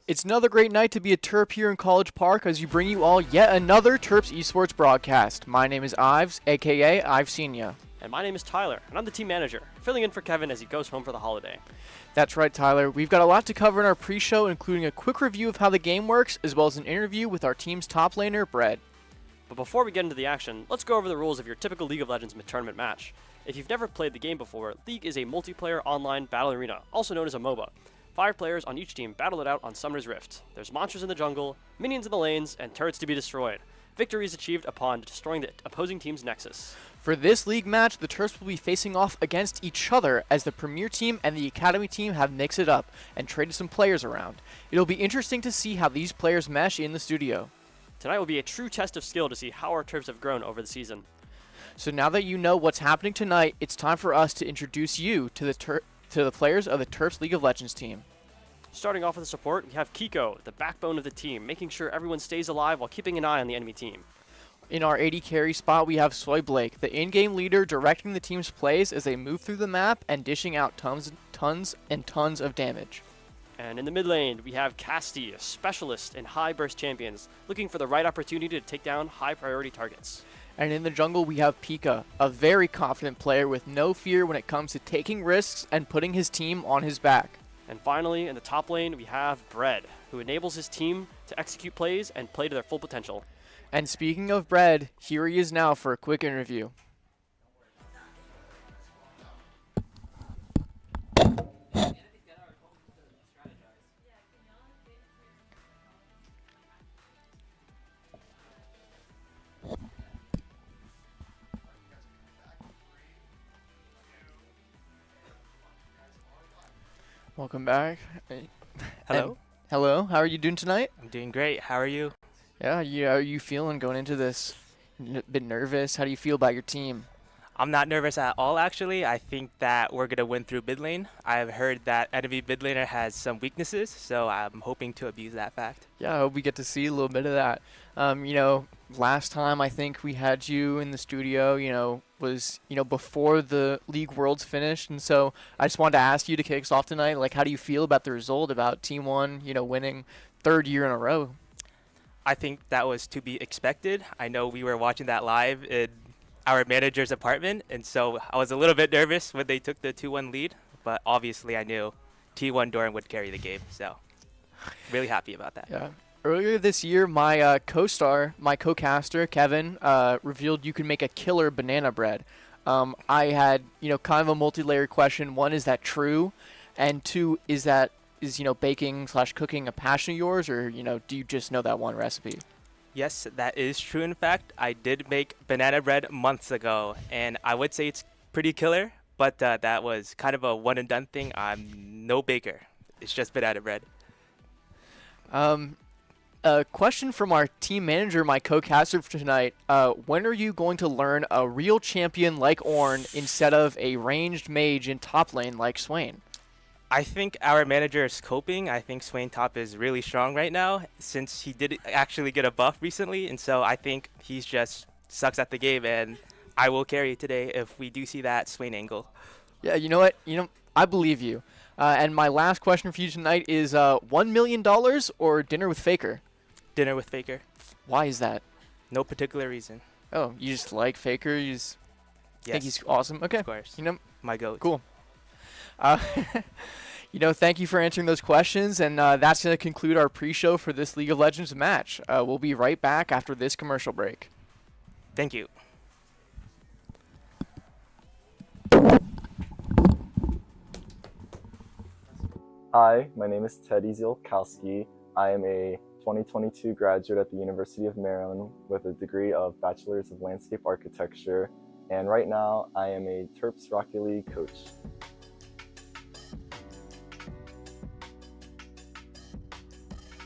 It's another great night to be a Terp here in College Park as we bring you all yet another Terps Esports broadcast. My name is Ives, aka I've Seen Ya. And my name is Tyler, and I'm the team manager, filling in for Kevin as he goes home for the holiday. That's right, Tyler. We've got a lot to cover in our pre-show, including a quick review of how the game works, as well as an interview with our team's top laner, Brett. But before we get into the action, let's go over the rules of your typical League of Legends mid-tournament match. If you've never played the game before, League is a multiplayer online battle arena, also known as a MOBA. 5 players on each team battle it out on Summoner's Rift. There's monsters in the jungle, minions in the lanes, and turrets to be destroyed. Victory is achieved upon destroying the opposing team's nexus. For this league match, the Terps will be facing off against each other as the Premier team and the Academy team have mixed it up and traded some players around. It'll be interesting to see how these players mesh in the studio. Tonight will be a true test of skill to see how our Terps have grown over the season. So now that you know what's happening tonight, it's time for us to introduce you to the players of the Terps League of Legends team. Starting off with the support, we have Kiko, the backbone of the team, making sure everyone stays alive while keeping an eye on the enemy team. In our AD carry spot, we have Soy Blake, the in-game leader directing the team's plays as they move through the map and dishing out tons of damage. And in the mid lane, we have Casti, a specialist in high burst champions, looking for the right opportunity to take down high priority targets. And in the jungle, we have Pika, a very confident player with no fear when it comes to taking risks and putting his team on his back. And finally, in the top lane, we have Bread, who enables his team to execute plays and play to their full potential. And speaking of Bread, here he is now for a quick interview. Welcome back. Hello. And hello, how are you doing tonight? I'm doing great. How are you? Yeah, how are you feeling going into this? A bit nervous? How do you feel about your team? I'm not nervous at all, actually. I think that we're going to win through mid lane. I've heard that enemy mid laner has some weaknesses, so I'm hoping to abuse that fact. Yeah, I hope we get to see a little bit of that. Last time I think we had you in the studio, was, before the League Worlds finished. And so I just wanted to ask you to kick us off tonight. Like, how do you feel about the result, about Team 1, winning third year in a row? I think that was to be expected. I know we were watching that live in our manager's apartment, and so I was a little bit nervous when they took the 2-1 lead, but obviously I knew T1 Doran would carry the game, so really happy about that. Yeah. Earlier this year, my co-caster, Kevin, revealed you could make a killer banana bread. I had, kind of a multi-layered question. One, is that true? And two, is baking/cooking a passion of yours, or, do you just know that one recipe? Yes, that is true. In fact, I did make banana bread months ago, and I would say it's pretty killer, but that was kind of a one-and-done thing. I'm no baker. It's just banana bread. A question from our team manager, my co-caster for tonight. When are you going to learn a real champion like Ornn instead of a ranged mage in top lane like Swain? I think our manager is coping. I think Swain top is really strong right now since he did actually get a buff recently, and so I think he's just sucks at the game, and I will carry today if we do see that Swain angle. Yeah, you know what? I believe you. And my last question for you tonight is $1 million or dinner with Faker? Dinner with Faker. Why is that? No particular reason. Oh, you just like Faker? You just think he's awesome? Okay. Of course. My goat. Cool. Thank you for answering those questions, and that's going to conclude our pre-show for this League of Legends match. We'll be right back after this commercial break. Thank you. Hi, my name is Teddy Zielkowski. I am a 2022 graduate at the University of Maryland with a degree of Bachelor's of Landscape Architecture, and right now I am a Terps Rocket League coach.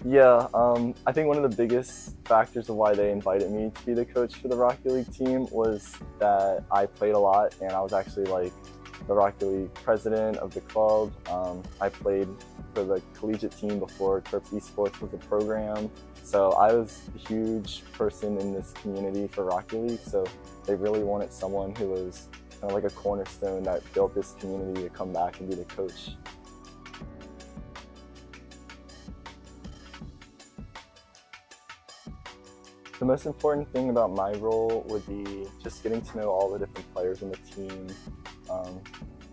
Yeah, I think one of the biggest factors of why they invited me to be the coach for the Rocket League team was that I played a lot, and I was actually like the Rocket League president of the club. I played for the collegiate team before Terps Esports was a program. So I was a huge person in this community for Rocket League. So they really wanted someone who was kind of like a cornerstone that built this community to come back and be the coach. The most important thing about my role would be just getting to know all the different players in the team.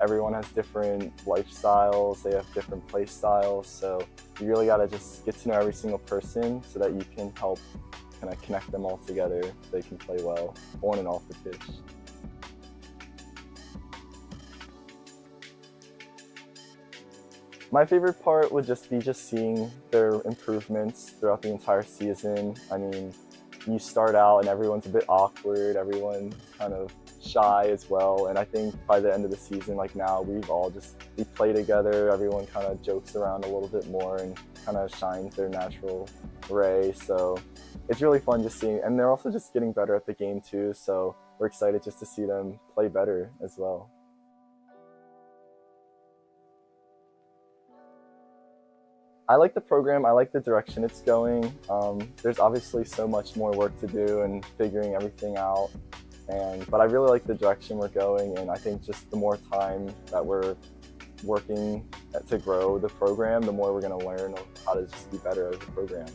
Everyone has different lifestyles, they have different play styles, so you really got to just get to know every single person so that you can help kind of connect them all together so they can play well on and off the pitch. My favorite part would just be seeing their improvements throughout the entire season. I mean, you start out and everyone's a bit awkward, everyone's kind of shy as well, and I think by the end of the season, like now, we play together, everyone kind of jokes around a little bit more and kind of shines their natural ray, so it's really fun just seeing, and they're also just getting better at the game too, so we're excited just to see them play better as well. I like the program, I like the direction it's going. There's obviously so much more work to do and figuring everything out, but I really like the direction we're going, and I think just the more time that we're working to grow the program, the more we're going to learn how to just be better as a program.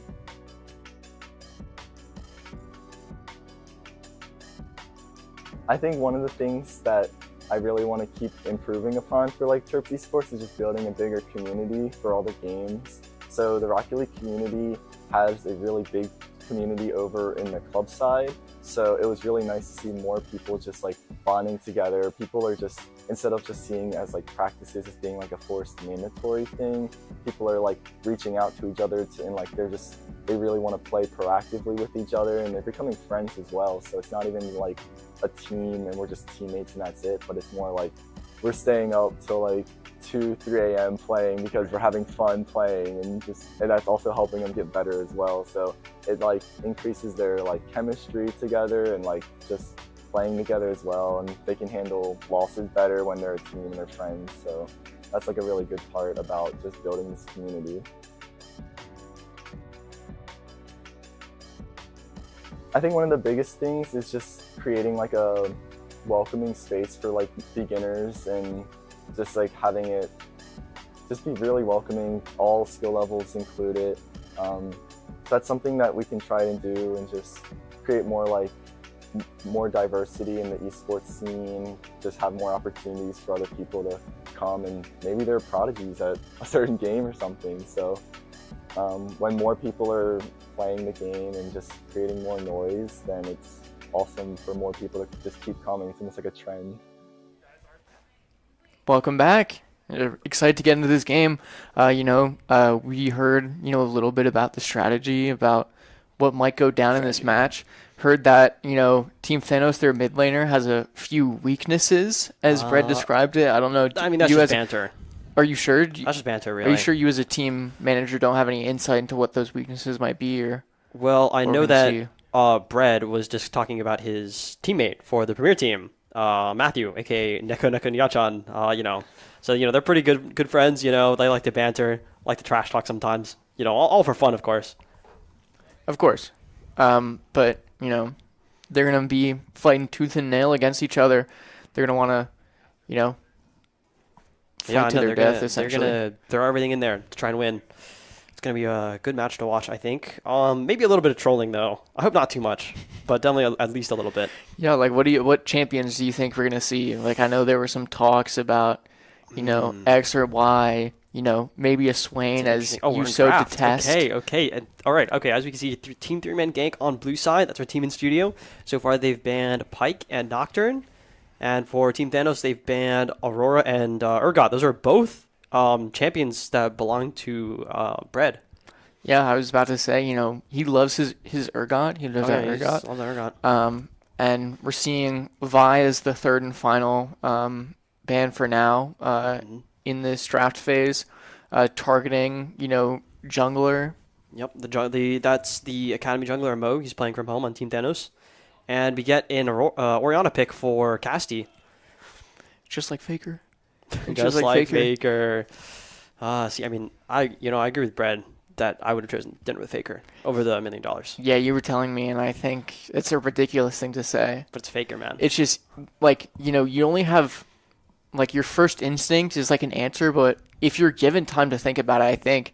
I think one of the things that I really want to keep improving upon for like Terps Esports is just building a bigger community for all the games. So the Rocket League community has a really big community over in the club side. So it was really nice to see more people just like bonding together. People are just, instead of just seeing as like practices as being like a forced mandatory thing, people are like reaching out to each other and like they really want to play proactively with each other, and they're becoming friends as well. So it's not even like a team and we're just teammates and that's it, but it's more like we're staying up till like 2-3 a.m. playing because we're having fun playing, and that's also helping them get better as well. So it like increases their like chemistry together and like just playing together as well, and they can handle losses better when they're a team and they're friends. So that's like a really good part about just building this community. I think one of the biggest things is just creating like a welcoming space for like beginners, and just like having it just be really welcoming, all skill levels included. So that's something that we can try and do, and just create more diversity in the esports scene, just have more opportunities for other people to come, and maybe they're prodigies at a certain game or something. So when more people are playing the game and just creating more noise, then it's awesome for more people to just keep coming. It's almost like a trend. Welcome back. Excited to get into this game. We heard, a little bit about the strategy, about what might go down in this match. Heard that, Team Thanos, their mid laner, has a few weaknesses, as Brett described it. I don't know. I mean, that's just banter. Are you sure? That's just banter, really. Are you sure you as a team manager don't have any insight into what those weaknesses might be? Well, I know that Brett was just talking about his teammate for the Premier team, Matthew, aka Neko Nyachan. So they're pretty good friends. They like to banter, like to trash talk sometimes. All for fun, of course. Of course, but they're gonna be fighting tooth and nail against each other. They're gonna want to, fight to their death. Essentially, they're gonna throw everything in there to try and win. It's going to be a good match to watch, I think. Maybe a little bit of trolling, though. I hope not too much, but definitely at least a little bit. Yeah, like what champions do you think we're going to see? Like, I know there were some talks about, X or Y, maybe a Swain as you so detest. Okay. All right, okay. As we can see, Team 3-man gank on blue side. That's our team in studio. So far, they've banned Pyke and Nocturne. And for Team Thanos, they've banned Aurora and Urgot. Those are both champions that belong to Bread. Yeah, I was about to say, he loves his Urgot. He loves that Urgot. Loves that Urgot. And we're seeing Vi as the third and final ban for now in this draft phase, targeting, jungler. Yep, that's the Academy jungler Mo. He's playing from home on Team Thanos. And we get an Orianna pick for Casti. Just like Faker. Just like Faker. I agree with Brad that I would have chosen dinner with Faker over the $1 million. Yeah, you were telling me, and I think it's a ridiculous thing to say. But it's Faker, man. It's just, you only have, your first instinct is, an answer, but if you're given time to think about it, I think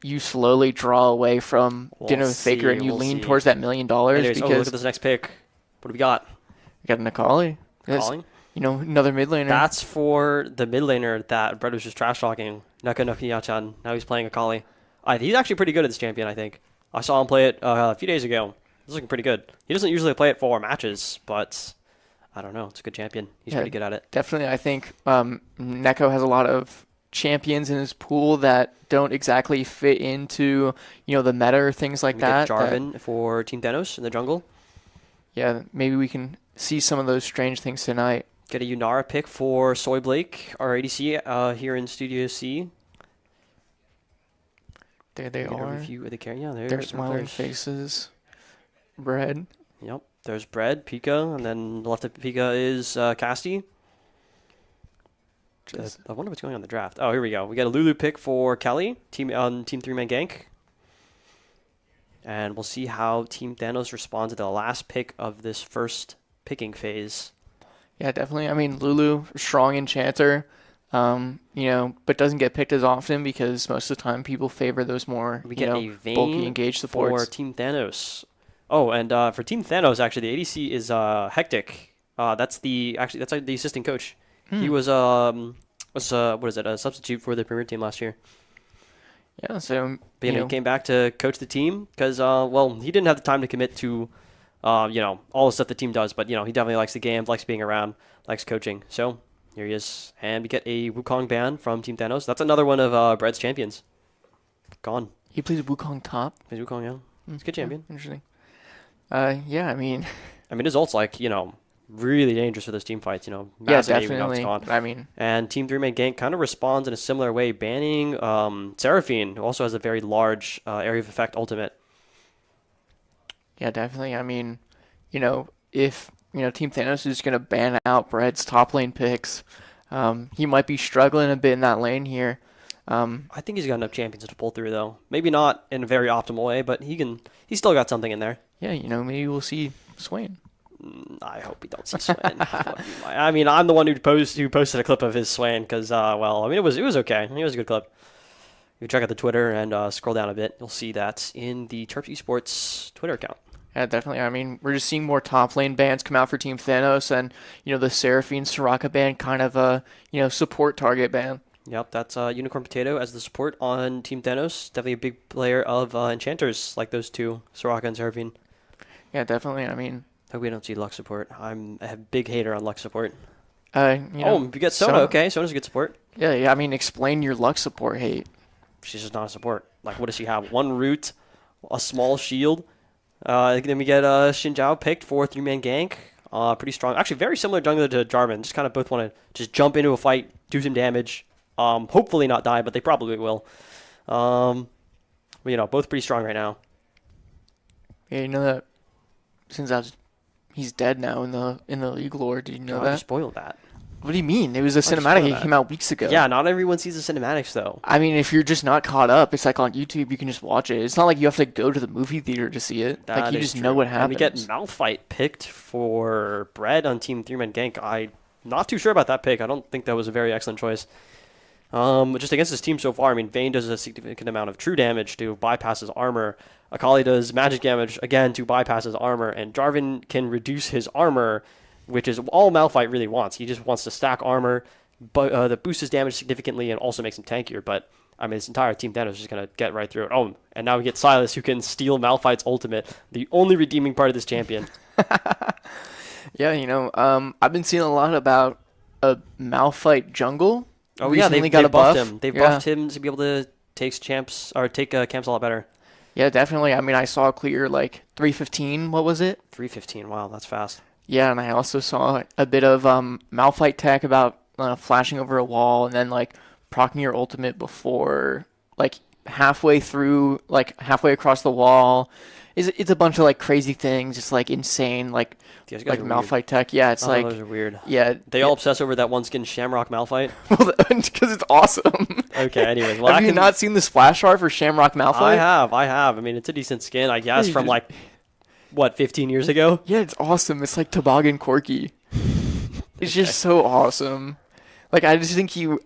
you slowly draw away from We'll Dinner with Faker and you we'll lean see. towards that $1 million Anyways, look because at this next pick. What do we got? you got an Akali. That's, Calling? another mid laner. That's for the mid laner that Brett was just trash talking. Naka Nokia-chan. Now he's playing Akali. He's actually pretty good at this champion, I think. I saw him play it a few days ago. He's looking pretty good. He doesn't usually play it for matches, but I don't know. It's a good champion. He's pretty good at it. Definitely, I think Neko has a lot of champions in his pool that don't exactly fit into the meta or things like that. Jarvan for Team Thanos in the jungle. Yeah, maybe we can see some of those strange things tonight. Get a Yunara pick for Soy Blake, our ADC here in Studio C. There they are. They're smiling faces. Bread. Yep. There's Bread, Pika, and then left of Pika is Casty. I wonder what's going on in the draft. Oh, here we go. We got a Lulu pick for Kelly, team 3-man gank. And we'll see how Team Thanos responds to the last pick of this first picking phase. Yeah, definitely. I mean, Lulu, strong enchanter, but doesn't get picked as often because most of the time people favor those more, We get a Vayne bulky engaged supports. for Team Thanos. Oh, and for Team Thanos, actually, the ADC is Hectic. That's the assistant coach. He was a substitute for the Premier team last year. Yeah, so But, he came back to coach the team because, he didn't have the time to commit to, all the stuff the team does. But, he definitely likes the game, likes being around, likes coaching. So here he is. And we get a Wukong ban from Team Thanos. That's another one of Bread's champions. Gone. he plays Wukong top. Plays Wukong, yeah. He's a good champion. Interesting. Yeah, I mean, his ult's really dangerous for those team fights, yeah, massive AoE definitely. gone. I mean, And Team 3-man gank kind of responds in a similar way, banning Seraphine, who also has a very large area of effect ultimate. yeah, definitely. I mean, if Team Thanos is going to ban out Bread's top lane picks, he might be struggling a bit in that lane here. I think he's got enough champions to pull through, though. Maybe not in a very optimal way, but he's still got something in there. Yeah, maybe we'll see Swain. I hope we don't see Swain. I mean, I'm the one who posted a clip of his Swain because, it was okay. It was a good clip. If you check out the Twitter and scroll down a bit, you'll see that in the Terps Esports Twitter account. Yeah, definitely. I mean, we're just seeing more top lane bans come out for Team Thanos, and the Seraphine Soraka ban, kind of a support target ban. Yep, that's Unicorn Potato as the support on Team Thanos. Definitely a big player of enchanters like those two, Soraka and Seraphine. Yeah, definitely. I mean, hope we don't see Lux support. I'm a big hater on Lux support. we get Sona. Okay, Sona's a good support. Yeah. I mean, explain your Lux support hate. She's just not a support. Like, what does she have? One root, a small shield. Then we get Xin Zhao picked for 3-man gank. Pretty strong. Actually, very similar jungler to Jarvan. Just kind of both want to just jump into a fight, do some damage. Hopefully not die, but they probably will. Both pretty strong right now. Yeah, that since he's dead now in the League lore. Did you know that? I spoiled that. What do you mean? It was a cinematic. It came out weeks ago. Yeah, not everyone sees the cinematics though. I mean, if you're just not caught up, it's like on YouTube. You can just watch it. It's not like you have to go to the movie theater to see it. That like you is just know what happens. And we get Malphite picked for Bread on Team 3-man gank. I'm not too sure about that pick. I don't think that was a very excellent choice. Just against this team so far, Vayne does a significant amount of true damage to bypass his armor. Akali does magic damage, again, to bypass his armor. And Jarvan can reduce his armor, which is all Malphite really wants. He just wants to stack armor, but that boosts his damage significantly and also makes him tankier. But, his entire Team Thanos is just going to get right through it. Oh, and now we get Sylas, who can steal Malphite's ultimate, the only redeeming part of this champion. Yeah, I've been seeing a lot about a Malphite jungle. Oh yeah, they buffed him. They buffed him to be able to take camps a lot better. Yeah, definitely. I saw a clear 315. What was it? 315. Wow, that's fast. Yeah, and I also saw a bit of Malphite tech about flashing over a wall and then proccing your ultimate before halfway across the wall. It's a bunch of crazy things, just insane Malphite tech. Yeah, it's those are weird. Yeah, they all obsess over that one skin Shamrock Malphite. Well, because it's awesome. Okay, anyways, well, have you not seen the splash art for Shamrock Malphite? I have. It's a decent skin, I guess, from 15 years ago. Yeah, it's awesome. It's like Toboggan Corky. It's just so awesome. I just think you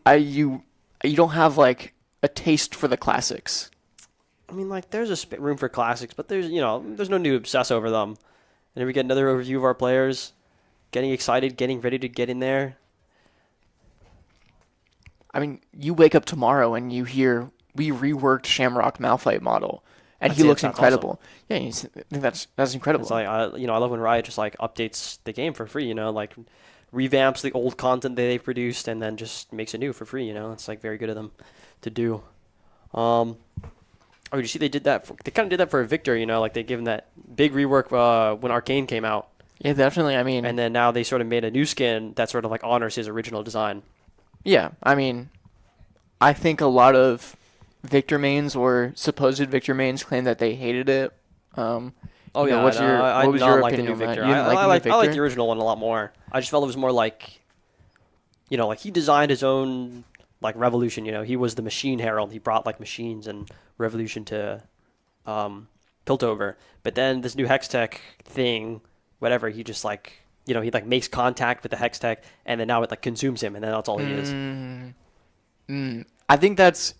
don't have a taste for the classics. I mean, like, there's a room for classics, but there's no need to obsess over them. And then we get another overview of our players, getting excited, getting ready to get in there. I mean, you wake up tomorrow and you hear we reworked Shamrock Malphite model, and he looks incredible. Awesome. Yeah, I think that's incredible. It's like I love when Riot just like updates the game for free. Like revamps the old content that they've produced and then just makes it new for free. It's like very good of them to do. Oh, you see, they did that. They kind of did that for Victor. Like they gave him that big rework when Arcane came out. Yeah, definitely. I mean, and then now they sort of made a new skin that sort of like honors his original design. Yeah, I mean, I think a lot of Victor mains or supposed Victor mains claim that they hated it. What was your opinion on that? I like the original one a lot more. I just felt it was more like, like he designed his own like revolution. He was the machine herald. He brought like machines and revolution to Piltover. But then this new Hextech thing, whatever, he just like. He like makes contact with the Hextech, and then now it like consumes him, and then that's all he is. I think that's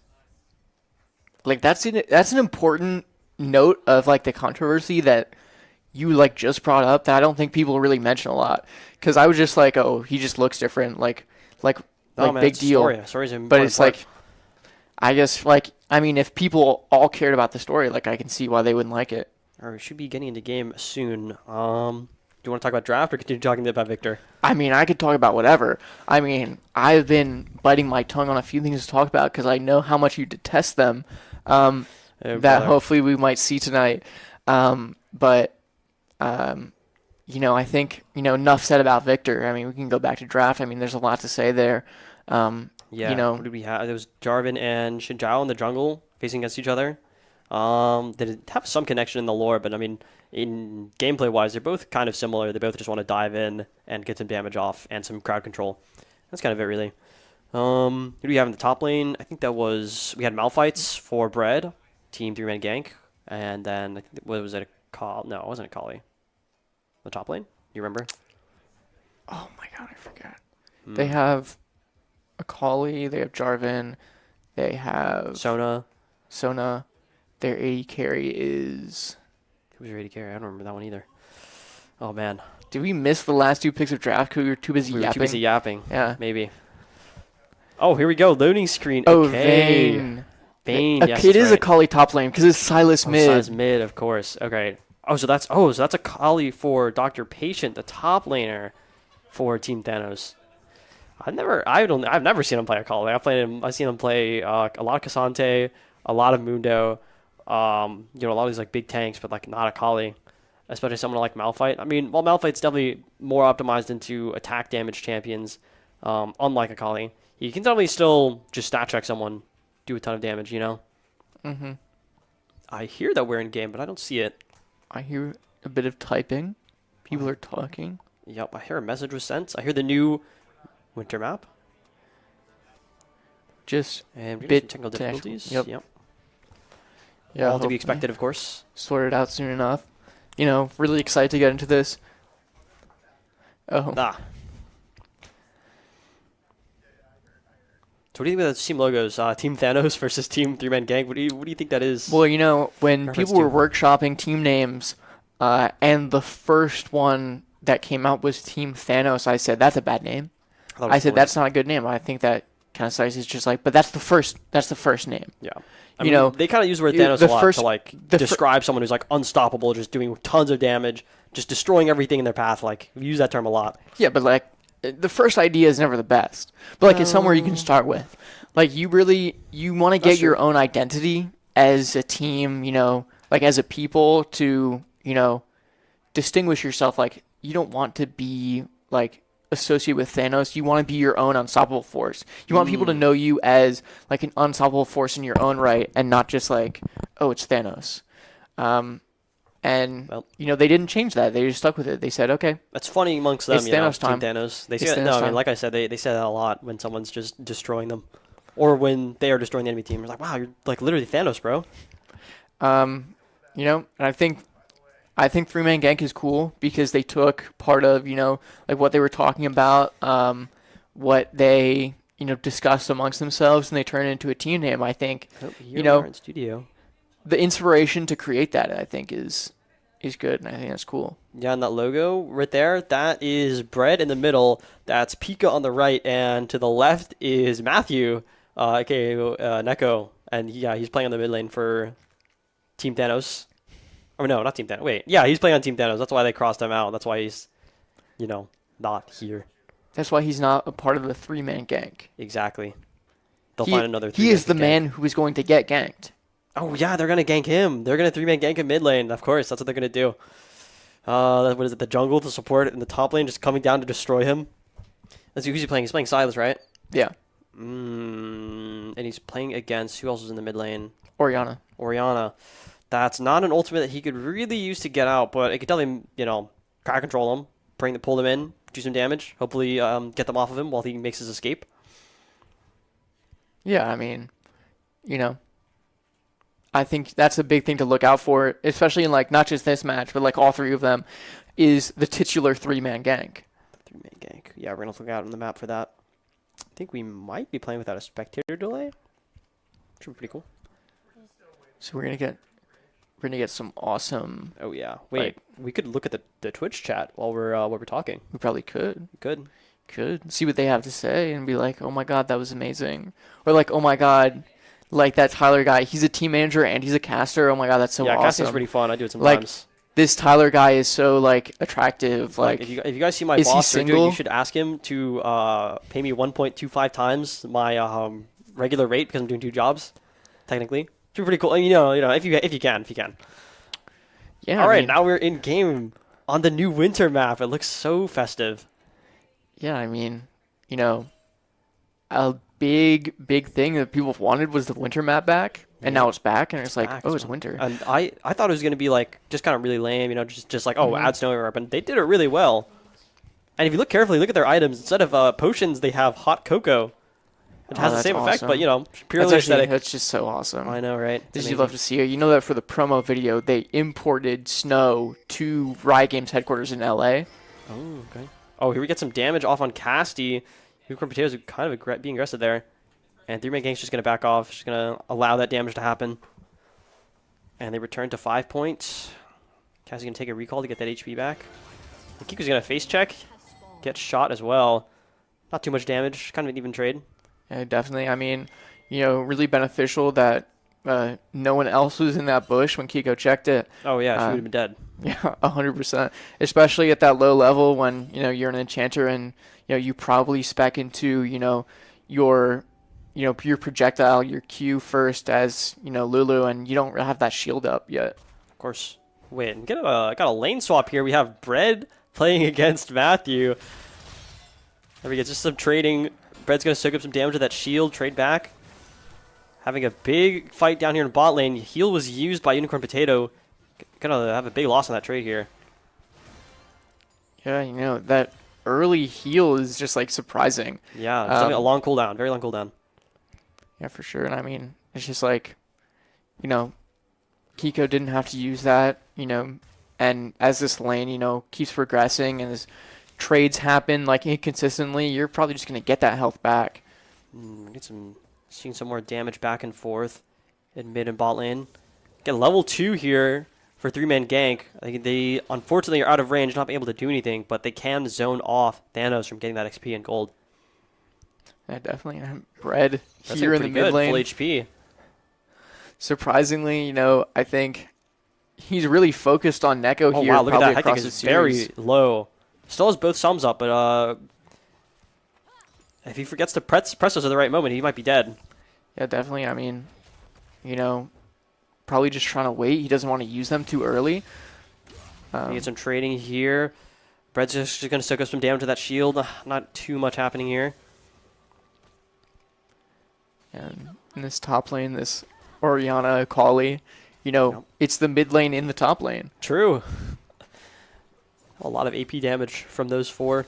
an important note of like the controversy that you like just brought up that I don't think people really mention a lot. Because I was just like, oh, he just looks different, big deal. Story's but it's part. Like, I guess I mean, if people all cared about the story, like I can see why they wouldn't like it. All right, we should be getting into game soon. Do you want to talk about draft or continue talking about Victor? I mean, I could talk about whatever. I mean, I've been biting my tongue on a few things to talk about because I know how much you detest them. That hopefully we might see tonight. I think, enough said about Victor. I mean, we can go back to draft. I mean, there's a lot to say there. What did we have? There was Jarvan and Shinjao in the jungle facing against each other. They have some connection in the lore, but I mean, in gameplay-wise, they're both kind of similar. They both just want to dive in and get some damage off and some crowd control. That's kind of it, really. Who do we have in the top lane? I think we had Malphites for Bread, team 3-man gank, and then, what was it, no, it wasn't a Kali. The top lane? You remember? Oh my god, I forgot. They have Akali, they have Jarvan, they have Sona. Their AD carry is... Who's your AD carry? I don't remember that one either. Oh, man. Did we miss the last two picks of draft because we were too busy yapping? Too busy yapping. Yeah. Maybe. Oh, here we go. Loading screen. Oh, okay. Vayne. Yes, it is right. Akali top lane because it's Sylas mid. Sylas mid, of course. Okay. So that's Akali for Dr. Patient, the top laner for Team Thanos. I've never seen him play Akali. I've seen him play a lot of Cassante, a lot of Mundo. A lot of these like big tanks, but like not Akali, especially someone like Malphite. I mean, while Malphite's definitely more optimized into attack damage champions, unlike Akali, he can definitely still just stat check someone, do a ton of damage. Mm-hmm. I hear that we're in game, but I don't see it. I hear a bit of typing. People are talking. Yep, I hear a message was sent. I hear the new winter map. Just bit technical difficulties. Yep. Yeah, all to be expected, of course. Sorted out soon enough. Really excited to get into this. Oh. So what do you think about the team logos? Team Thanos versus Team 3-Man Gang. What do you think that is? Well, when people were workshopping team names, and the first one that came out was Team Thanos, I said that's a bad name. I said that's not a good name. I think that kind of size is just like, but that's the first name. Yeah. I mean, they kind of use the word Thanos a lot to like describe someone who's like unstoppable, just doing tons of damage, just destroying everything in their path. Like we use that term a lot. Yeah, but like the first idea is never the best. But like it's somewhere you can start with. Like you want to get your own identity as a team, like as a people to, distinguish yourself. Like you don't want to be like associate with Thanos. You want to be your own unstoppable force. You want people to know you as like an unstoppable force in your own right and not just like, oh, it's Thanos. They didn't change that. They just stuck with it. They said, okay. That's funny amongst them, it's Thanos time. Team Thanos. They say that, no, I mean, like I said, they say that a lot when someone's just destroying them. Or when they are destroying the enemy team. It's like, wow, you're like literally Thanos, bro. And I think 3-Man Gank is cool because they took part of, like what they were talking about, what they, discussed amongst themselves, and they turned it into a team name, I think. In studio. the inspiration to create that, I think, is good, and I think that's cool. Yeah, and that logo right there, that is Bread in the middle. That's Pika on the right, and to the left is Matthew, aka Neko. And yeah, he's playing on the mid lane for Team Thanos. Or no, not Team Thanos. Wait, yeah, he's playing on Team Thanos. That's why they crossed him out. That's why he's, not here. That's why he's not a part of the 3-man gank. Exactly. They'll find another 3-man He is the gank. man who is going to get ganked. Oh, yeah, they're going to gank him. They're going to 3-man gank him mid lane. Of course, that's what they're going to do. What is it? The jungle to support in the top lane, just coming down to destroy him. Let's see, who's he playing? He's playing Silas, right? Yeah. And he's playing against, who else is in the mid lane? Orianna. That's not an ultimate that he could really use to get out, but it could definitely, crowd control him, pull them in, do some damage, hopefully get them off of him while he makes his escape. Yeah, I mean, I think that's a big thing to look out for, especially in, like, not just this match, but, like, all three of them, is the titular 3-man gank. 3-man gank. Yeah, we're going to look out on the map for that. I think we might be playing without a spectator delay. Should be pretty cool. So we're gonna get some awesome. Oh yeah. Wait, we could look at the Twitch chat while we're talking. We probably could. Could See what they have to say and be like, oh my god, that was amazing. Or like, oh my god, like that Tyler guy, he's a team manager and he's a caster. Oh my god, that's so awesome. Yeah, casting's pretty fun. I do it sometimes. Like, this Tyler guy is so, like, attractive. Like, if you guys see my is he boss, Sergio, single? you should ask him to pay me 1.25 times my regular rate because I'm doing 2 jobs, technically. It's pretty cool. If you can. Yeah. All right, I mean, now we're in game on the new winter map. It looks so festive. yeah, I mean, a big thing that people wanted was the winter map back, and now it's back, and it's like, back, oh, it's it's winter. And I thought it was gonna be like just kind of really lame, just like Mhm. add snow everywhere. But they did it really well. And if you look carefully, look at their items. Instead of potions, they have hot cocoa. It has the that's same effect, but awesome. purely That's actually, aesthetic. that's just so awesome. I know, right? Did you love to see it? You know that for the promo video, they imported snow to Riot Games headquarters in LA. Oh, okay. Oh, here we get some damage off on Casty. Unicorn Potatoes are kind of being aggressive there. And 3-man gank's just going to back off. Just going to allow that damage to happen. And they return to 5 points. Casty's going to take a recall to get that HP back. And Kiku's going to face check. Get shot as well. Not too much damage. Kind of an even trade. Yeah, definitely. I mean, really beneficial that no one else was in that bush when Kiko checked it. Oh, yeah. She would have been dead. Yeah, 100%. Especially at that low level when, you're an enchanter and, you probably spec into, your projectile, your Q first as, Lulu, and you don't have that shield up yet. Of course. Wait, got a lane swap here. We have Bread playing against Matthew. There we go. Just some trading. Bread's going to soak up some damage with that shield. Trade back. Having a big fight down here in bot lane. Heal was used by Unicorn Potato. Gonna have a big loss on that trade here. Yeah, that early heal is just, like, surprising. Yeah, it's a long cooldown. Very long cooldown. Yeah, for sure. And I mean, it's just like, Kiko didn't have to use that, and as this lane, keeps progressing and as trades happen, like, inconsistently, you're probably just going to get that health back. Seeing some more damage back and forth in mid and bot lane. Get level 2 here for 3-man gank. I think they, unfortunately, are out of range, not able to do anything, but they can zone off Thanos from getting that XP and gold. Yeah, definitely. Bread That's here in the pretty good, mid lane. full HP. Surprisingly, I think he's really focused on Neko Oh here. wow, look at probably that. across Hectic the is series. very low. Still has both thumbs up, but if he forgets to press those at the right moment, he might be dead. Yeah, definitely. I mean, probably just trying to wait. He doesn't want to use them too early. You get some trading here. Bread's just going to soak up some damage to that shield. Not too much happening here. And in this top lane, this Orianna, Kali, it's the mid lane in the top lane. True. A lot of AP damage from those 4.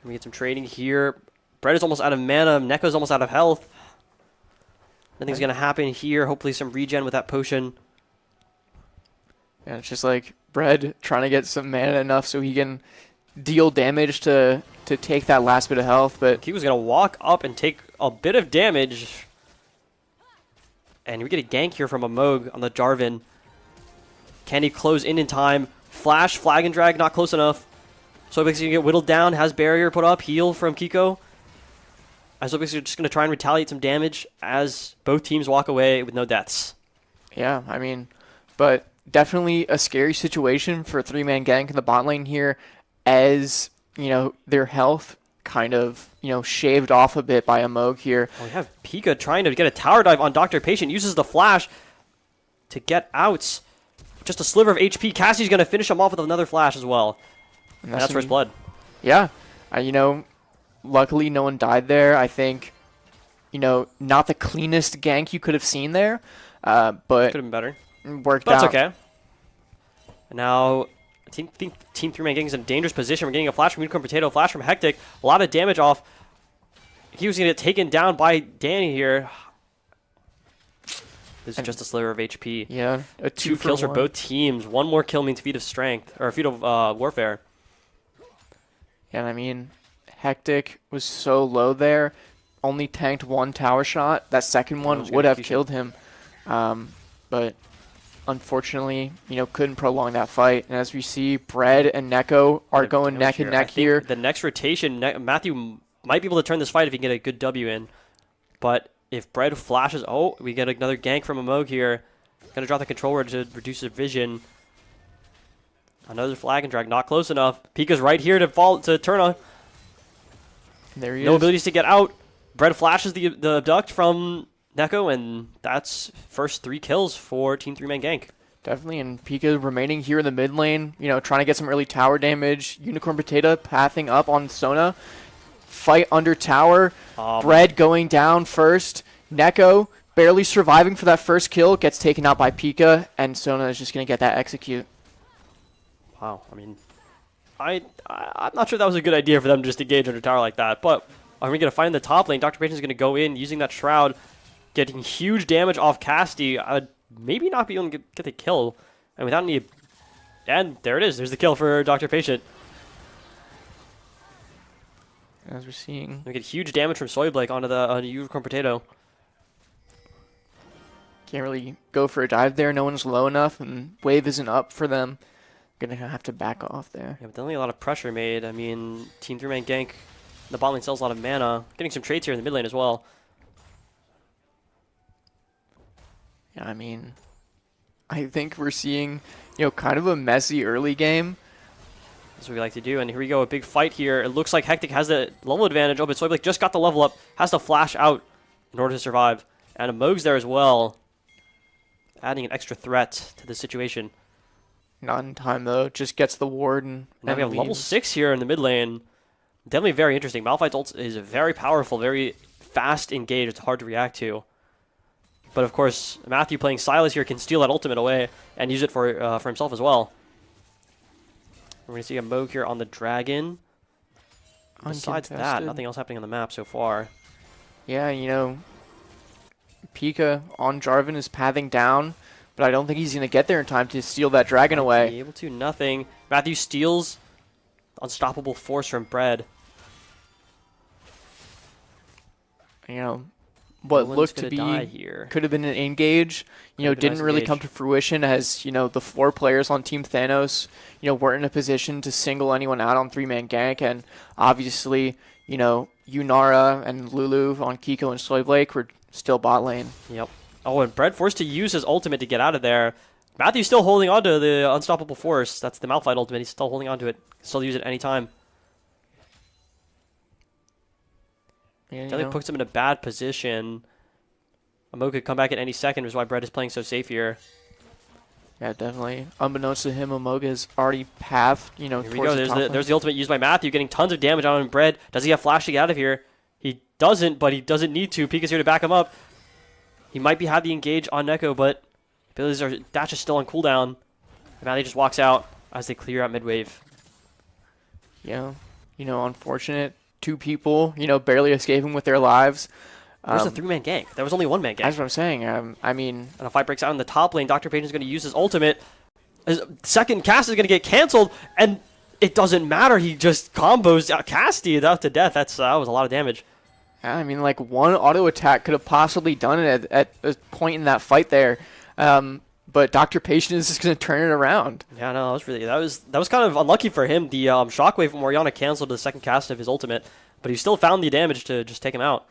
We get some trading here. Bread is almost out of mana. Neko's almost out of health. Nothing's going to happen here. Hopefully some regen with that potion. Yeah, it's just like Bread trying to get some mana enough so he can deal damage to take that last bit of health. But He was going to walk up and take a bit of damage. And we get a gank here from a Moog on the Jarvan. Can he close in time? Flash, flag and drag, not close enough. Soybix gonna get whittled down, has barrier put up, heal from Kiko. Soybix are just gonna try and retaliate some damage as both teams walk away with no deaths. Yeah, I mean, but definitely a scary situation for a 3-man gank in the bot lane here, as, you know, their health kind of, you know, shaved off a bit by a Moog here. We have Pika trying to get a tower dive on Dr. Patient, uses the flash to get out. Just a sliver of HP. Cassie's going to finish him off with another flash as well. And that's first blood. Yeah. You know, luckily no one died there. I think, you know, not the cleanest gank you could have seen there, but could have been better. Worked but out. That's okay. And now, I think Team 3-Man Gang is in a dangerous position. We're getting a flash from Unicorn Potato, flash from Hectic. A lot of damage off. He was going to get taken down by Danny here. This is just a sliver of HP. Yeah, a 2 kills for both teams. 1 more kill means feat of strength, or feat of warfare. Yeah, and I mean, Hectic was so low there. Only tanked 1 tower shot. That second one would have killed him. But unfortunately, you know, couldn't prolong that fight. And as we see, Bread and Neko are going neck and neck here. The next rotation, Matthew might be able to turn this fight if he can get a good W in. But if Bread flashes, oh, we get another gank from a Moog here. Gonna drop the controller to reduce the vision. Another flag and drag, not close enough. Pika's right here to turn on. There he is. No abilities to get out. Bread flashes the abduct from Neko, and that's first 3 kills for Team 3-Man Gank. Definitely, and Pika remaining here in the mid lane, you know, trying to get some early tower damage. Unicorn Potato pathing up on Sona. Fight under tower. Bread going down first. Neko barely surviving for that first kill, gets taken out by Pika, and Sona is just going to get that execute. Wow, I mean, I'm not sure that was a good idea for them to just engage under tower like that, but are we going to find the top lane? Dr. Patient's going to go in using that Shroud, getting huge damage off Casti. Maybe not be able to get the kill, and without any... And there it is. There's the kill for Dr. Patient. As we're seeing. We get huge damage from Soyblake onto the Unicorn Potato. Can't really go for a dive there. No one's low enough, and wave isn't up for them. Gonna have to back off there. Yeah, but definitely a lot of pressure made. I mean, Team 3-Man Gank, the bot lane sells a lot of mana. Getting some trades here in the mid lane as well. Yeah, I mean, I think we're seeing, you know, kind of a messy early game. That's what we like to do. And here we go, a big fight here. It looks like Hectic has the level advantage. Oh, but Soyblake just got the level up. Has to flash out in order to survive. And a Moog's there as well. Adding an extra threat to the situation. Not in time, though. Just gets the ward and now we have level 6 here in the mid lane. Definitely very interesting. Malphite's ult is very powerful, very fast engaged. It's hard to react to. But of course, Matthew playing Silas here can steal that ultimate away and use it for himself as well. We're going to see a Moog here on the Dragon. Besides that, nothing else happening on the map so far. Yeah, you know, Pika on Jarvan is pathing down, but I don't think he's going to get there in time to steal that Dragon away. Be able to, nothing. Matthew steals unstoppable force from Bread. You know, what looked to be could have been an engage, you know, didn't really come to fruition as, you know, the 4 players on Team Thanos, you know, weren't in a position to single anyone out on 3-man gank, and obviously, you know, Yunara and Lulu on Kiko and Soyblake were still bot lane. Yep. Oh, and Bread forced to use his ultimate to get out of there. Matthew's still holding on to the unstoppable force. That's the Malphite ultimate. He's still holding on to it. Still use it any time. Yeah, Definitely puts him in a bad position. Amo could come back at any second, which is why Bread is playing so safe here. Yeah, definitely. Unbeknownst to him, Amoga has already pathed, you know, here we go. There's the ultimate used by Matthew, getting tons of damage on him. Bread, does he have flash to get out of here? He doesn't, but he doesn't need to. Pika's here to back him up. He might have the engage on Neko, but Dash is still on cooldown. And Matthew just walks out as they clear out mid-wave. Yeah, you know, unfortunate. 2 people, you know, barely escaping with their lives. Where's the 3-man gank? There was only 1-man gank. That's what I'm saying. I mean... And a fight breaks out in the top lane. Dr. Payton is going to use his ultimate. His second cast is going to get canceled, and it doesn't matter. He just combos Casti out to death. That was a lot of damage. I mean, like, one auto attack could have possibly done it at a point in that fight there. But Dr. Patient is just going to turn it around. Yeah, no, that was kind of unlucky for him. The shockwave from Orianna canceled the second cast of his ultimate, but he still found the damage to just take him out.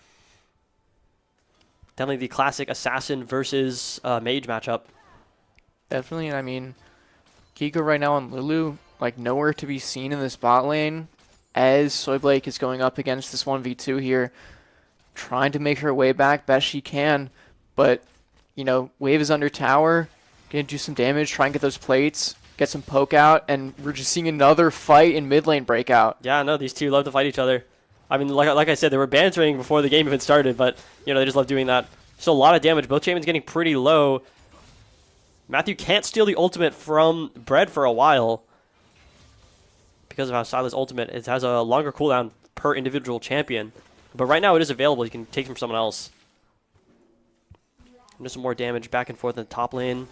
Definitely the classic assassin versus mage matchup. Definitely, and I mean, Kiko right now on Lulu, like, nowhere to be seen in this bot lane, as Soyblake is going up against this 1v2 here, trying to make her way back best she can, but, you know, Wave is under tower, gonna do some damage, try and get those plates, get some poke out, and we're just seeing another fight in mid lane breakout. Yeah, no, these two love to fight each other. I mean, like I said, they were bantering before the game even started, but, you know, they just love doing that. Still a lot of damage. Both champions getting pretty low. Matthew can't steal the ultimate from Bread for a while because of how Silas' ultimate it has a longer cooldown per individual champion. But right now it is available. You can take from someone else. And just some more damage back and forth in the top lane.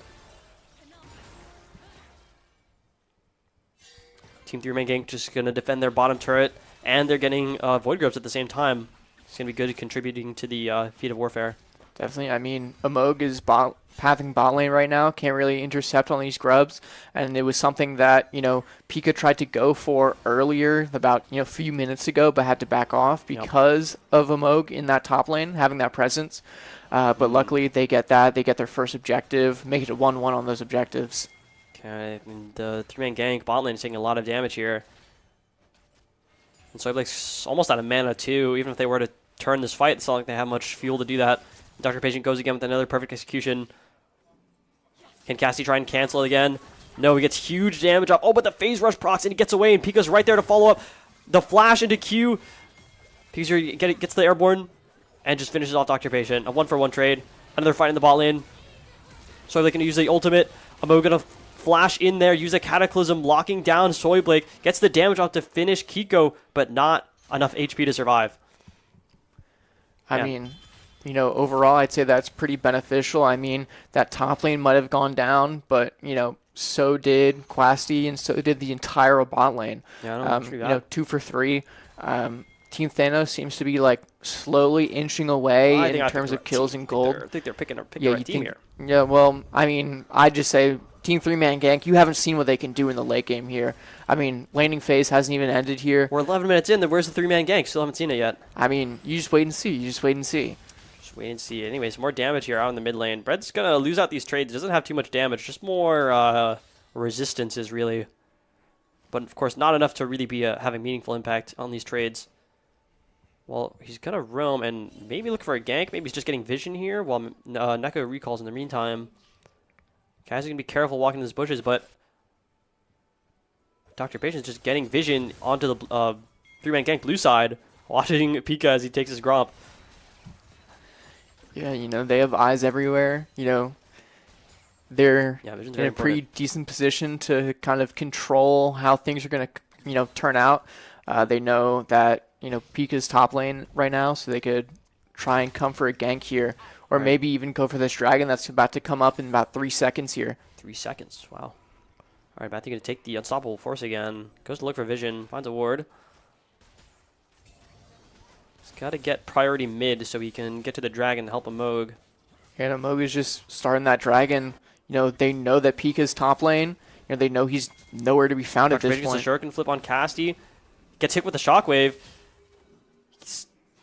Team 3-man gank just going to defend their bottom turret. And they're getting Void Grubs at the same time. It's going to be good at contributing to the feat of warfare. Definitely. I mean, Amog is pathing bot lane right now. Can't really intercept on these grubs. And it was something that, you know, Pika tried to go for earlier, about, you know, a few minutes ago, but had to back off because of Amog in that top lane, having that presence. But luckily they get that. They get their first objective, make it a 1-1 on those objectives. Okay, and the 3-man gank bot lane is taking a lot of damage here. And Soyblake's almost out of mana too. Even if they were to turn this fight, it's not like they have much fuel to do that. Dr. Patient goes again with another perfect execution. Can Cassie try and cancel it again? No, he gets huge damage off. Oh, but the phase rush procs and he gets away, and Pika's right there to follow up. The flash into Q. Pika's gets the airborne and just finishes off Dr. Patient. A 1-for-1 trade. Another fight in the bot lane. Soyblake gonna use the ultimate. Amo gonna flash in there, use a Cataclysm, locking down Soyblake. Gets the damage off to finish Kiko, but not enough HP to survive. I mean, you know, overall, I'd say that's pretty beneficial. I mean, that top lane might have gone down, but, you know, so did Quasti and so did the entire bot lane. Yeah, you know, 2 for 3. Team Thanos seems to be, like, slowly inching away in terms of kills and gold. I think they're picking the right team here. Yeah, well, I mean, I'd just say Team 3-man gank, you haven't seen what they can do in the late game here. I mean, laning phase hasn't even ended here. We're 11 minutes in, then where's the 3-man gank? Still haven't seen it yet. I mean, you just wait and see. Just wait and see. Anyways, more damage here out in the mid lane. Bread's going to lose out these trades. It doesn't have too much damage, just more resistances, really. But, of course, not enough to really be having meaningful impact on these trades. Well, he's going to roam and maybe look for a gank. Maybe he's just getting vision here while Neko recalls in the meantime. Guys are going to be careful walking in these bushes, but Dr. Patient's just getting vision onto the 3-man gank blue side, watching Pika as he takes his Gromp. Yeah, you know, they have eyes everywhere. You know, they're in a pretty decent position to kind of control how things are going to, you know, turn out. They know that, you know, Pika's top lane right now, so they could try and come for a gank here. Or maybe even go for this dragon that's about to come up in about 3 seconds here. 3 seconds, wow. All right, Matthew going to take the Unstoppable Force again. Goes to look for vision, finds a ward. He's got to get priority mid so he can get to the dragon and help Amog. And Amog is just starting that dragon. You know, they know that Pika's top lane. You know, they know he's nowhere to be found at this point. Gets a shuriken flip on Casti. Gets hit with the shockwave.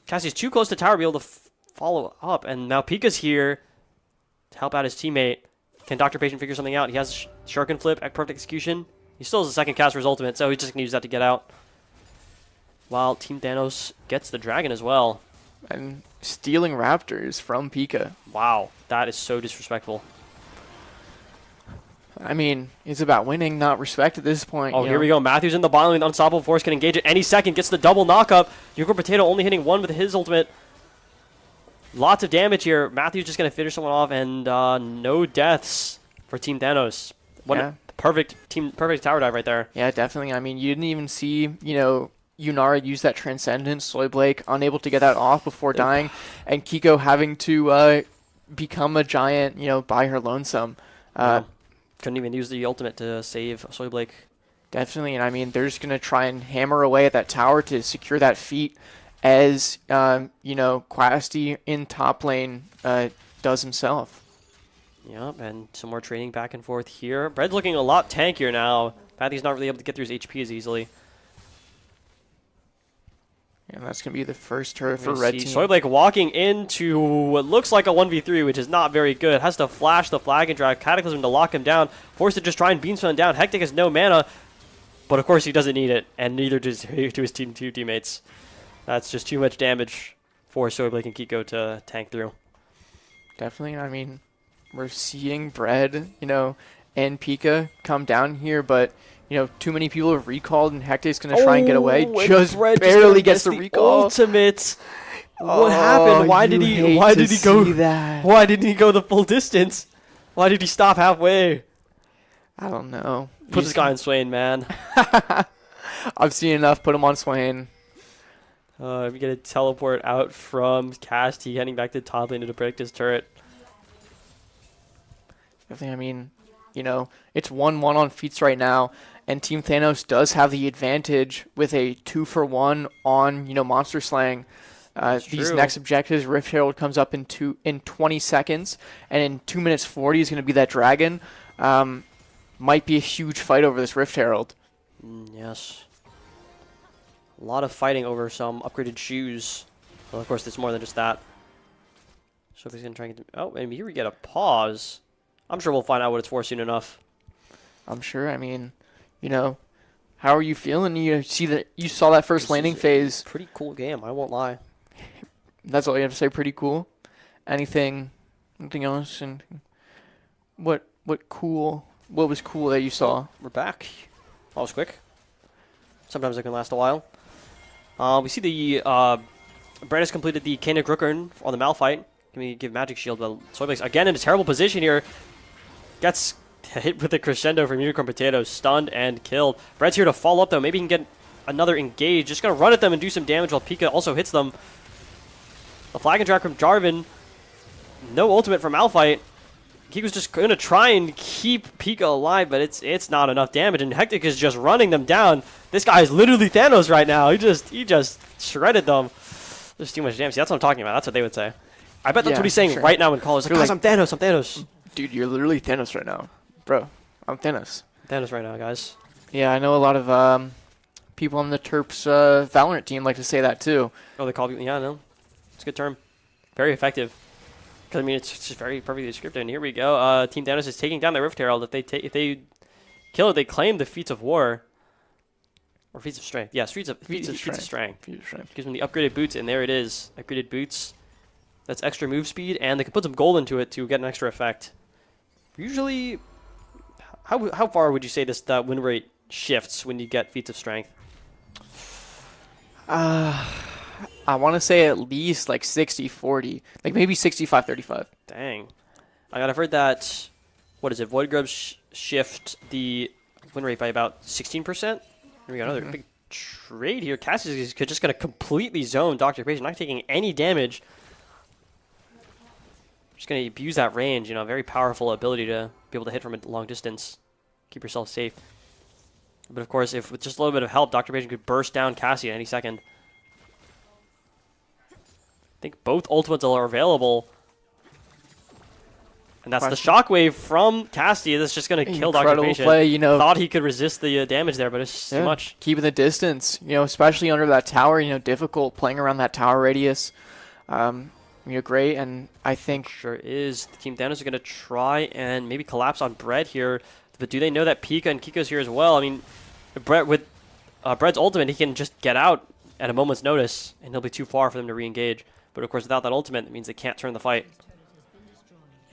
Casti's too close to tower to be able to follow up, and now Pika's here to help out his teammate. Can Dr. Patient figure something out? He has shuriken flip at perfect execution. He still has a second cast for his ultimate, so he's just going to use that to get out. While Team Thanos gets the dragon as well. And stealing raptors from Pika. Wow, that is so disrespectful. I mean, it's about winning, not respect at this point. Oh, here we go. Matthew's in the bottom lane. The Unstoppable Force can engage at any second. Gets the double knockup. Unicorn Potato only hitting 1 with his ultimate. Lots of damage here. Matthew's just going to finish someone off, and no deaths for Team Thanos. Perfect tower dive right there. Yeah, definitely. I mean, you didn't even see, you know, Yunara use that Transcendence. Soyblake unable to get that off before dying, and Kiko having to become a giant, you know, by her lonesome. Couldn't even use the ultimate to save Soyblake. Definitely, and I mean, they're just going to try and hammer away at that tower to secure that feat. as Quasti in top lane does himself. Yep, and some more trading back and forth here. Bread's looking a lot tankier now. Pathy's not really able to get through his HP as easily. And that's going to be the first turret for red team. Soyblake walking into what looks like a 1v3, which is not very good. Has to flash the flag and drive Cataclysm to lock him down. Forced to just try and beamstone down. Hectic has no mana, but of course he doesn't need it, and neither does his two teammates. That's just too much damage for Soyblake and Kiko to tank through. Definitely. I mean, we're seeing Bread, and Pika come down here, but too many people have recalled, and Hectic's going to try and get away. Just barely gets the recall. Ultimate. What happened? Why did he go the full distance? Why did he stop halfway? I don't know. Put this guy on Swain, man. I've seen enough. Put him on Swain. We get a teleport out from Casti, heading back to top lane to protect his turret. I mean, it's 1-1 on feats right now, and Team Thanos does have the advantage with a 2-for-1 on, Monster Slaying. These next objectives, Rift Herald comes up in 20 seconds, and in 2 minutes 40 is going to be that dragon. Might be a huge fight over this Rift Herald. Yes. A lot of fighting over some upgraded shoes. Well, of course, there's more than just that. So if he's going to try and get... Oh, and here we get a pause. I'm sure we'll find out what it's for soon enough. I'm sure. I mean, how are you feeling? You saw that first landing phase. Pretty cool game, I won't lie. That's all you have to say. Pretty cool. Anything else? And what was cool that you saw? We're back. That was quick. Sometimes it can last a while. We see the Brett has completed the Kana Grookern on the Malphite. Can we give Magic Shield? Well, Soyblakes again in a terrible position here. Gets hit with a crescendo from Unicorn Potato, stunned and killed. Brett's here to follow up though. Maybe he can get another engage. Just gonna run at them and do some damage while Pika also hits them. A flag and drag from Jarvan. No ultimate from Malphite. Kiko's just gonna try and keep Pika alive, but it's not enough damage, and Hectic is just running them down. This guy is literally Thanos right now. He just shredded them. There's too much damage. See, that's what I'm talking about. That's what they would say. I bet that's what he's saying right now in calls. Like, guys, I'm Thanos. I'm Thanos. Dude, you're literally Thanos right now, bro. I'm Thanos. Thanos right now, guys. Yeah, I know a lot of people on the Terps Valorant team like to say that too. Oh, they call people. Yeah, no, it's a good term. Very effective. Because I mean, it's just very perfectly scripted. And here we go. Team Thanos is taking down the Rift Herald. If they kill it, they claim the feats of war. Or feats of strength. Yeah, feats of strength. Gives them the upgraded boots, and there it is. Upgraded boots. That's extra move speed, and they can put some gold into it to get an extra effect. Usually, how far would you say that win rate shifts when you get feats of strength? I want to say at least like 60-40. Like maybe 65-35. Dang. I've heard that, what is it, Void Grubs shift the win rate by about 16%. Here we got another big trade here. Cassius is just going to completely zone Dr. Page, not taking any damage. Just going to abuse that range, very powerful ability to be able to hit from a long distance. Keep yourself safe. But of course, if with just a little bit of help, Dr. Page could burst down Cassie at any second. I think both ultimates are available. And that's the shockwave from Cassie that's just going to kill Dr. Page. Play, Thought he could resist the damage there, but it's too much. Keeping the distance, especially under that tower, difficult playing around that tower radius. Great, and I think... Sure is. The Team Thanos is going to try and maybe collapse on Brett here, but do they know that Pika and Kiko's here as well? I mean, Brett with Brett's ultimate, he can just get out at a moment's notice, and he'll be too far for them to re-engage. But of course, without that ultimate, it means they can't turn the fight.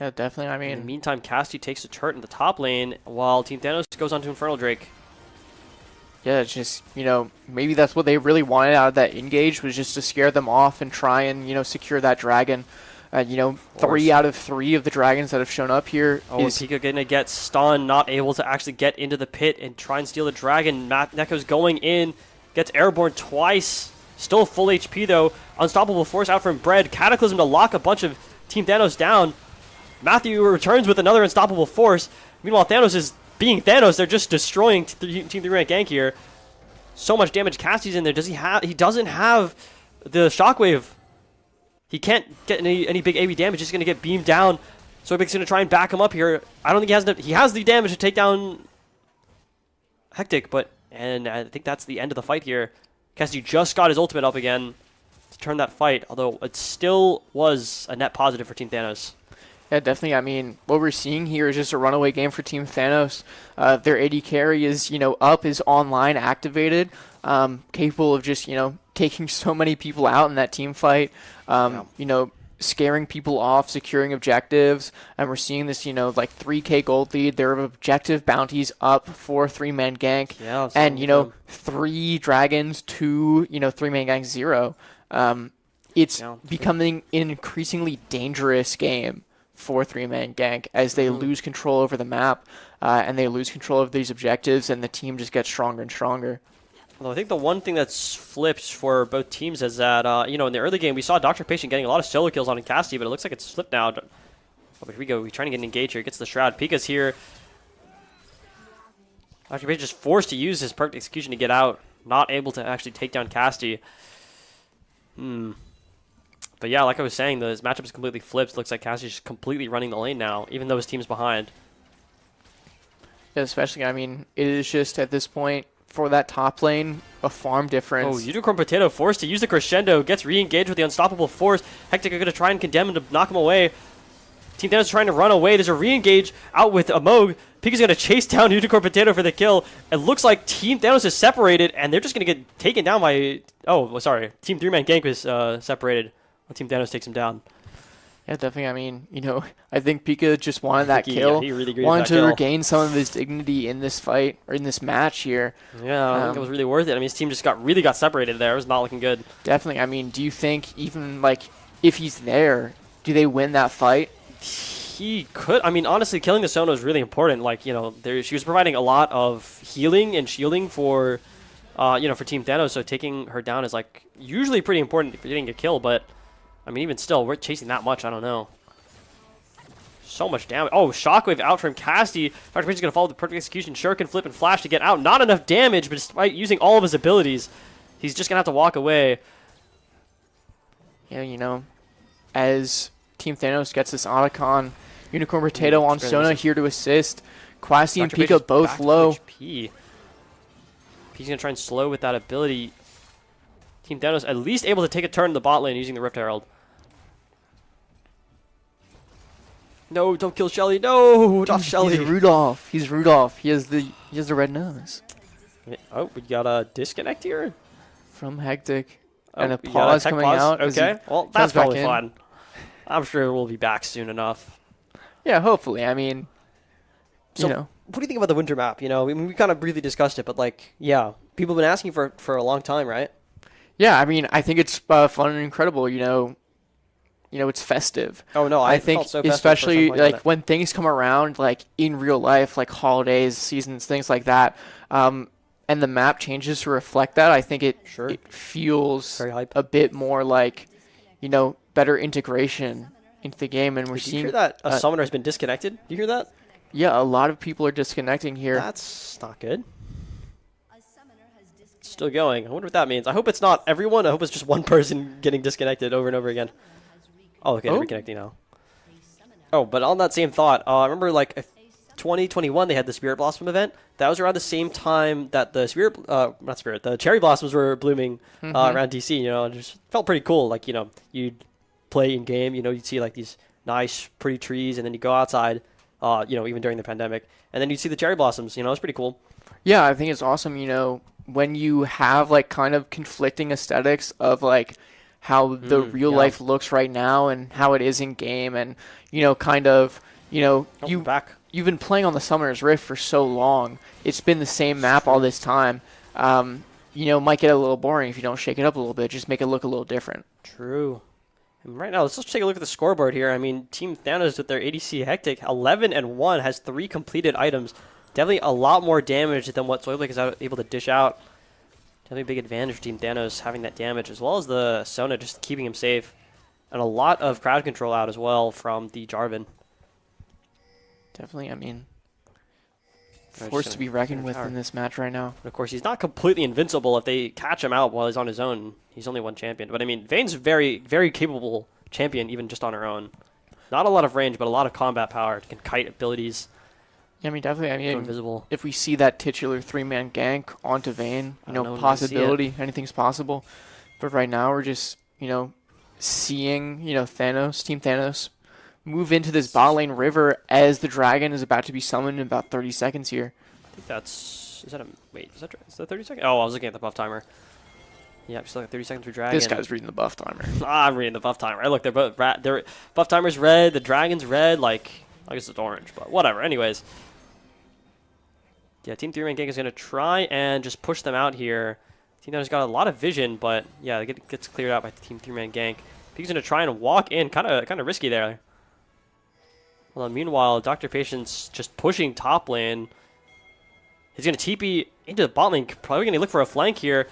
Yeah, definitely. I mean... In the meantime, Casti takes the turret in the top lane, while Team Thanos goes on to Infernal Drake. Yeah, it's just, maybe that's what they really wanted out of that engage, was just to scare them off and try and, secure that dragon. 3 out of 3 of the dragons that have shown up here. Oh, is Pika going to get stunned, not able to actually get into the pit and try and steal the dragon. Neko's going in, gets airborne twice. Still full HP, though. Unstoppable Force out from Bread. Cataclysm to lock a bunch of Team Thanos down. Matthew returns with another Unstoppable Force. Meanwhile, Thanos is being Thanos. They're just destroying Team 3 rank gank here. So much damage. Cassie's in there. Does he have? He doesn't have the Shockwave, he can't get any big AV damage. He's going to get beamed down. Soybik's going to try and back him up here. I don't think he has the damage to take down Hectic, and I think that's the end of the fight here. Cassidy just got his ultimate up again to turn that fight, although it still was a net positive for Team Thanos. Yeah, definitely. I mean, what we're seeing here is just a runaway game for Team Thanos. Their AD carry is, up, is online, activated, capable of just, taking so many people out in that team fight, scaring people off, securing objectives. And we're seeing this, like 3K gold lead. Their objective bounties up for 3-man gank. Yeah, and, 3 dragons, 2, 3-man gank, 0. It's becoming an increasingly dangerous game for 3-man gank as they lose control over the map and they lose control of these objectives, and the team just gets stronger and stronger. Well, I think the one thing that's flipped for both teams is that, in the early game, we saw Dr. Patient getting a lot of solo kills on Cassidy, but it looks like it's flipped now. Oh, here we go. We're trying to get an engage here. Gets the Shroud. Pika's here. Dr. Patient just forced to use his perfect execution to get out. Not able to actually take down Cassidy. But yeah, like I was saying, this matchup is completely flipped. Looks like Cassie's just completely running the lane now, even though his team's behind. Yeah, especially, I mean, it is just at this point, for that top lane, a farm difference. Oh, Unicorn Potato forced to use the Crescendo, gets re-engaged with the Unstoppable Force. Hectic are going to try and condemn him to knock him away. Team Thanos is trying to run away. There's a re-engage out with a Moog. Pika's going to chase down Unicorn Potato for the kill. It looks like Team Thanos is separated, and they're just going to get taken down by... Oh, sorry. Team 3-man gank was separated. Team Thanos takes him down. Yeah, definitely. I mean, I think Pika just wanted that kill. He really wanted to regain some of his dignity in this fight, or in this match here. Yeah, I think it was really worth it. I mean, his team just really got separated there. It was not looking good. Definitely. I mean, do you think even, if he's there, do they win that fight? He could. I mean, honestly, killing the Sona is really important. She was providing a lot of healing and shielding for, for Team Thanos, so taking her down is, usually pretty important if you're getting a kill, but... I mean, even still, we're chasing that much. I don't know. So much damage. Oh, Shockwave out from Cassidy. Dr. Page is going to follow the perfect execution. Shuriken, Flip, and Flash to get out. Not enough damage, but despite using all of his abilities, he's just going to have to walk away. Yeah, as Team Thanos gets this Otacon, Unicorn Potato on Sona here to assist. Kwasi and Pika both low. He's going to try and slow with that ability. Team Thanos at least able to take a turn in the bot lane using the Rift Herald. No, don't kill Shelly. No, not Shelly. He's Rudolph. He's Rudolph. He has the red nose. Oh, we got a disconnect here from Hectic, oh, and a pause coming out. Okay, well that's probably fine. I'm sure we'll be back soon enough. Yeah, hopefully. I mean, what do you think about the winter map? We kind of briefly discussed it, but people have been asking for a long time, right? Yeah, I mean, I think it's fun and incredible. It's festive. Oh no, I think so especially when things come around, in real life, holidays, seasons, things like that, and the map changes to reflect that. I think it feels a bit more better integration into the game, and we're seeing. Did you hear that a summoner has been disconnected? Do you hear that? Yeah, a lot of people are disconnecting here. That's not good. Still going. I wonder what that means. I hope it's not everyone. I hope it's just one person getting disconnected over and over again. Oh, okay, they're reconnecting now. Oh, but on that same thought, I remember 2021 they had the Spirit Blossom event. That was around the same time that the the cherry blossoms were blooming around DC. It just felt pretty cool. You'd play in game. You'd see these nice, pretty trees, and then you go outside. Even during the pandemic, and then you'd see the cherry blossoms. It's pretty cool. Yeah, I think it's awesome. When you have kind of conflicting aesthetics of how the real life looks right now and how it is in game, and you've been playing on the Summoner's Rift for so long. It's been the same map all this time. Might get a little boring if you don't shake it up a little bit. Just make it look a little different. True. And right now, let's just take a look at the scoreboard here. I mean, Team Thanos with their ADC Hectic, 11-1, has 3 completed items. Definitely a lot more damage than what Soybik is able to dish out. Definitely a big advantage for Team Thanos having that damage, as well as the Sona just keeping him safe. And a lot of crowd control out as well from the Jarvan. Definitely, I mean, force to be reckoned with in this match right now. And of course, he's not completely invincible if they catch him out while he's on his own. He's only one champion. But I mean, Vayne's very, very capable champion, even just on her own. Not a lot of range, but a lot of combat power. Can kite abilities. Yeah, I mean, definitely. I mean, invisible. If we see that titular 3-man gank onto Vayne, possibility, anything's possible. But right now, we're just, seeing, Thanos, Team Thanos, move into this bot lane river as the dragon is about to be summoned in about 30 seconds here. I think that's... Is that 30 seconds? Oh, I was looking at the buff timer. Yeah, still like 30 seconds for dragon. This guy's reading the buff timer. I'm reading the buff timer. Look, they're both their buff timer's red, the dragon's red, like, I guess it's orange, but whatever. Anyways. Yeah, Team 3-man gank is going to try and just push them out here. Team Thanos got a lot of vision, but yeah, it gets cleared out by Team 3-man gank. He's going to try and walk in, kind of risky there. Well, meanwhile, Dr. Patience just pushing top lane. He's going to TP into the bot lane, probably going to look for a flank here.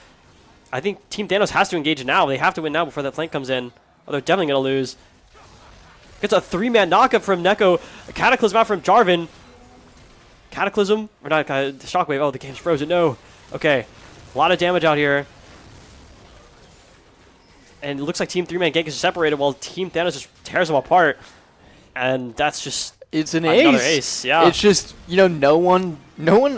I think Team Thanos has to engage now. They have to win now before that flank comes in. Oh, they're definitely going to lose. Gets a 3-man knockup from Neko. A Cataclysm out from Jarvan. Cataclysm? Or not, Shockwave. Oh, the game's frozen. No. Okay. A lot of damage out here. And it looks like Team 3-man gank is separated while Team Thanos just tears them apart. And that's just... It's an another ace. Ace. Yeah. It's just, no one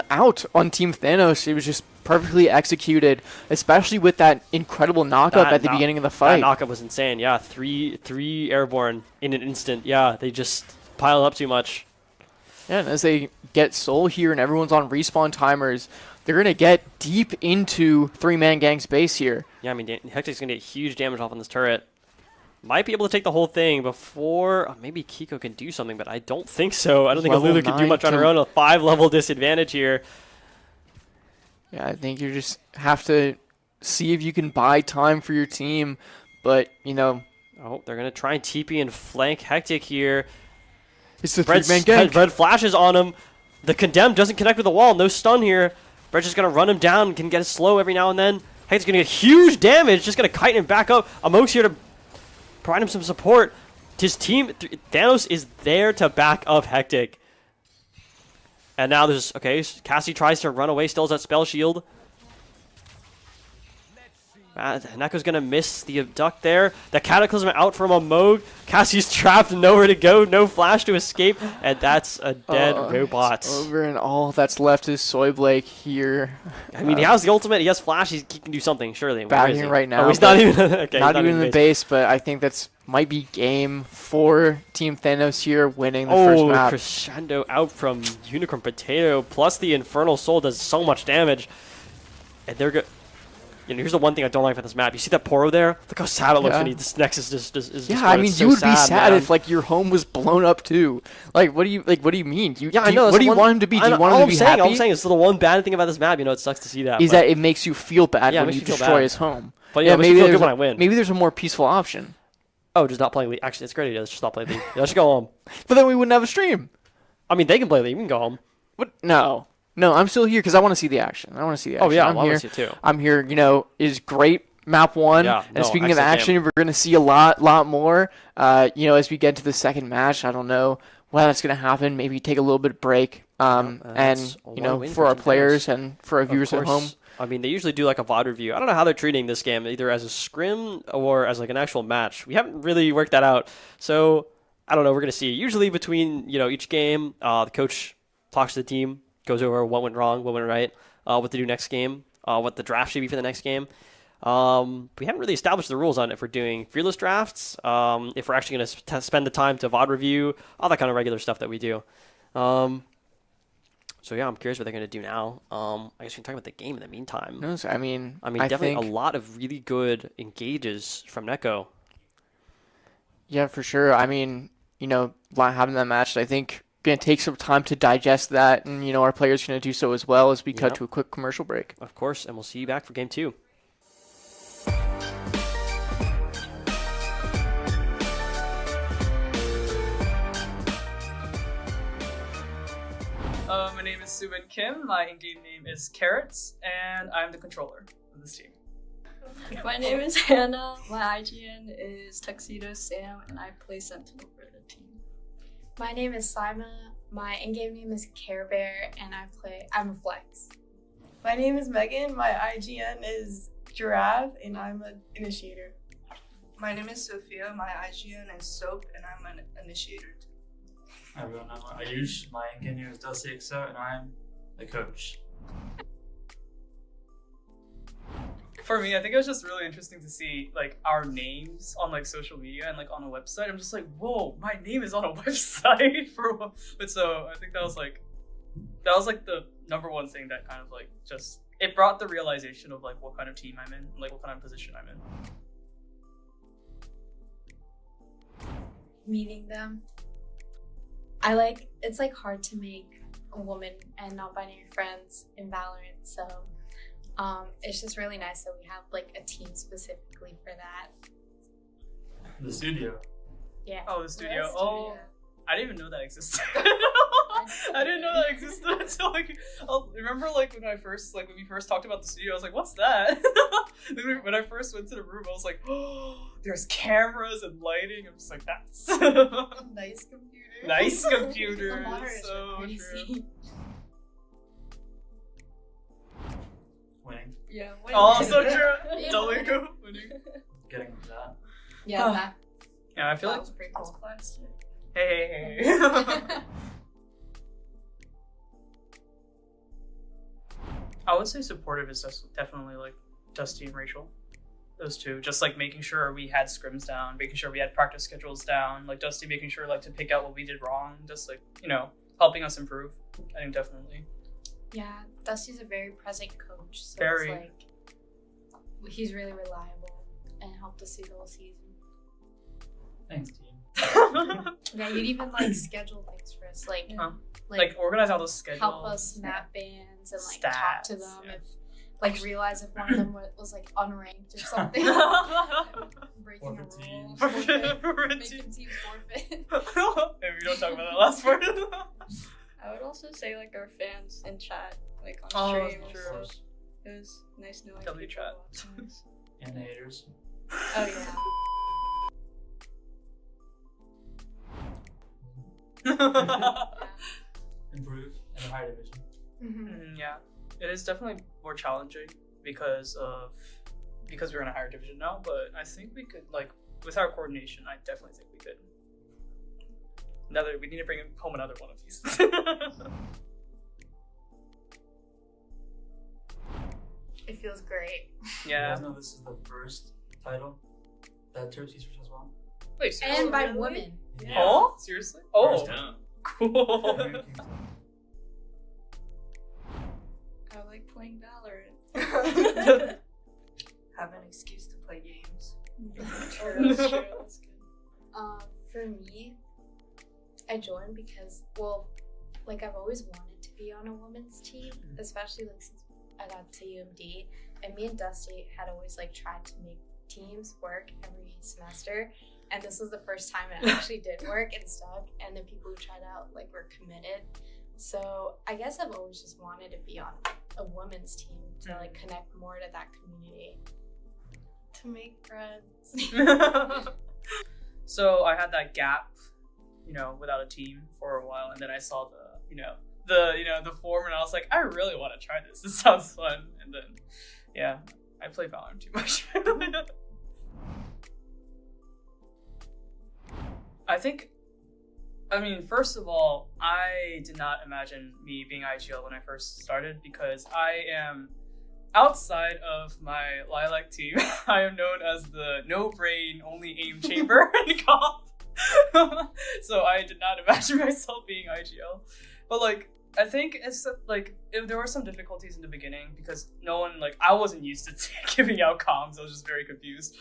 out on Team Thanos. It was just perfectly executed, especially with that incredible knockup at the beginning of the fight. That knockup was insane. Yeah, three airborne in an instant. Yeah, they just pile up too much. Yeah, and as they get soul here and everyone's on respawn timers, they're going to get deep into 3-man gang's base here. Yeah, I mean, Hectic's going to get huge damage off on this turret. Might be able to take the whole thing before... maybe Kiko can do something, but I don't think so. I don't think Lulu can do much on her own. A 5-level disadvantage here. Yeah, I think you just have to see if you can buy time for your team. But, Oh, they're going to try and TP and flank Hectic here. It's the 3-man gank. Red flashes on him. The Condemn doesn't connect with the wall. No stun here. Brett's just going to run him down. Can get it slow every now and then. Hectic's going to get huge damage. Just going to kite him back up. Amok's here to provide him some support. His team, Thanos is there to back up Hectic. And now there's, okay, Cassie tries to run away, still has that spell shield. Neko's going to miss the abduct there. The Cataclysm out from Amok. Cassie's trapped, nowhere to go, no flash to escape, and that's a dead robot. It's over, and all that's left is Soy Blake here. I mean, he has the ultimate, he has flash, he can do something, surely. Backing right now. Oh, he's not even, okay, not even in the base, but I think that's might be game for Team Thanos here, winning the first map. Crescendo out from Unicorn Potato, plus the Infernal Soul does so much damage. And they're good. Here's the one thing I don't like about this map. You see that Poro there? Look how sad it looks when this Nexus is yeah, I mean, you would be sad if your home was blown up too. What do you mean? I know. What do you want him to be? Do you want him to be happy? All I'm saying is the one bad thing about this map. It sucks to see that. Is that it makes you feel bad when you destroy his home. But yeah, maybe feel good when I win. Maybe there's a more peaceful option. Oh, just not playing League. Actually, it's a great idea. Let's just not play League. Let's go home. But then we wouldn't have a stream. I mean, they can play League. We can go home. What? No, I'm still here because I want to see the action. Oh yeah, I'm here. I see it too. I'm here. Is great map 1. Yeah, and speaking of action, we're going to see a lot more. As we get to the second match, I don't know when that's going to happen. Maybe take a little bit of break. And for our players and for our viewers at home. I mean, they usually do like a VOD review. I don't know how they're treating this game, either as a scrim or as like an actual match. We haven't really worked that out. So, I don't know. We're going to see. Usually between, each game, the coach talks to the team, goes over what went wrong, what went right, what to do next game, what the draft should be for the next game. We haven't really established the rules on if we're doing fearless drafts, if we're actually going to spend the time to VOD review, all that kind of regular stuff that we do. So yeah, I'm curious what they're going to do now. I guess we can talk about the game in the meantime. No, I mean, definitely a lot of really good engages from Neko. Yeah, for sure. I mean, having that match, I think going to take some time to digest that, and our players are going to do so as well as we cut to a quick commercial break. Of course, and we'll see you back for game 2. My name is Subin Kim, my in-game name is Carrots, and I'm the controller of this team. My name is Hannah, my IGN is Tuxedo Sam, and I play Sentinel for the team. My name is Simon, My in-game name is Care Bear, and I'm a flex. My name is Megan. My IGN is Giraffe, and I'm an initiator. My name is Sophia. My IGN is Soap, and I'm an initiator. Hi everyone, I'm Ayush. My in-game name is Dusty Exo, and I'm the coach. For me, I think it was just really interesting to see like our names on like social media and like on a website. I'm just like, whoa, my name is on a website but so I think that was like the number one thing that kind of like just it brought the realization of like what kind of team I'm in, like what kind of position I'm in. Meeting them. It's like hard to make a woman and non-binary friends in Valorant, so it's just really nice that we have like a team specifically for that. The studio. Yeah. Oh, the studio. The Oh, studio. I didn't even know that existed. I didn't know that existed until like remember like when we first talked about the studio, I was like, what's that? When I first went to the room, I was like, oh, there's cameras and lighting. I'm just like, that's Nice computer. nice The computers. monitors So are true. crazy. Winning. Yeah. Oh, so true. Yeah. Totally cool. Winning. Getting into that. Yeah, that Yeah, I feel like was pretty That's cool. plastic. hey. I would say supportive is definitely like Dusty and Rachel. Those two. Just like making sure we had scrims down, making sure we had practice schedules down, like Dusty making sure like to pick out what we did wrong, just like, helping us improve. I think definitely. Yeah, Dusty's a very present coach, so Very. it's like he's really reliable and helped us through the whole season. Thanks, team. Yeah, you'd even like schedule things for us, like like organize all those schedules. help us map bands and like talk to Stats, them yeah. if like realize if one of them was like unranked or something. Breaking a Forfeit rule, teams. Forfeit making teams. teams forfeit. Maybe we don't talk about that last part. I would also say like our fans in chat, like on Oh, stream. and true. stuff. It was nice knowing W people chat. watching us. And the haters. Oh yeah. Improve in the higher division. Yeah, it is definitely more challenging because we're in a higher division now. But I think we could, like, with our coordination, I definitely think we could. We need to bring home another one of these. It feels great. You Yeah. guys know this is the first title that Terps Esports has won. Wait, seriously? And by really? women. Oh, seriously? Oh, First time. cool. I like playing Valorant. Have an excuse to play games. That's true. That's good. For me, I joined because, well, like I've always wanted to be on a women's team, especially like since I got to UMD, and me and Dusty had always like tried to make teams work every semester, and this was the first time it actually did work and stuck, and the people who tried out like were committed. So I guess I've always just wanted to be on a women's team to like connect more to that community. To make friends. So I had that gap, without a team for a while, and then I saw the form, and I was like, I really want to try this. This sounds fun. And then, yeah, I play Valorant too much. First of all, I did not imagine me being IGL when I first started, because I am, outside of my Lilac team, I am known as the no-brain, only aim chamber in comp. So I did not imagine myself being IGL. But I think it's there were some difficulties in the beginning because I wasn't used to giving out comms. I was just very confused.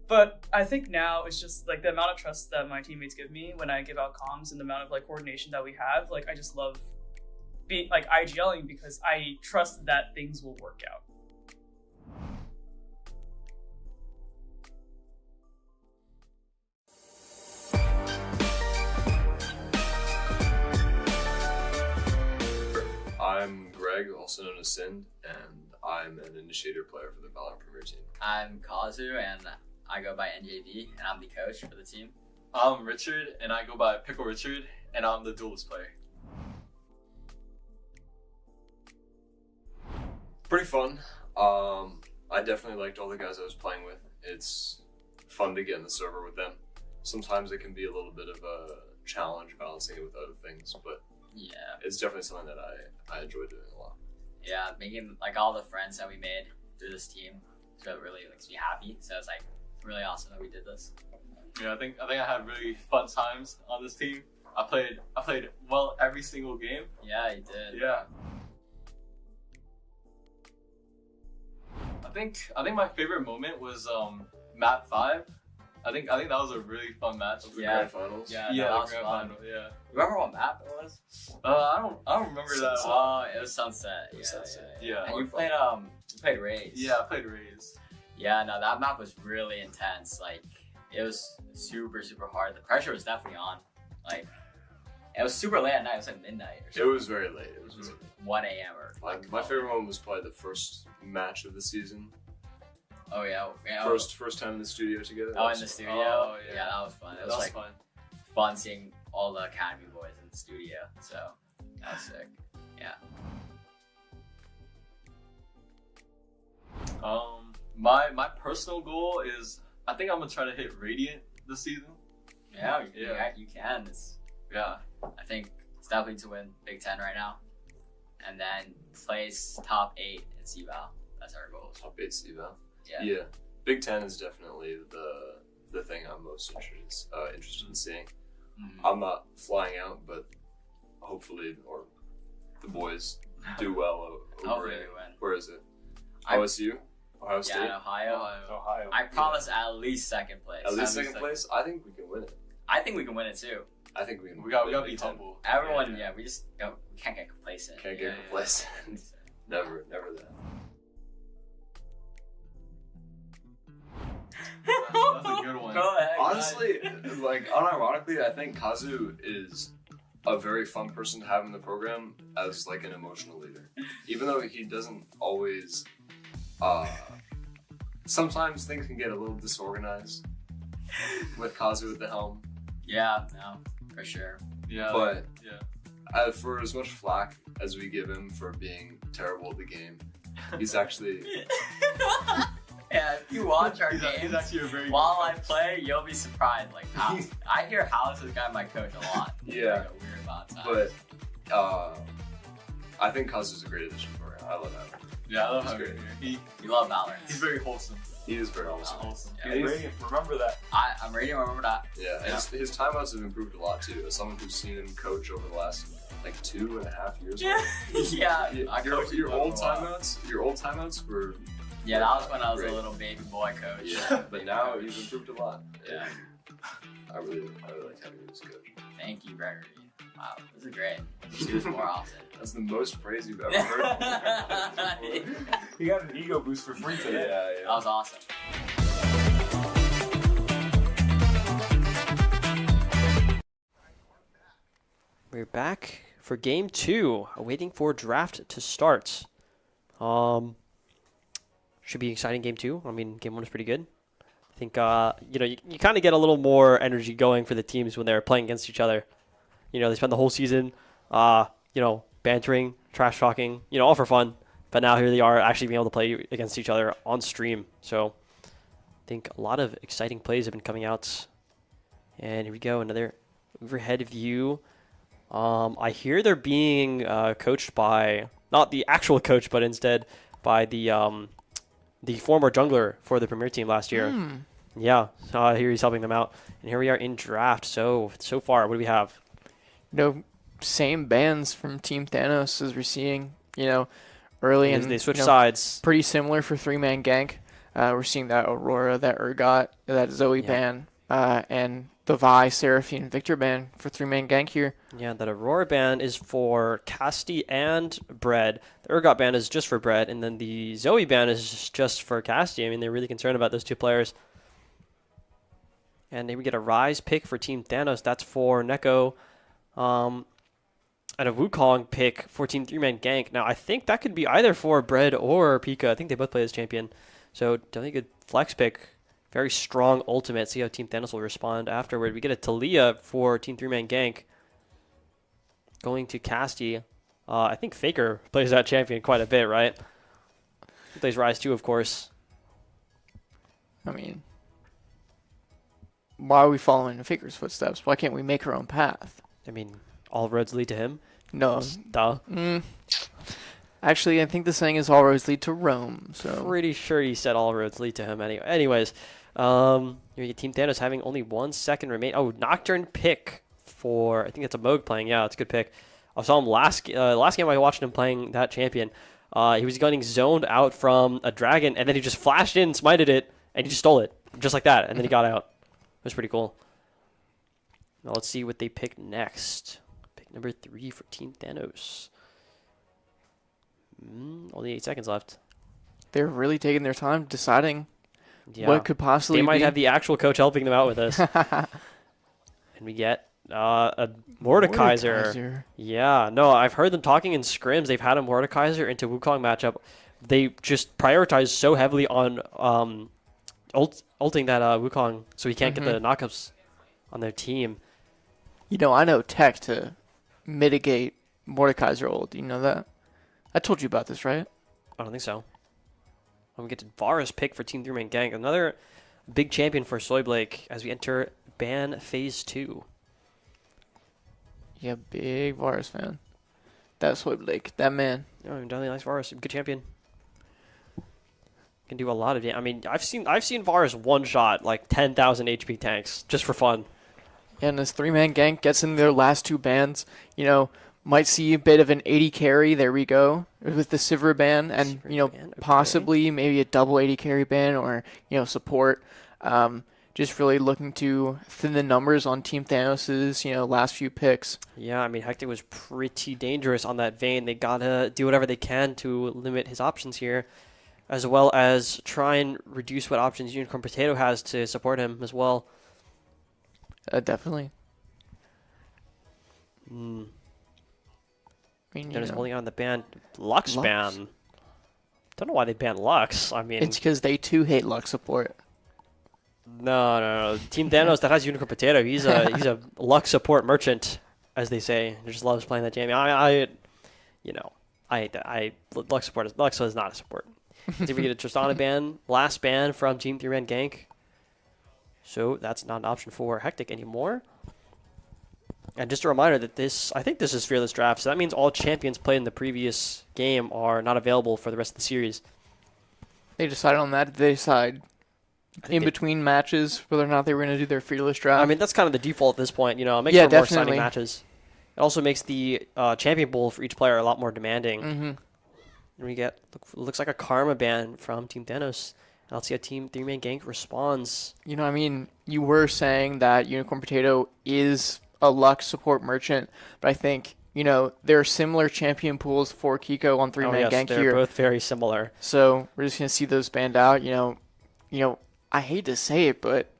But I think now it's just the amount of trust that my teammates give me when I give out comms and the amount of coordination that we have. I just love being IGLing because I trust that things will work out. I'm Greg, also known as Sind, and I'm an initiator player for the Valorant Premier team. I'm Kazu, and I go by NJV, and I'm the coach for the team. I'm Richard, and I go by Pickle Richard, and I'm the duelist player. Pretty fun. I definitely liked all the guys I was playing with. It's fun to get in the server with them. Sometimes it can be a little bit of a challenge balancing it with other things, but Yeah. it's definitely something that I enjoy doing a lot. Yeah, making like all the friends that we made through this team, so it really makes me happy. So it's like really awesome that we did this. Yeah, I think I had really fun times on this team. I played well every single game. Yeah, you did. Yeah. I think my favorite moment was map 5. I think that was a really fun match. The grand finals. Yeah, Yeah, that the was grand fun. final. Yeah. Remember what map it was? I don't remember that. Oh, it was Sunset. Sunset. Yeah. And you played Rays. Yeah, I played Rays. Yeah, no, that map was really intense. Like, it was super, super hard. The pressure was definitely on. Like, it was super late at night. It was like midnight or It something. was very late. It was very late. 1 a.m. or Like, my favorite one was probably the first match of the season. Oh, yeah. First time in the studio together. Oh, in the studio? Oh, yeah. Yeah, that was fun. It That was was like fun. fun seeing all the Academy boys in the studio. So, that was sick. Yeah. My personal goal is I think I'm gonna try to hit Radiant this season. Yeah, Yeah. you can. Yeah. I think it's definitely to win Big Ten right now. And then place top 8 in CVAL. That's our goal. Top 8 CVAL. Yeah. Big Ten is definitely the thing I'm most interested in seeing. Mhm. I'm not flying out, but hopefully, or the boys do well over Hopefully it. we win. Where is it? I- OSU? Ohio State? Yeah, in Ohio. Ohio. I promise at least second place. At least second place? I think we can win it. I think we can win it too. I think we can. We gotta win be Big Ten. humble. Everyone, we just we can't get complacent. Can't get complacent. Never that. That's a good one. Go ahead. Honestly, like unironically, I think Kazu is a very fun person to have in the program as like an emotional leader. Even though he doesn't always, sometimes things can get a little disorganized with Kazu at the helm. Yeah, no, for sure. Yeah. But yeah. For as much flack as we give him for being terrible at the game, he's actually Yeah, if you watch our He's games actually a very while I play, you'll be surprised. Like, I hear House this guy might coach a lot. Yeah. Like a weird amount of time. But I think Kazu's a great addition for him. I love that. Yeah, I love He's how great. You love Valorant. he's very wholesome. He is very awesome. Yeah. He's- Radiant, remember that. I'm ready to remember that. Yeah, his timeouts have improved a lot too. As someone who's seen him coach over the last like 2.5 years. Yeah, I coached Your him old for a while. timeouts were. Yeah, that was when I was great. a little baby boy coach. Yeah, but Baby now coach. he's improved a lot. Yeah. I really like having him as a coach. Thank you, Gregory. Wow, this is great. Let's do this more often. That's the most praise you've ever heard. He got an ego boost for free today. That was awesome. We're back for game 2, waiting for draft to start. Should be an exciting game 2. I mean, game 1 was pretty good. I think you kind of get a little more energy going for the teams when they're playing against each other. You know, they spend the whole season, bantering, trash talking, all for fun. But now here they are actually being able to play against each other on stream. So I think a lot of exciting plays have been coming out. And here we go, another overhead view. I hear they're being coached by, not the actual coach, but instead by the former jungler for the Premier team last year. Yeah, so I hear he's helping them out. And here we are in draft. So far, what do we have? Same bans from Team Thanos as we're seeing, early and They switch sides. Pretty similar for 3-man gank. We're seeing that Aurora, that Urgot, that Zoe ban, and the Vi, Seraphine, Victor ban for 3-man gank here. Yeah, that Aurora ban is for Casti and Bread. The Urgot ban is just for Bread, and then the Zoe ban is just for Casti. I mean, they're really concerned about those two players. And then we get a Rise pick for Team Thanos. That's for Neko. And a Wukong pick for Team 3-man gank. Now, I think that could be either for Bread or Pika. I think they both play as champion. So, definitely a good flex pick. Very strong ultimate. See how Team Thanos will respond afterward. We get a Talia for Team 3-man gank. Going to Casti. I think Faker plays that champion quite a bit, right? He plays Rise 2, of course. I mean, why are we following in Faker's footsteps? Why can't we make our own path? I mean, all roads lead to him. No. Duh. Actually, I think the saying is all roads lead to Rome. So Pretty sure he said all roads lead to him anyway. Anyways, you get Team Thanos having only 1 second remain. Oh, Nocturne pick for, I think it's a Moog playing. Yeah, it's a good pick. I saw him last game I watched him playing that champion. He was getting zoned out from a dragon, and then he just flashed in, smited it, and he just stole it. Just like that, and then he got out. It was pretty cool. Now let's see what they pick next. Pick number 3 for Team Thanos. Only 8 seconds left. they're really taking their time deciding Yeah. what could possibly They might be. have the actual coach helping them out with this. And we get a Mordekaiser. Yeah, no, I've heard them talking in scrims. They've had a Mordekaiser into Wukong matchup. They just prioritize so heavily on ulting that Wukong so he can't get the knockups on their team. You know, I know tech to mitigate Mordekaiser ult. Do you know that? I told you about this, right? I don't think so. When we get to Varus pick for Team 3-man Gang, another big champion for Soy Blake as we enter ban phase 2. Yeah, big Varus fan. That's what Blake, that man. Oh, definitely nice Varus, good champion. Can do a lot of damage. I mean, I've seen Varus one shot like 10,000 HP tanks just for fun. Yeah, and this 3-man gank gets in their last 2 bans. You know, might see a bit of an 80 carry. There we go with the Sivir ban, and Sivir you know, ban, okay. possibly maybe a double 80 carry ban or support. Just really looking to thin the numbers on Team Thanos's last few picks. Yeah, I mean, Hectic was pretty dangerous on that Vayne. They gotta do whatever they can to limit his options here, as well as try and reduce what options Unicorn Potato has to support him as well. Definitely. I mean, They're just holding on the ban. Lux ban. Don't know why they banned Lux. I mean, it's because they too hate Lux support. No. Team Thanos that has Unicorn Potato. He's a Lux support merchant, as they say. He just loves playing that game. I hate that. Lux support is Lux is not a support. Did we get a Tristana ban? Last ban from Team 3-man Gank. So that's not an option for Hectic anymore. And just a reminder that I think this is Fearless Draft, so that means all champions played in the previous game are not available for the rest of the series. They decided on that. They decide in between matches whether or not they were going to do their Fearless Draft. I mean, that's kind of the default at this point. It makes for more exciting matches. It also makes the champion pool for each player a lot more demanding. And we get, looks like a Karma ban from Team Thanos. And let's see how Team 3-man Gank responds. I mean, you were saying that Unicorn Potato is a Lux support merchant, but I think, there are similar champion pools for Kiko on 3-man Gank they're here. Both very similar. So we're just going to see those banned out. I hate to say it, but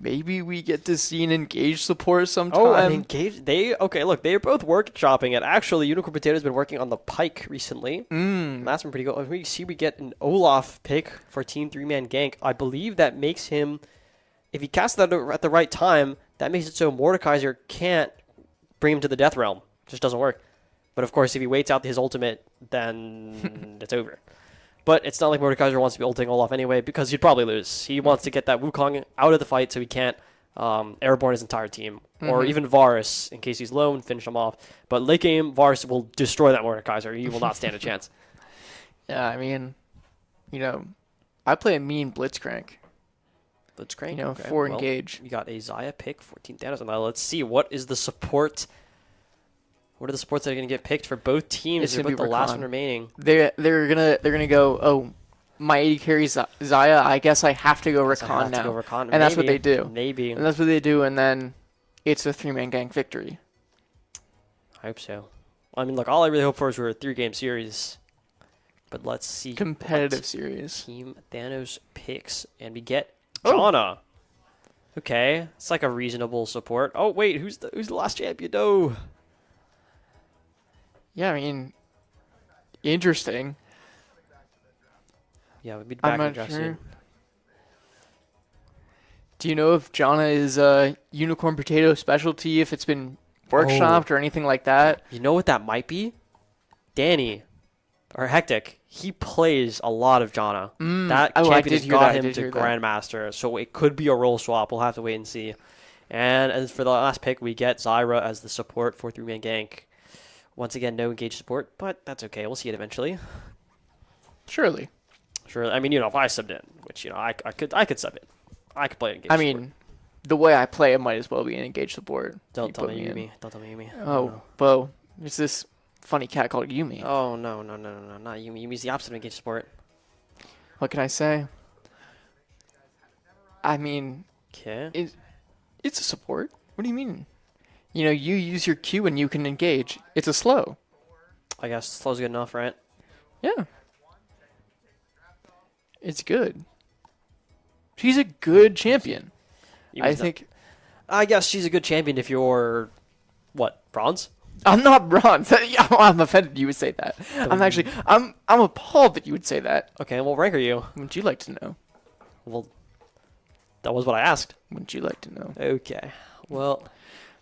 maybe we get to see an Engage support sometime. Oh, an Engage. They're both workshopping it. Actually, Unicorn Potato's been working on the Pike recently. That's been pretty good. We get an Olaf pick for Team 3-man Gank. I believe that makes him, if he casts that at the right time, that makes it so Mordekaiser can't bring him to the Death Realm. It just doesn't work. But of course, if he waits out his ultimate, then it's over. But it's not like Mordekaiser wants to be ulting Olaf anyway, because he'd probably lose. He wants to get that Wukong out of the fight so he can't airborne his entire team. Or even Varus, in case he's low, and finish him off. But late game, Varus will destroy that Mordekaiser. He will not stand a chance. Yeah, I mean, I play a mean Blitzcrank. Blitzcrank? Okay. For Engage. We got a Xayah pick for Team Thanos. Now let's see, what is the support? What are the supports that are going to get picked for both teams? They're both the last one remaining. They're gonna go. Oh, my 80 carries Xayah. I guess I have to go Rakan now. And that's what they do. Maybe. And that's what they do. And then it's a 3-man Gank victory. I hope so. I mean, look, all I really hope for is we're a 3-game series. But let's see. Competitive series. Team Thanos picks, and we get Janna. Okay, it's like a reasonable support. Oh wait, who's the last champion? No. Yeah, I mean, interesting. Yeah, we'll be back I'm in not draft sure. soon. Do you know if Janna is a Unicorn Potato specialty, if it's been workshopped or anything like that? You know what that might be? Danny. or Hectic, he plays a lot of Janna. That I champion did has hear got that, I him did to hear that. Grandmaster, so it could be a role swap. We'll have to wait and see. And as for the last pick, we get Zyra as the support for 3-man gank. Once again, no engaged support, but that's okay. We'll see it eventually. Surely. Sure. I mean, if I subbed in, which I could sub it. I could play engaged. I mean, the way I play, it might as well be an engaged support. Don't tell me Yumi. Don't tell me Yumi. Oh, well, it's this funny cat called Yumi. Oh no, not Yumi. Yumi's the opposite of engaged support. What can I say? I mean, okay, it's a support. What do you mean? You use your Q and you can engage. It's a slow. I guess slow's good enough, right? Yeah. It's good. She's a good champion. I guess she's a good champion if you're, what, bronze? I'm not bronze. I'm offended you would say that. I'm appalled that you would say that. Okay, what rank are you? Wouldn't you like to know? Well, that was what I asked. Wouldn't you like to know? Okay. Well,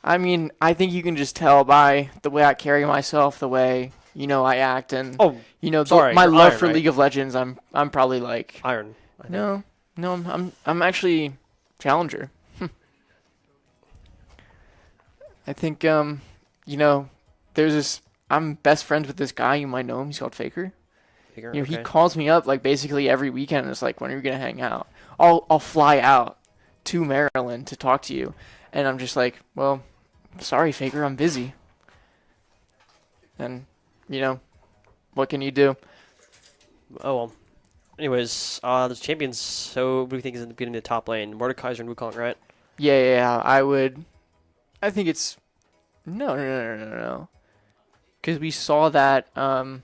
I mean, I think you can just tell by the way I carry myself, the way I act, and sorry, my love Iron, for right? League of Legends. I'm probably like Iron. No, I'm actually Challenger. I think there's this. I'm best friends with this guy. You might know him. He's called Faker. Okay. He calls me up like basically every weekend. And it's like, when are you gonna hang out? I'll fly out to Maryland to talk to you, and I'm just like, well, sorry, Faker, I'm busy. And what can you do? Oh well. Anyways, the champions. So, what do you think is getting the top lane? Mordekaiser and Wukong, right? Yeah. I think it's no. Because we saw that. What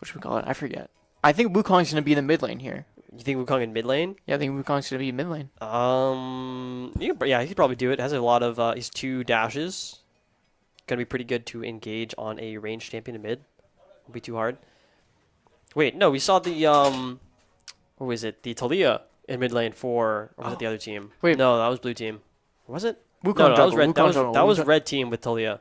should we call it? I forget. I think Wukong's gonna be in the mid lane here. You think Wukong in mid lane? Yeah, I think Wukong's gonna be in mid lane. He could probably do it. Has a lot of. He's 2 dashes. Gonna be pretty good to engage on a ranged champion in mid. Won't be too hard. Wait, no, we saw the what was it? The Talia in mid lane for, or was it the other team? Wait, no, that was blue team. Was it? Wukong No, that was jungle, red. Wukong That was jungle. red team with Talia.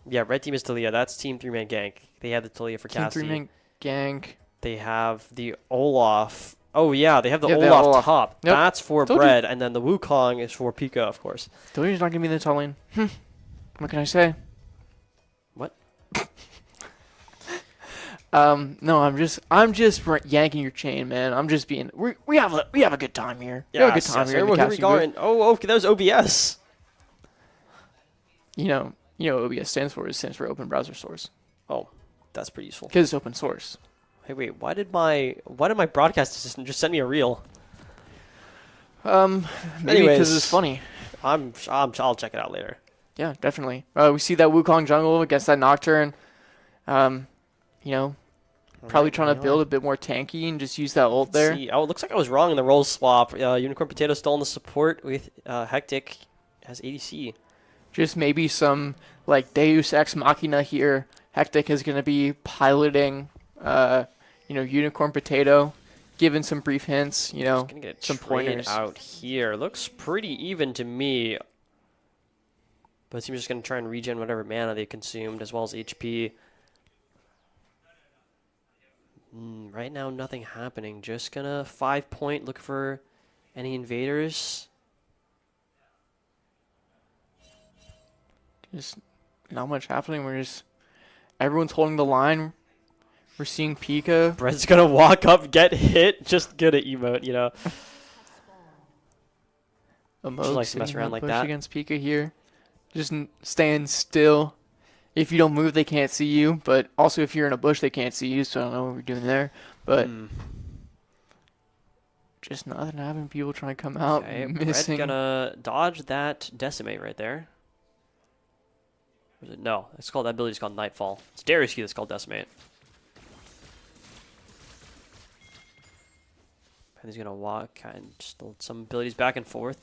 Yeah, red team is Talia. That's team 3-man gank. They have the Talia for Team Cassie. 3-man gank. They have the Olaf. Oh yeah, they have the Yeah, Olaf top. Yep. That's for Told bread, and then the Wukong is for Pika, of course. Talia's not gonna be in the top lane. What can I say? What? No, I'm just yanking your chain, man. I'm just being. We have a good time here. We have a good time here. in the Here we casting go. booth. Oh, okay, that was OBS. You know what OBS stands for? It stands for Open Browser Source. Oh, that's pretty useful. Because it's open source. Hey, wait, why did my broadcast assistant just send me a reel? Maybe because it's funny. I'll check it out later. Yeah, definitely. We see that Wukong jungle against that Nocturne. Probably trying to build a bit more tanky and just use that ult there. See, it looks like I was wrong in the role swap. Unicorn Potato still in the support with Hectic as ADC. Just maybe some like Deus Ex Machina here. Hectic is going to be piloting, Unicorn Potato, giving some brief hints, Gonna get some trade pointers. out here. Looks pretty even to me. But it seems just going to try and regen whatever mana they consumed, as well as HP. Right now, nothing happening. Just gonna 5-point, look for any invaders. Just not much happening. Everyone's holding the line. We're seeing Pika. Brett's gonna walk up, get hit, just get an emote, Emote She likes to mess sitting around on like push that. against Pika here. Just staying still. If you don't move, they can't see you. But also, if you're in a bush, they can't see you. So I don't know what we're doing there. But just nothing happening. People trying to come out. Okay, Missing. Brett gonna dodge that decimate right there. Or is it? No, that ability is called Nightfall. It's Darius that's called Decimate. And he's gonna walk and just some abilities back and forth.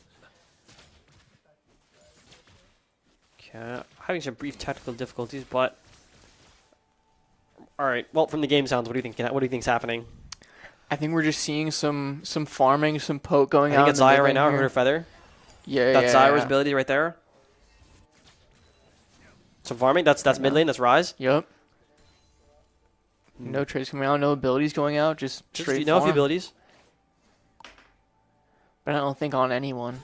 Okay, having some brief technical difficulties, but all right. Well, from the game sounds, what do you think? What do you think's happening? I think we're just seeing some farming, some poke going on. I think it's Zyra right now. here. Her feather. Yeah, That's yeah. Zyra's ability right there. Some farming. That's mid lane. That's Rise. Yep. No trades coming out, no abilities going out, just straight no farm. abilities. But I don't think on anyone.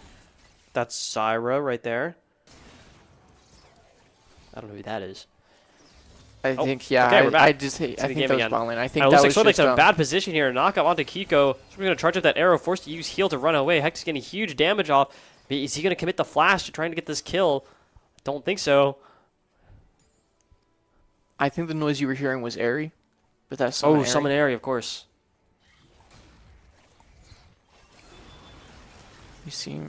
That's Syra right there. I don't know who that is. I think, yeah, okay, we're back. I think that was bot lane. I think that looks was like just in a bad position here. Knock up onto Kiko. So we're going to charge up that arrow, forced to use heal to run away. Hectic's getting huge damage off. But is he going to commit the flash to trying to get this kill? Don't think so. I think the noise you were hearing was Airy. But that's Summon Airy, of course. You see?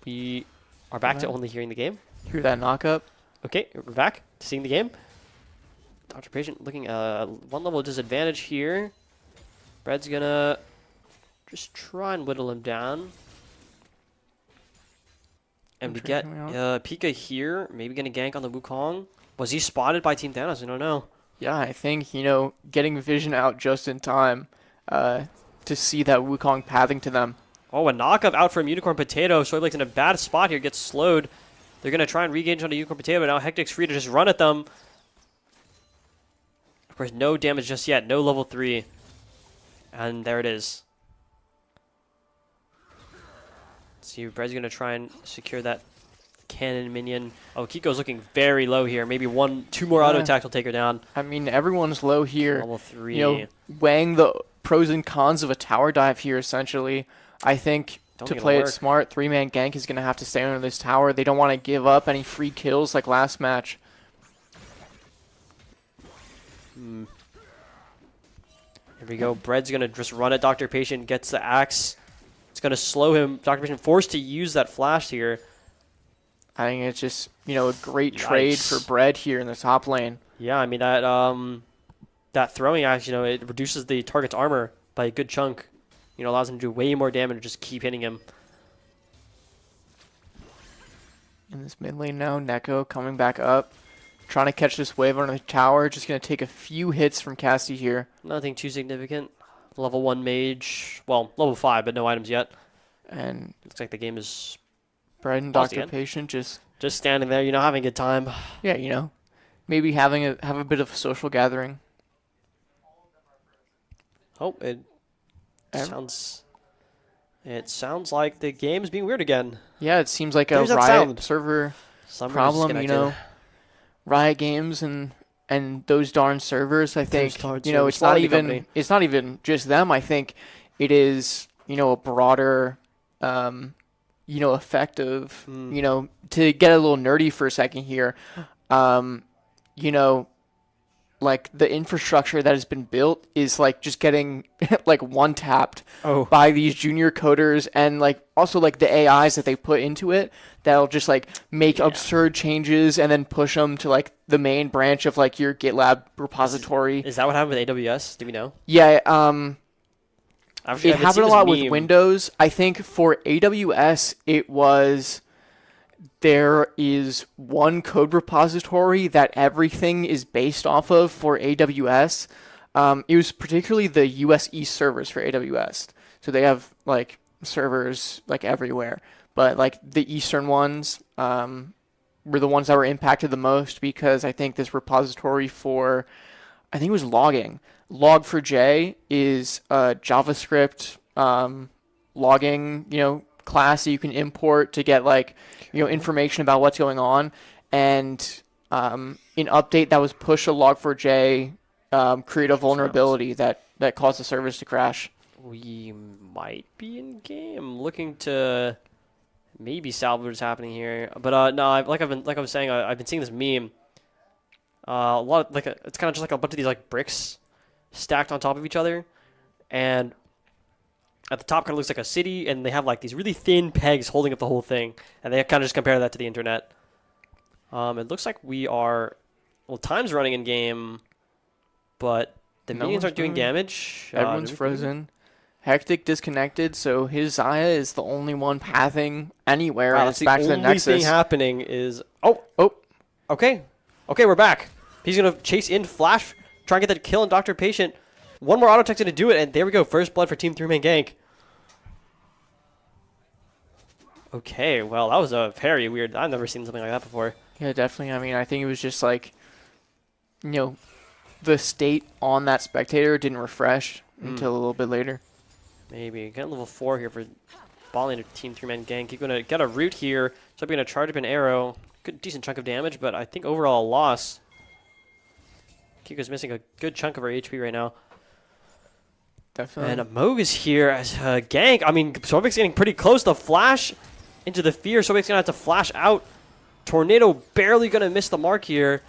We are back to only hearing the game. Hear that knock up? Okay, we're back to seeing the game. Dr. Patient looking one level of disadvantage here. Bread's gonna just try and whittle him down. And we get Pika here, maybe gonna gank on the Wukong. Was he spotted by Team Thanos? I don't know. Yeah, I think, getting Vision out just in time to see that Wukong pathing to them. Oh, a knockup out from Unicorn Potato. Soyblake's in a bad spot here, gets slowed. They're going to try and regain onto Unicorn Potato, but now Hectic's free to just run at them. Of course, no damage just yet. No level 3. And there it is. Let's see, Bread's going to try and secure that cannon minion. Oh, Kiko's looking very low here. Maybe two more auto attacks will take her down. I mean, everyone's low here. Level 3. Weighing the pros and cons of a tower dive here, essentially. I think to play it smart, 3-man gank is going to have to stay under this tower. They don't want to give up any free kills like last match. Here we go. Bread's going to just run at Dr. Patient, gets the axe. It's going to slow him. Dr. Patient forced to use that flash here. I think it's just, a great trade for Bread here in the top lane. Yeah, I mean, that throwing axe, it reduces the target's armor by a good chunk. Allows him to do way more damage and just keep hitting him. In this mid lane now, Neko coming back up. Trying to catch this wave on the tower. Just going to take a few hits from Cassie here. Nothing too significant. Level 1 mage. Well, level 5, but no items yet. And looks like the game is... Bread and Dr. Patient just standing there, having a good time. Yeah, maybe have a bit of a social gathering. Oh, It sounds like the game's being weird again. Yeah, it seems like a Riot server problem, Riot Games and those darn servers, I think, it's not even just them. I think it is, a broader effect of, to get a little nerdy for a second here, like the infrastructure that has been built is like just getting like one tapped by these junior coders, and like also like the AIs that they put into it that'll just like make absurd changes and then push them to like the main branch of like your GitLab repository. Is that what happened with AWS? Do we know? Yeah, it happened a lot with Windows. I think for AWS it was... There is one code repository that everything is based off of for AWS. It was particularly the US East servers for AWS. So they have like servers like everywhere. But like the Eastern ones were the ones that were impacted the most, because I think this repository for, I think it was logging. Log4j is a JavaScript logging, class that you can import to get like information about what's going on, and an update that was pushed to Log4j create a vulnerability that caused the service to crash. We might be in game looking to maybe salvage what's happening here, but no, like I was saying, I've been seeing this meme. A lot of, it's kind of just like a bunch of these like bricks stacked on top of each other, and at the top kind of looks like a city, and they have like these really thin pegs holding up the whole thing, and they kind of just compare that to the internet. It looks like we are, time's running in game, but the minions aren't doing damage. Everyone's frozen. Hectic disconnected, so his Xayah is the only one pathing anywhere. Wow, and it's back to the Nexus. The only thing happening is okay, we're back. He's gonna chase in Flash, try and get that kill on Dr. Patient. One more auto tech's gonna do it, and there we go. First blood for Team 3-man gank. Okay, well, that was a very weird... I've never seen something like that before. Yeah, definitely. I mean, I think it was just like, the state on that spectator didn't refresh until a little bit later. Maybe. Get level 4 here for balling a team 3-man gank. He's going to get a root here. So I'm going to charge up an arrow. Good, decent chunk of damage, but I think overall a loss. Kiko's missing a good chunk of her HP right now. Definitely. And Moog is here as a gank. I mean, Sobek's getting pretty close. The flash into the fear. Sobek's going to have to flash out. Tornado barely going to miss the mark here.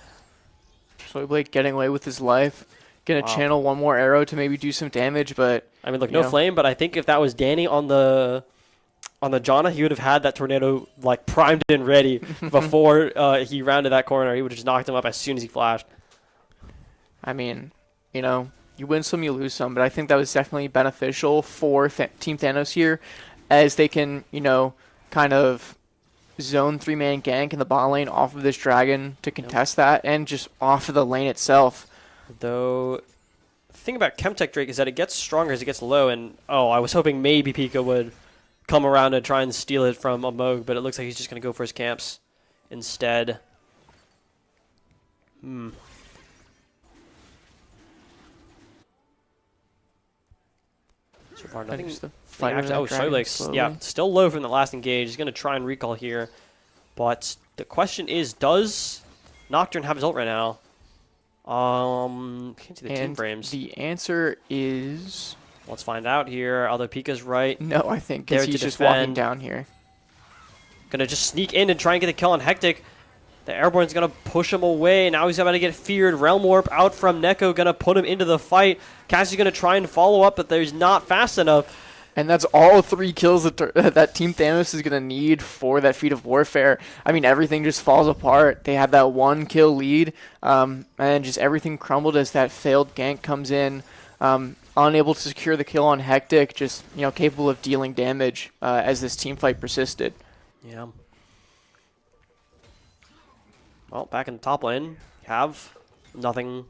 Soyblade getting away with his life. Going to channel one more arrow to maybe do some damage, but... I mean, look, no flame, but I think if that was Danny on the Janna, he would have had that tornado like primed and ready before he rounded that corner. He would have just knocked him up as soon as he flashed. I mean, you win some, you lose some, but I think that was definitely beneficial for Team Thanos here, as they can, kind of zone 3-man gank in the bot lane off of this dragon to contest that, and just off of the lane itself. Though, the thing about Chemtech Drake is that it gets stronger as it gets low, and I was hoping maybe Pika would come around and try and steal it from Amog, but it looks like he's just going to go for his camps instead. So far, nothing. Soylake's still low from the last engage. He's going to try and recall here. But the question is, does Nocturne have his ult right now? Can't see the team frames. The answer is... Let's find out here. Although Pika's right. No, I think because he's just walking down here. Gonna just sneak in and try and get a kill on Hectic. The Airborne's gonna push him away. Now he's about to get feared. Realm Warp out from Neko, gonna put him into the fight. Cassie's gonna try and follow up, but there's not fast enough. And that's all 3 kills that Team Thanos is gonna need for that feat of warfare. I mean, everything just falls apart. They had that 1 kill lead, and just everything crumbled as that failed gank comes in. Unable to secure the kill on Hectic, just capable of dealing damage as this team fight persisted. Yeah. Well, back in the top lane, have nothing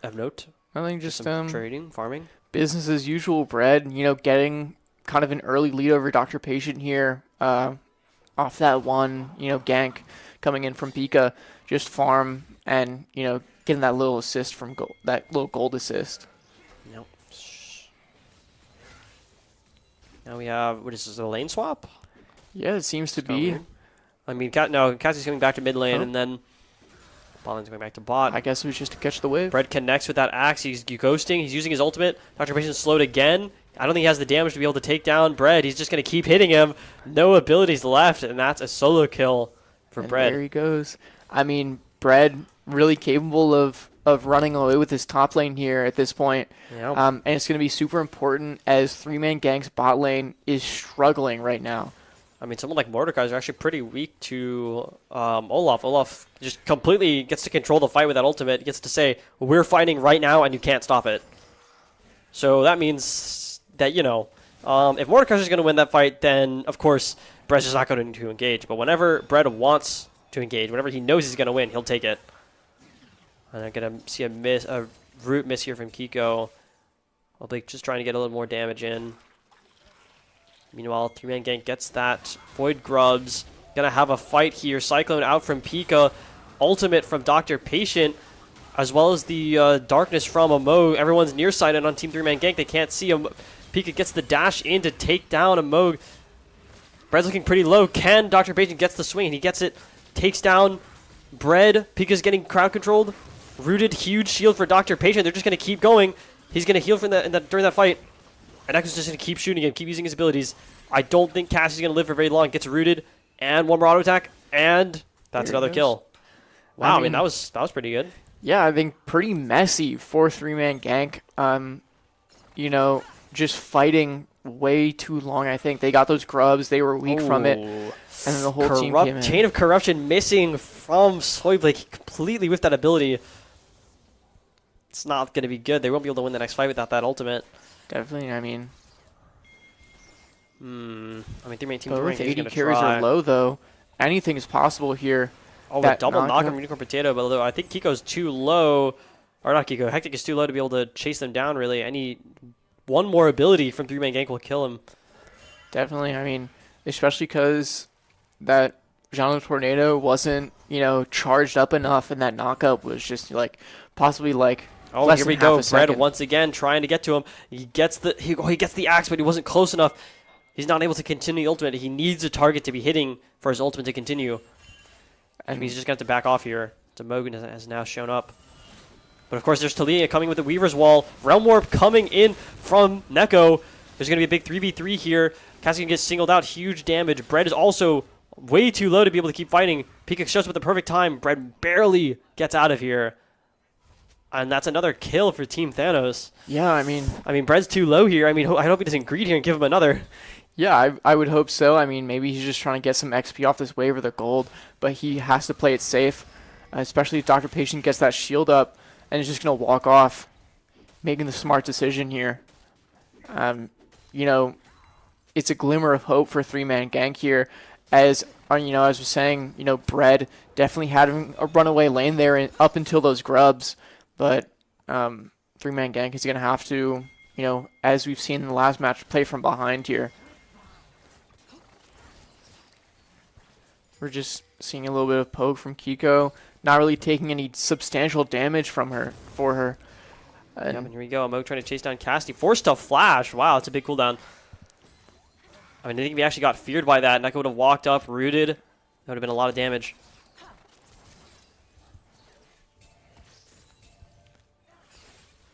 of note. Nothing, just trading, farming. Business as usual, Bread. Getting kind of an early lead over Dr. Patient here off that one, gank coming in from Pika. Just farm and, getting that little assist from that little gold assist. Nope. Now we have, what is this, a lane swap? Yeah, it seems to be. I mean, Cassie's coming back to mid lane, and then bot lane's going back to bot. I guess it was just to catch the wave. Bread connects with that axe. He's ghosting. He's using his ultimate. Dr. Patient's slowed again. I don't think he has the damage to be able to take down Bread. He's just going to keep hitting him. No abilities left, and that's a solo kill for Bread. There he goes. I mean, Bread really capable of running away with his top lane here at this point. Yep. And it's going to be super important as 3-man gank's bot lane is struggling right now. I mean, someone like Mordecai is actually pretty weak to Olaf. Olaf just completely gets to control the fight with that ultimate. He gets to say, we're fighting right now and you can't stop it. So that means that, if Mordecai is going to win that fight, then, of course, Brett's just not going to engage. But whenever Brett wants to engage, whenever he knows he's going to win, he'll take it. And I'm going to see a root miss here from Kiko. Oblique just trying to get a little more damage in. Meanwhile, 3-man gank gets that. Void Grubs gonna have a fight here. Cyclone out from Pika. Ultimate from Dr. Patient, as well as the darkness from Amog. Everyone's nearsighted on Team 3-man gank. They can't see him. Pika gets the dash in to take down Amog. Bread's looking pretty low. Can Dr. Patient gets the swing, and he gets it. Takes down Bread. Pika's getting crowd controlled. Rooted, huge shield for Dr. Patient. They're just gonna keep going. He's gonna heal from during that fight. And Echo's just going to keep shooting him, keep using his abilities. I don't think Cassie's going to live for very long. Gets rooted, and one more auto attack, and that's another kill. Wow, I mean, that was pretty good. Yeah, I think pretty messy for 3-man gank. Just fighting way too long, I think. They got those grubs. They were weak from it. And then the whole team came in. Chain of Corruption missing from Soyblake. He completely whiffed that ability. It's not going to be good. They won't be able to win the next fight without that ultimate. Definitely, I mean... 3-man team with 80 carries are low, though. Anything is possible here. Oh, with double knock on Unicorn Potato, but although I think Kiko's too low... Or not Kiko, Hectic is too low to be able to chase them down, really. Any one more ability from 3-man gank will kill him. Definitely, I mean, especially because that Jean Tornado wasn't, charged up enough, and that knockup was just like possibly like. Oh, less here we than half go. a second. Bread once again trying to get to him. He gets the axe, but he wasn't close enough. He's not able to continue the ultimate. He needs a target to be hitting for his ultimate to continue. And he's just got to back off here. Demogan has now shown up. But of course, there's Talia coming with the Weaver's Wall. Realm Warp coming in from Neko. There's going to be a big 3v3 here. Cassie gets singled out. Huge damage. Bread is also way too low to be able to keep fighting. Pika shows up at the perfect time. Bread barely gets out of here. And that's another kill for Team Thanos. Yeah, I mean, Bread's too low here. I hope he doesn't greed here and give him another. Yeah, I would hope so. I mean, maybe he's just trying to get some XP off this wave or the gold, but he has to play it safe, especially if Dr. Patient gets that shield up and is just going to walk off, making the smart decision here. It's a glimmer of hope for a three-man gank here. As I was saying, Bread definitely had a runaway lane there up until those grubs. But three-man gank is going to have to, as we've seen in the last match, play from behind here. We're just seeing a little bit of poke from Kiko. Not really taking any substantial damage for her. And here we go. Mo trying to chase down Casty. Forced to flash. Wow, it's a big cooldown. I think if he actually got feared by that, Neko would have walked up, rooted. That would have been a lot of damage.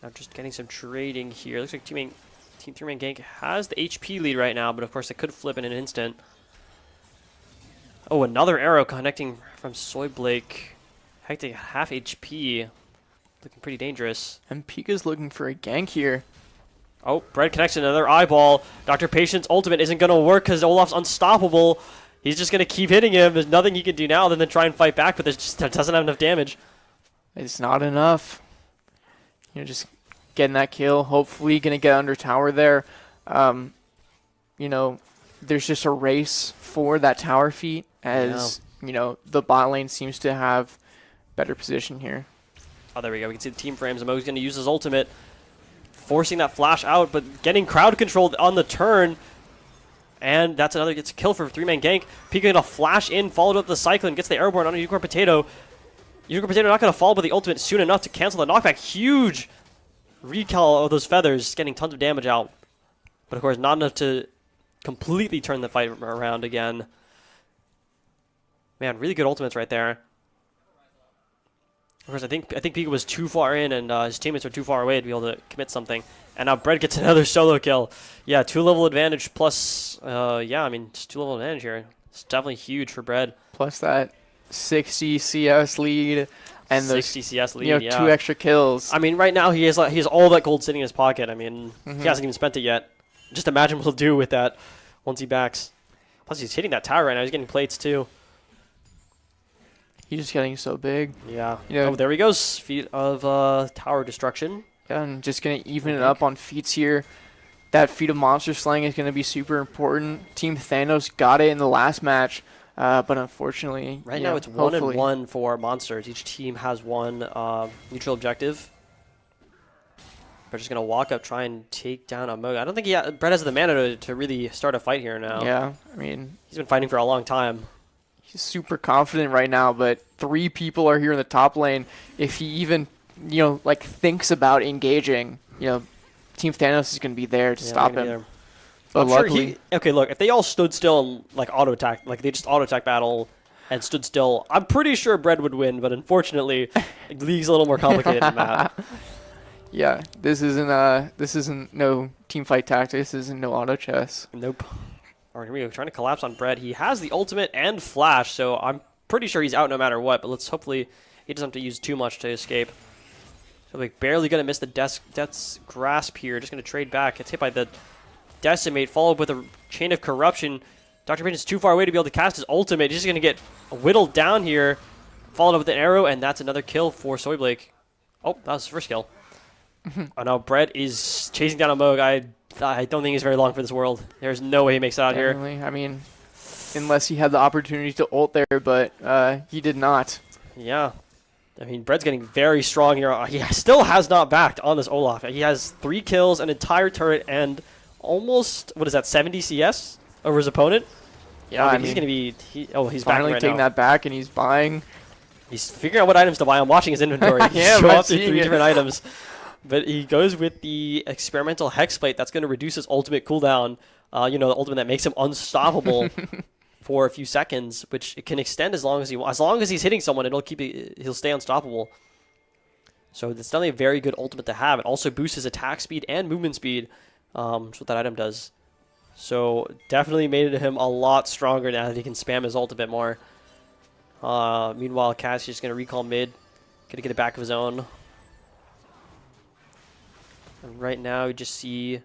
Now just getting some trading here. Looks like Team 3-man gank has the HP lead right now, but of course it could flip in an instant. Oh, another arrow connecting from Soy Blake. Hectic half HP. Looking pretty dangerous. And Pika's looking for a gank here. Oh, Bread connects another eyeball. Dr. Patient's ultimate isn't going to work because Olaf's unstoppable. He's just going to keep hitting him. There's nothing he can do now other than try and fight back, but that doesn't have enough damage. It's not enough. Just getting that kill. Hopefully going to get under tower there. There's just a race for that tower feat as, the bot lane seems to have better position here. Oh, there we go. We can see the team frames. Mo's going to use his ultimate, forcing that flash out, but getting crowd controlled on the turn. And that's gets a kill for a three-man gank. Pika going to flash in, followed up the Cyclone, gets the airborne on a Unicorn Potato. Unicorn Potato not going to fall with the ultimate soon enough to cancel the knockback. Huge recall of those feathers, getting tons of damage out. But of course, not enough to completely turn the fight around again. Man, really good ultimates right there. Of course, I think Pika was too far in, and his teammates were too far away to be able to commit something. And now Bread gets another solo kill. Yeah, 2-level advantage plus, just 2-level advantage here. It's definitely huge for Bread. Plus that 60 CS lead and 60 CS lead, 2 extra kills. Right now he has all that gold sitting in his pocket. He hasn't even spent it yet. Just imagine what he'll do with that once he backs. Plus he's hitting that tower right now. He's getting plates too. He's just getting so big. Yeah. Oh, there he goes. Feat of tower destruction. Yeah, and just going to even it up on feats here. That feat of monster slaying is going to be super important. Team Thanos got it in the last match, but unfortunately... Right now it's 1-1 for monsters. Each team has one neutral objective. We're just going to walk up, try and take down a Moga. I don't think Brett has the mana to really start a fight here now. Yeah, he's been fighting for a long time. He's super confident right now, but 3 people are here in the top lane. If he even, thinks about engaging, Team Thanos is going to be there to stop him. But luckily... look, if they all stood still and, auto-attack, they just auto-attack battle and stood still, I'm pretty sure Bread would win, but unfortunately, the league's a little more complicated than that. Yeah, this isn't no team fight tactics. This isn't no auto chess. Nope. All right, here we go. Trying to collapse on Bread. He has the ultimate and flash, so I'm pretty sure he's out no matter what. But hopefully he doesn't have to use too much to escape. So barely gonna miss the Death's Grasp here. Just gonna trade back. It's hit by the Decimate, followed with a Chain of Corruption. Dr. Payne is too far away to be able to cast his ultimate. He's just gonna get whittled down here, followed up with an arrow, and that's another kill for Soy Blake. Oh, that was his first kill. Oh no, Brett is chasing down a Moog. I don't think he's very long for this world. There's no way he makes it out here. Unless he had the opportunity to ult there, but he did not. Yeah. Brett's getting very strong here. He still has not backed on this Olaf. He has 3 kills, an entire turret, and almost, 70 CS over his opponent? Yeah, I I mean, he's mean, going to be... he's finally backing right taking now. that back, and he's buying. He's figuring out what items to buy. I'm watching his inventory. He's Yeah, going I'm through seeing 3 it. different items. But he goes with the experimental hex plate. That's going to reduce his ultimate cooldown. The ultimate that makes him unstoppable for a few seconds, which it can extend as long as he's hitting someone. He'll stay unstoppable. So it's definitely a very good ultimate to have. It also boosts his attack speed and movement speed. That's what that item does. So definitely made him a lot stronger now that he can spam his ult a bit more. Meanwhile, Cassie's just going to recall mid. Going to get it back of his own. And right now, you just see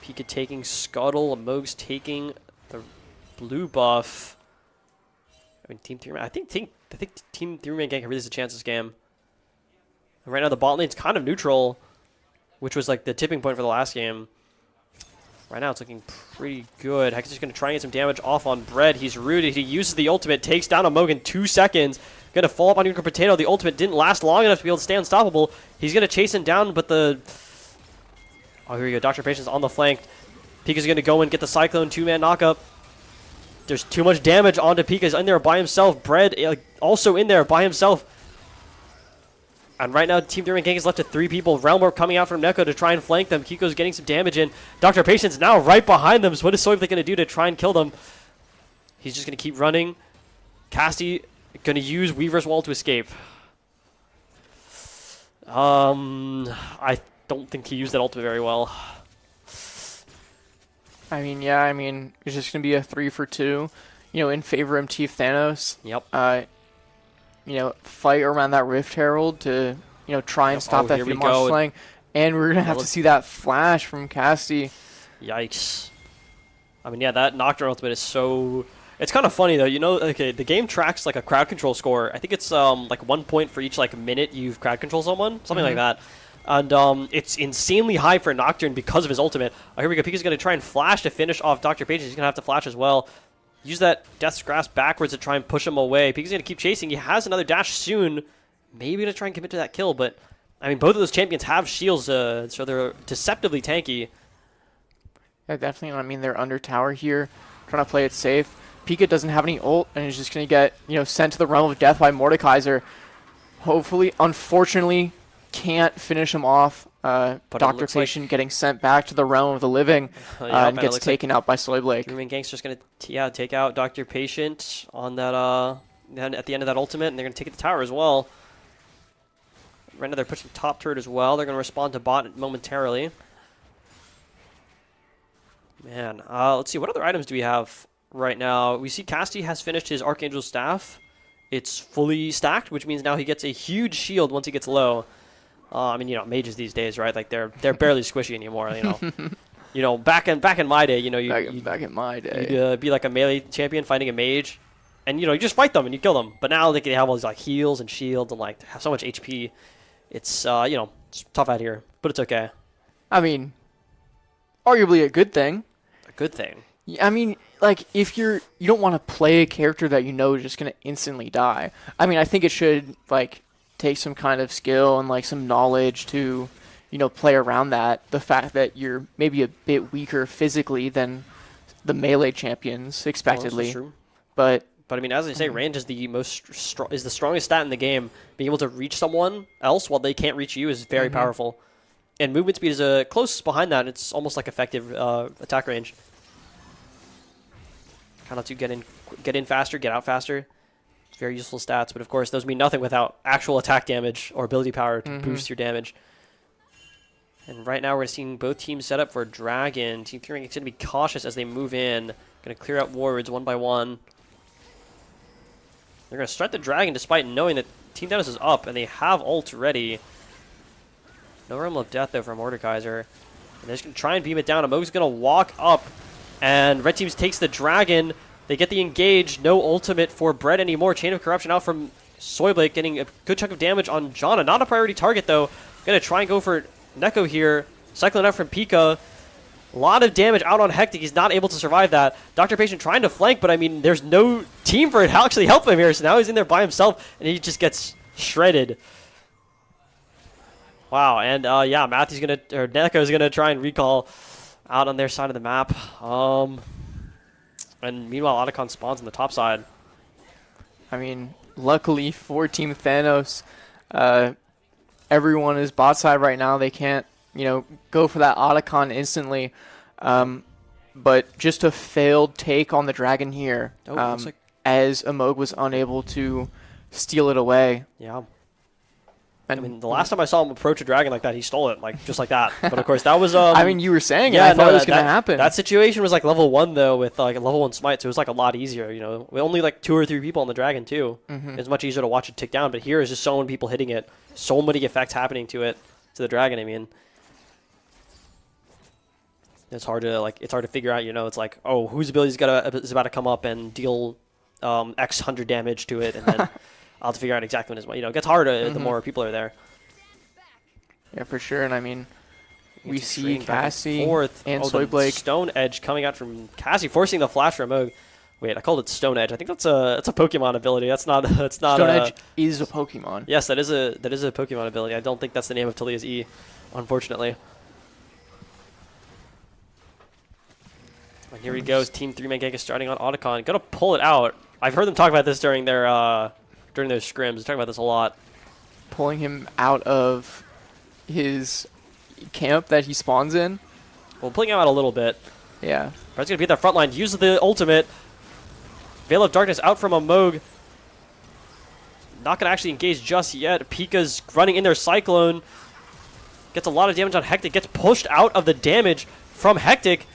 Pika taking Scuttle, Moog's taking the blue buff. I mean, Team 3-man. I think Team 3-man gang really has a chance this game. And right now, the bot lane's kind of neutral, which was like the tipping point for the last game. Right now, it's looking pretty good. Hex is just going to try and get some damage off on Bread. He's rooted. He uses the ultimate, takes down a Moog in 2 seconds. Going to fall up on Unicorn Potato. The ultimate didn't last long enough to be able to stay unstoppable. He's going to chase him down, but the... Oh, here we go. Dr. Patience on the flank. Pika's going to go and get the Cyclone 2-man knockup. There's too much damage onto Pika. He's in there by himself. Bread also in there by himself. And right now, Team 3-man gang is left to 3 people. Realm Warp coming out from Neko to try and flank them. Kiko's getting some damage in. Dr. Patience now right behind them. So what is Soyblade going to do to try and kill them? He's just going to keep running. Cassie going to use Weaver's Wall to escape. I don't think he used that ultimate very well. I mean, yeah, it's just going to be a 3 for 2, in favor of Chief Thanos. Yep. Fight around that Rift Herald to, try and stop that here we Feed Monster go. Slaying. And we're going to have to see that flash from Cassie. Yikes. I mean, yeah, that Nocturne ultimate is so... It's kind of funny, though. Okay, the game tracks, like, a crowd control score. I think it's, 1 point for each, minute you've crowd control someone. Something like that. And it's insanely high for Nocturne because of his ultimate. Here we go. Pika's going to try and flash to finish off Dr. Patience. He's going to have to flash as well. Use that Death's Grasp backwards to try and push him away. Pika's going to keep chasing. He has another dash soon. Maybe going to try and commit to that kill, but... I mean, both of those champions have shields, so they're deceptively tanky. Yeah, definitely. They're under tower here, trying to play it safe. Pika doesn't have any ult, and he's just going to get, sent to the realm of death by Mordekaiser. Hopefully, unfortunately, can't finish him off. Dr. Patient getting sent back to the realm of the living and gets taken out by Soyblade. 3-man gang's just going to take out Dr. Patient on that at the end of that ultimate, and they're going to take it to tower as well. Right now they're pushing top turret as well. They're going to respond to bot momentarily. Man, let's see. What other items do we have right now? We see Casty has finished his Archangel Staff. It's fully stacked, which means now he gets a huge shield once he gets low. Mages these days, right? Like they're barely squishy anymore. Back in my day, back in my day, you'd be like a melee champion fighting a mage, and you just fight them and you kill them. But now they have all these heals and shields and have so much HP. It's it's tough out here, but it's okay. Arguably a good thing. A good thing. If you don't want to play a character that is just going to instantly die. I think it should take some kind of skill and some knowledge to, play around that. The fact that you're maybe a bit weaker physically than the melee champions expectedly. True. But as I say, range is the is the strongest stat in the game. Being able to reach someone else while they can't reach you is very powerful. And movement speed is close behind that. It's almost like effective attack range. Kind of to get in faster, get out faster. Very useful stats, but of course those mean nothing without actual attack damage or ability power to boost your damage. And right now we're seeing both teams set up for a dragon. Team 3 is going to be cautious as they move in. Going to clear out wards one by one. They're going to start the dragon despite knowing that Team Thanos is up and they have ult ready. No Realm of Death though from Mordekaiser. And they're just going to try and beam it down. Amogu's going to walk up and Red Team takes the dragon. They get the engage. No ultimate for Bread anymore. Chain of Corruption out from Soyblade, getting a good chunk of damage on Janna. Not a priority target though. Going to try and go for Neko here. Cycling out from Pika. A lot of damage out on Hectic. He's not able to survive that. Dr. Patient trying to flank, but there's no team for it to actually help him here. So now he's in there by himself, and he just gets shredded. Wow, and Neko's gonna try and recall out on their side of the map. And meanwhile, Otacon spawns on the top side. I mean, luckily for Team Thanos, everyone is bot side right now. They can't, go for that Otacon instantly. But just a failed take on the dragon here, as Amog was unable to steal it away. Yeah. And I mean, the last time I saw him approach a dragon like that, he stole it, just like that. But of course, that was. I mean, you were saying it. I thought it was going to happen. That situation was like level 1 though, with like a level 1 smite, so it was like a lot easier. With only like 2 or 3 people on the dragon too. It's much easier to watch it tick down. But here is just so many people hitting it, so many effects happening to the dragon. I mean, it's hard to figure out. It's like, oh, whose ability is about to come up and deal X 100 damage to it, and then I'll have to figure out exactly when it's. It gets harder the more people are there. Yeah, for sure. And I mean, we It's see trading back Cassie forth. and the Soyblake. Stone Edge coming out from Cassie, forcing the flash from Moog. Wait, I called it Stone Edge. I think that's a Pokemon ability. That's not. It's not. Stone Edge is a Pokemon. Yes, that is a Pokemon ability. I don't think that's the name of Talia's E, unfortunately. And here he goes. Team 3-man gank is starting on Otacon. Gonna pull it out. I've heard them talk about this during their scrims. They talk about this a lot. Pulling him out of his camp that he spawns in. Well, pulling him out a little bit. Yeah. Brad's gonna be at the front line. Uses the ultimate. Veil of Darkness out from a Moog. Not gonna actually engage just yet. Pika's running in there. Cyclone gets a lot of damage on Hectic. Gets pushed out of the damage from Hectic.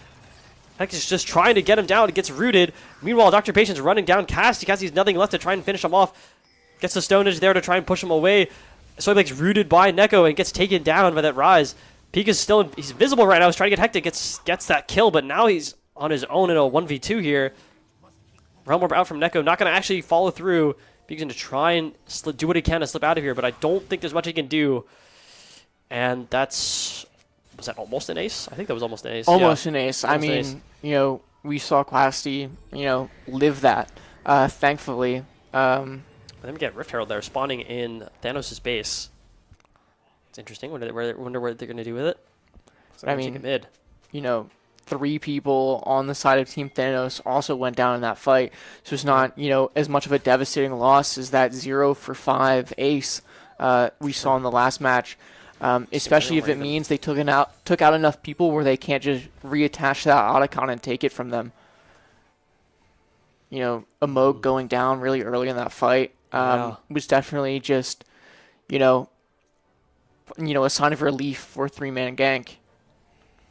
Hectic's just trying to get him down. It gets rooted. Meanwhile, Dr. Patience running down Cassie. Cassie's nothing left to try and finish him off. Gets the Stone Edge there to try and push him away. Soyblake's rooted by Neko and gets taken down by that Rise. Pika's still he's visible right now. He's trying to get Hectic. Gets that kill, but now he's on his own in a 1v2 here. Realm Orb out from Neko. Not going to actually follow through. Pika's going to try and do what he can to slip out of here, but I don't think there's much he can do. And that's... Was that almost an ace? I think that was almost an ace. Almost an ace. Almost I mean, an ace. We saw Quasti, live that, thankfully. And then we get Rift Herald there, spawning in Thanos' base. It's interesting. Wonder what they're going to do with it. So I take mean, it mid. 3 people on the side of Team Thanos also went down in that fight. So it's not, as much of a devastating loss as that 0 for 5 ace we saw in the last match. Especially if it means they took out enough people where they can't just reattach that Otacon and take it from them. Amog going down really early in that fight was definitely just, a sign of relief for 3-man gank.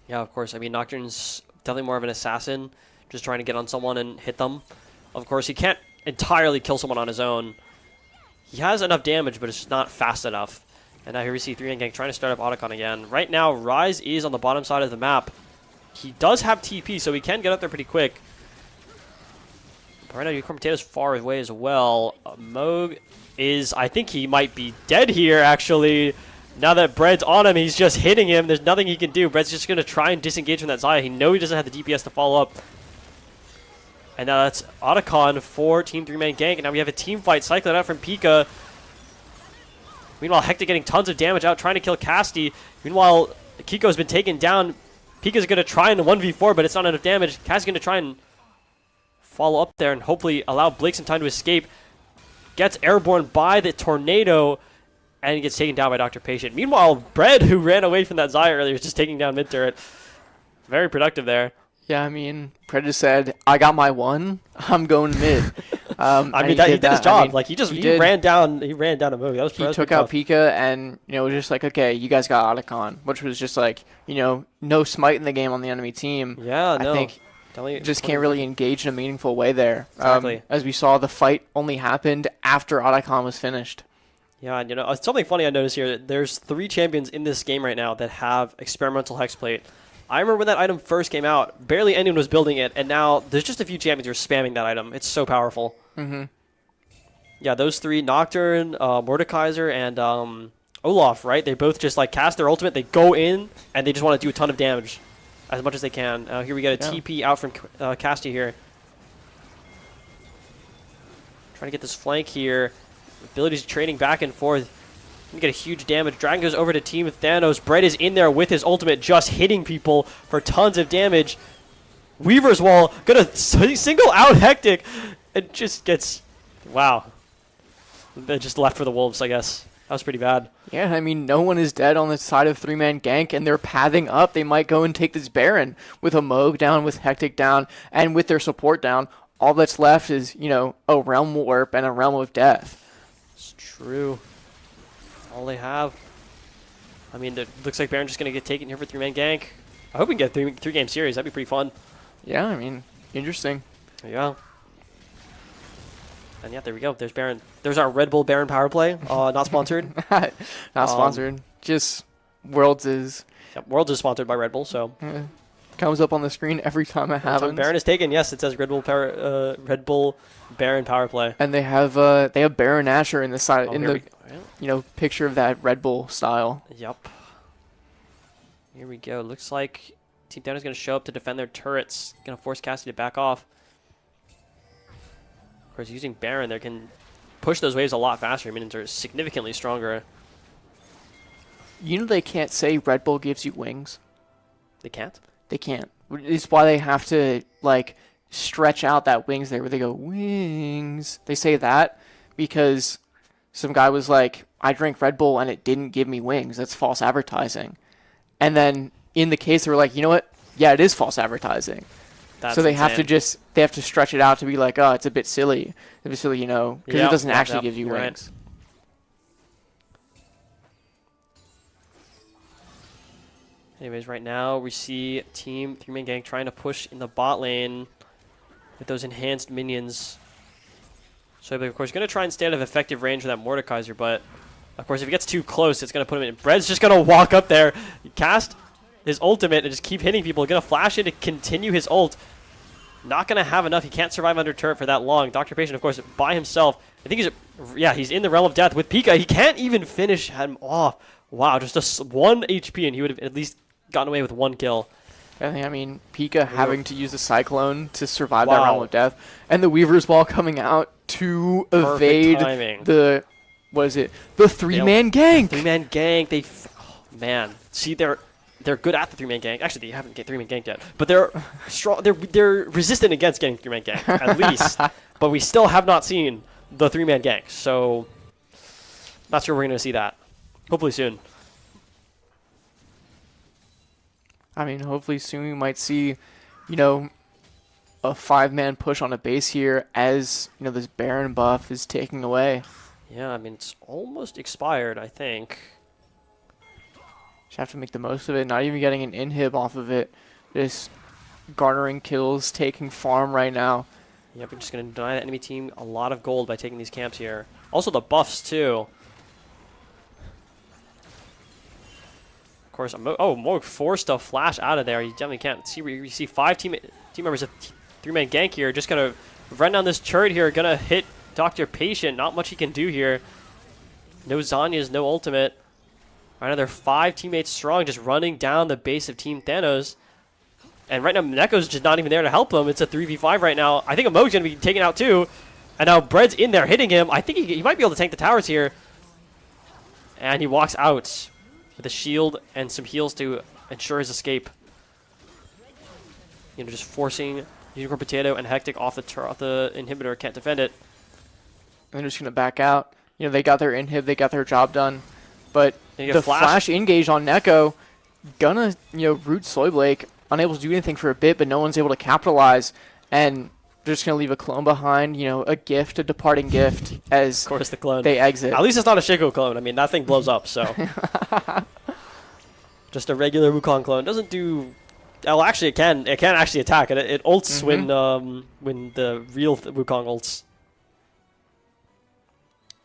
Yeah, of course. I mean, Nocturne's definitely more of an assassin, just trying to get on someone and hit them. Of course, he can't entirely kill someone on his own. He has enough damage, but it's just not fast enough. And now here we see 3-man gank trying to start up Otacon again. Right now, Rise is on the bottom side of the map. He does have TP, so he can get up there pretty quick. But right now, Unicorn Potato's far away as well. Moog is, I think he might be dead here, actually. Now that Bread's on him, he's just hitting him. There's nothing he can do. Bread's just going to try and disengage from that Xayah. He knows he doesn't have the DPS to follow up. And now that's Otacon for Team 3-man gank. And now we have a team fight cycling out from Pika. Meanwhile, Hector getting tons of damage out, trying to kill Casti. Meanwhile, Kiko's been taken down. Pika's going to try and 1v4, but it's not enough damage. Casti's going to try and follow up there and hopefully allow Blake some time to escape. Gets airborne by the tornado and he gets taken down by Dr. Patient. Meanwhile, Bread, who ran away from that Xayah earlier, is just taking down mid-turret. Very productive there. Yeah, I mean, Predator said, I got my one, I'm going mid. I mean, he did his job. He ran down a move. That was he took out Pika and, was just like, okay, you guys got Otacon, which was just like, no smite in the game on the enemy team. Yeah, I think just can't really engage in a meaningful way there. Exactly. As we saw, the fight only happened after Otacon was finished. Yeah, and something funny I noticed here, there's 3 champions in this game right now that have experimental hexplate. I remember when that item first came out, barely anyone was building it, and now there's just a few champions who are spamming that item. It's so powerful. Mm-hmm. Yeah, those 3, Nocturne, Mordekaiser, and Olaf, right? They both just cast their ultimate, they go in, and they just want to do a ton of damage as much as they can. Here we get a TP out from Casti here. Trying to get this flank here. Abilities trading back and forth. You get a huge damage. Dragon goes over to Team Thanos. Bread is in there with his ultimate, just hitting people for tons of damage. Weaver's Wall gonna single out Hectic. It just gets, wow. They just left for the Wolves, I guess. That was pretty bad. Yeah, I mean, no one is dead on the side of three-man gank, and they're pathing up. They might go and take this Baron with a Moog down, with Hectic down, and with their support down. All that's left is, you know, a Realm Warp and a Realm of Death. It's true. That's all they have. I mean, it looks like Baron's just going to get taken here for three-man gank. I hope we can get a three-game series. That'd be pretty fun. Yeah, I mean, interesting. There you go. And yeah, there we go. There's Baron. There's our Red Bull Baron power play. Not sponsored. Not sponsored. Just Worlds is. Yep, Worlds is sponsored by Red Bull, so. Comes up on the screen every time it happens. Baron is taken. Yes, it says Red Bull Baron power play. And they have Baron Asher in the side picture of that Red Bull style. Yep. Here we go. Looks like Team Down is going to show up to defend their turrets. Going to force Cassie to back off. Of course, using Baron, they can push those waves a lot faster. Minions are significantly stronger. You know they can't say Red Bull gives you wings. They can't? They can't. It's why they have to, like, stretch out that wings there where they go, wings. They say that because some guy was like, I drank Red Bull and it didn't give me wings. That's false advertising. And then in the case, they were like, you know what? Yeah, it is false advertising. That's so they insane. have to stretch it out to be like, oh, it's a bit silly. It's a bit silly, you know, because it doesn't actually give you wings. Right. Anyways, right now we see Team 3-man gank trying to push in the bot lane with those enhanced minions. So, of course, going to try and stay out of effective range with that Mordekaiser, but, of course, if he gets too close, it's going to put him in. Bread's just going to walk up there, cast his ultimate, and just keep hitting people. Going to flash in to continue his ult. Not going to have enough. He can't survive under turret for that long. Dr. Patient, of course, by himself. I think he's in the Realm of Death with Pika. He can't even finish him off. Wow, just a 1 HP, and he would have at least gotten away with 1 kill. I mean, Pika having to use the Cyclone to survive that Realm of Death, and the Weaver's Wall coming out to evade the, the 3-man gank. 3-man gank. Man, see, they're good at the 3-man gank. Actually, they haven't get 3-man ganked yet, but they're strong. They're resistant against getting 3-man gank at least. But we still have not seen the 3-man gank, so not sure we're going to see that. Hopefully soon. I mean, hopefully soon we might see, you know, a 5-man push on a base here as, you know, this Baron buff is taking away. Yeah, I mean, it's almost expired, I think. Just have to make the most of it. Not even getting an inhib off of it. Just garnering kills, taking farm right now. Yep, we're just going to deny the enemy team a lot of gold by taking these camps here. Also the buffs, too. Of course, Moog forced to flash out of there. You definitely can't see. You see 5 team members of 3-man gank here. Just going to run down this turret here. Going to hit Dr. Patient. Not much he can do here. No Zanya's, no ultimate. Right now, they're 5 teammates strong, just running down the base of Team Thanos. And right now, Neko's just not even there to help them. It's a 3v5 right now. I think Moog's going to be taken out too. And now Bread's in there hitting him. I think he might be able to tank the towers here. And he walks out with a shield and some heals to ensure his escape. You know, just forcing Unicorn Potato and Hectic off the inhibitor. Can't defend it. And they're just going to back out. You know, they got their inhib. They got their job done. But the flash engage on Neko, gonna, you know, root Soyblake, unable to do anything for a bit, but no one's able to capitalize. And they're just going to leave a clone behind, you know, a departing gift as of course the clone. They exit. At least it's not a Shaco clone. I mean, that thing blows up, so. Just a regular Wukong clone. Doesn't do... Well, actually, it can actually attack. It ults when the real Wukong ults.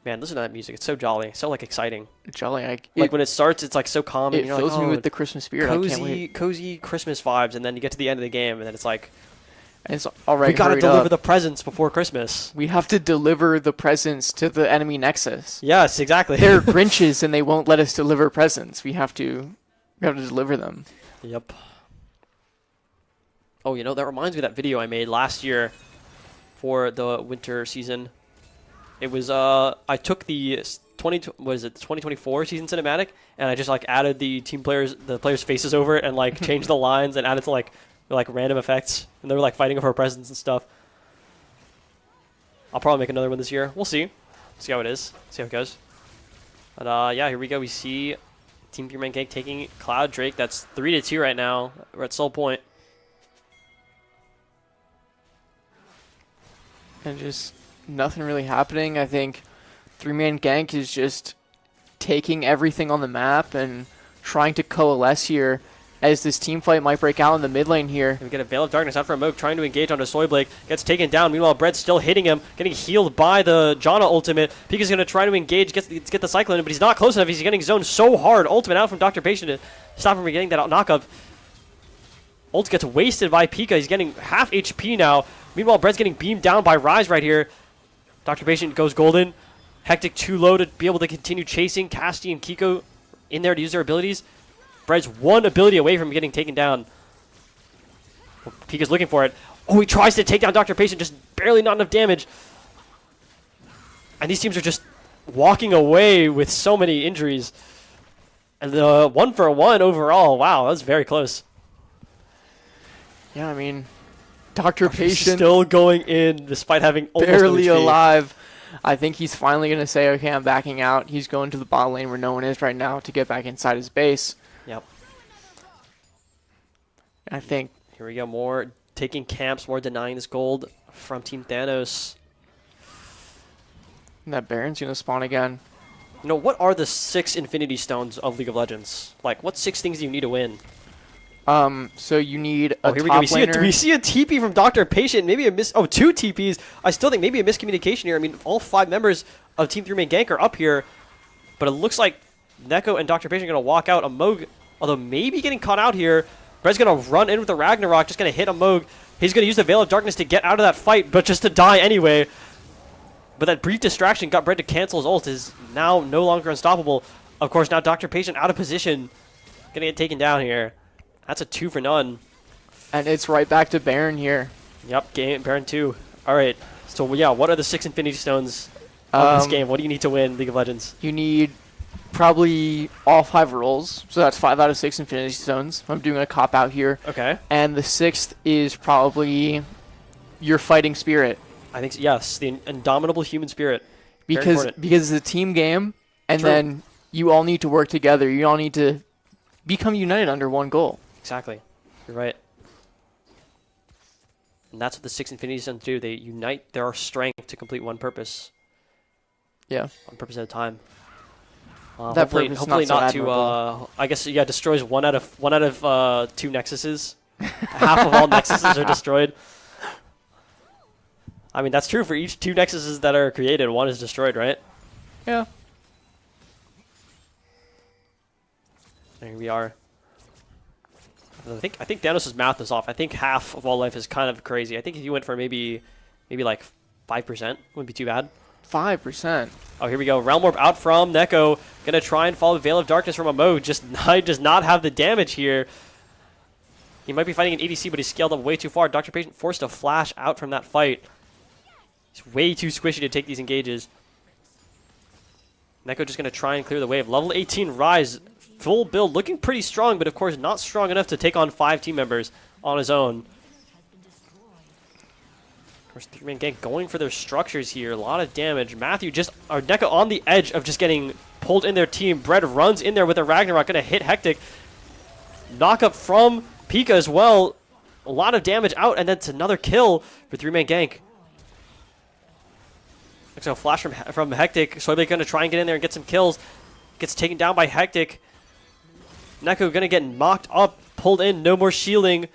Man, listen to that music. It's so jolly. So, like, exciting. Jolly. Like, when it starts, it's, like, so calm. It fills me with the Christmas spirit. I can't wait. Cozy Christmas vibes, and then you get to the end of the game, and then it's like... And it's all right. We gotta deliver the presents before Christmas. We have to deliver the presents to the enemy Nexus. Yes, exactly. They're Grinches, and they won't let us deliver presents. We have to deliver them. Yep. Oh, you know, that reminds me of that video I made last year for the winter season. It was I took the 2024 season cinematic, and I just like added the players' faces over it, and like changed the lines and added to like like random effects, and they were like fighting over presents and stuff. I'll probably make another one this year. We'll see. See how it is. See how it goes. But yeah, here we go. We see Team 3-Man Gank taking Cloud Drake. That's 3-2 right now. We're at Soul Point. And just nothing really happening. I think 3-Man Gank is just taking everything on the map and trying to coalesce here as this team fight might break out in the mid lane here. We get a Veil of Darkness out for a Moog, trying to engage onto Soyblake. Gets taken down. Meanwhile, Bread's still hitting him, getting healed by the Janna ultimate. Pika's going to try to engage, get the Cyclone, but he's not close enough. He's getting zoned so hard. Ultimate out from Dr. Patient to stop him from getting that knockup. Ult gets wasted by Pika. He's getting half HP now. Meanwhile, Bread's getting beamed down by Rise right here. Dr. Patient goes golden. Hectic too low to be able to continue chasing. Casti and Kiko in there to use their abilities. Bread's one ability away from getting taken down. Pika's looking for it. Oh, he tries to take down Dr. Patient, just barely not enough damage. And these teams are just walking away with so many injuries. And the 1-for-1 overall, wow, that was very close. Yeah, I mean, Dr. Patient still going in despite having almost barely no HP. alive. I think he's finally going to say, okay, I'm backing out. He's going to the bot lane where no one is right now to get back inside his base. Yep. I think. Here we go, more taking camps, more denying this gold from Team Thanos. And that Baron's going to spawn again. You know, what are the 6 Infinity Stones of League of Legends? Like, what 6 things do you need to win? So you need a here we top go. laner. We see a TP from Dr. Patient. Maybe a 2 TPs. I still think maybe a miscommunication here. I mean, all 5 members of Team 3-Man Gank are up here, but it looks like Neko and Dr. Patient are going to walk out. A Moog, although maybe getting caught out here. Brett's going to run in with the Ragnarok, just going to hit a Moog. He's going to use the Veil of Darkness to get out of that fight, but just to die anyway. But that brief distraction got Brett to cancel his ult, is now no longer unstoppable. Of course, now Dr. Patient out of position. Going to get taken down here. That's a 2 for none. And it's right back to Baron here. Yep, Baron 2. All right. So, yeah, what are the 6 Infinity Stones of this game? What do you need to win League of Legends? You need probably all 5 rolls. So that's 5 out of 6 Infinity Stones. I'm doing a cop-out here. Okay. And the 6th is probably your fighting spirit. I think, yes, the indomitable human spirit. Because it's a team game, and True. then you all need to work together. You all need to become united under one goal. Exactly. You're right. And that's what the 6 Infinity Stones do. They unite their strength to complete one purpose. Yeah. One purpose at a time. That hopefully purpose hopefully not not so to. admirable. I guess yeah, destroys one out of 2 Nexuses. Half of all Nexuses are destroyed. I mean, that's true for each 2 Nexuses that are created. 1 is destroyed, right? Yeah. There we are. I think Thanos' math is off. I think half of all life is kind of crazy. I think if you went for maybe like 5%, wouldn't be too bad. 5%. Oh, here we go. Realm Warp out from Neko. Gonna try and follow Veil of Darkness from a Moog. Just does not have the damage here. He might be fighting an ADC, but he's scaled up way too far. Dr. Patient forced to flash out from that fight. He's way too squishy to take these engages. Neko just gonna try and clear the wave. Level 18 Rise. Full build, looking pretty strong, but of course not strong enough to take on 5 team members on his own. Of course, 3-Man Gank going for their structures here. A lot of damage. Matthew or Neko on the edge of just getting pulled in their team. Bread runs in there with a Ragnarok, gonna hit Hectic. Knock up from Pika as well. A lot of damage out, and that's another kill for 3-Man Gank. Looks like a flash from Hectic. Soyblade gonna try and get in there and get some kills. Gets taken down by Hectic. Neko gonna get knocked up, pulled in, no more shielding.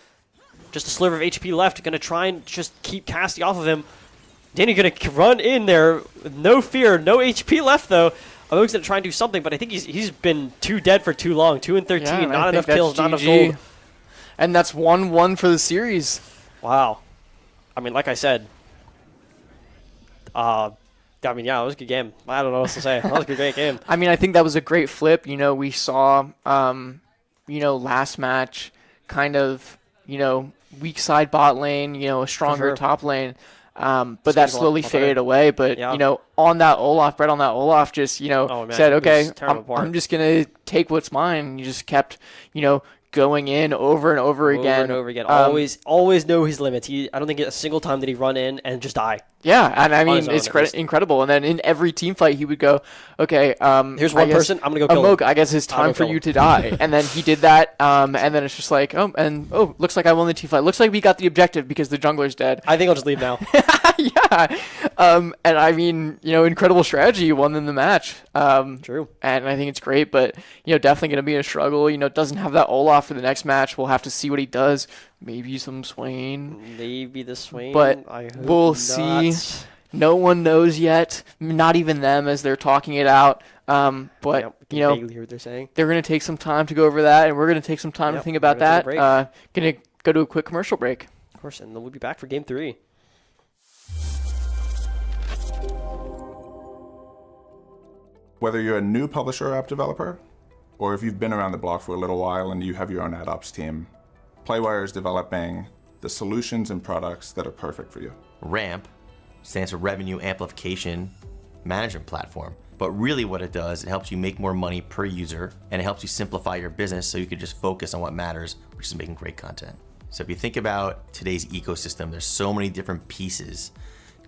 Just a sliver of HP left. Gonna try and just keep Casti off of him. Danny gonna run in there with no fear, no HP left though. Amoog's gonna try and do something, but I think he's been too dead for too long. 2 and 13, Yeah, not enough kills, not enough gold. And that's 1-1 for the series. Wow. I mean, like I said, yeah, it was a good game. I don't know what to say. That was a great game. I mean, I think that was a great flip. You know, we saw, last match kind of, weak side bot lane, a stronger top lane. But that slowly faded away. But, on that Olaf, Brett on that Olaf just, said, okay, I'm just going to take what's mine. You just kept, going in over and over again. Over and over again. Always know his limits. I don't think a single time did he run in and just die. Yeah, and I mean, his it's own, incredible. And then in every team fight, he would go, okay, here's one person, I'm going to go kill him. I guess it's time for you to die. And then he did that, and then it's just like, looks like I won the team fight. Looks like we got the objective because the jungler's dead. I think I'll just leave now. Yeah. And I mean, incredible strategy. You won in the match. True. And I think it's great, but, definitely going to be a struggle. Doesn't have that Olaf for the next match. We'll have to see what he does. Maybe some Swain. Maybe the Swain. But I hope we'll not. see. No one knows yet. Not even them as they're talking it out. But, vaguely hear what they're saying. They're going to take some time to go over that, and we're going to take some time to think about that. Going to go to a quick commercial break. Of course, and then we'll be back for Game 3. Whether you're a new publisher or app developer, or if you've been around the block for a little while and you have your own ad ops team, Playwire is developing the solutions and products that are perfect for you. RAMP stands for Revenue Amplification Management Platform. But really what it does, it helps you make more money per user, and it helps you simplify your business so you can just focus on what matters, which is making great content. So if you think about today's ecosystem, there's so many different pieces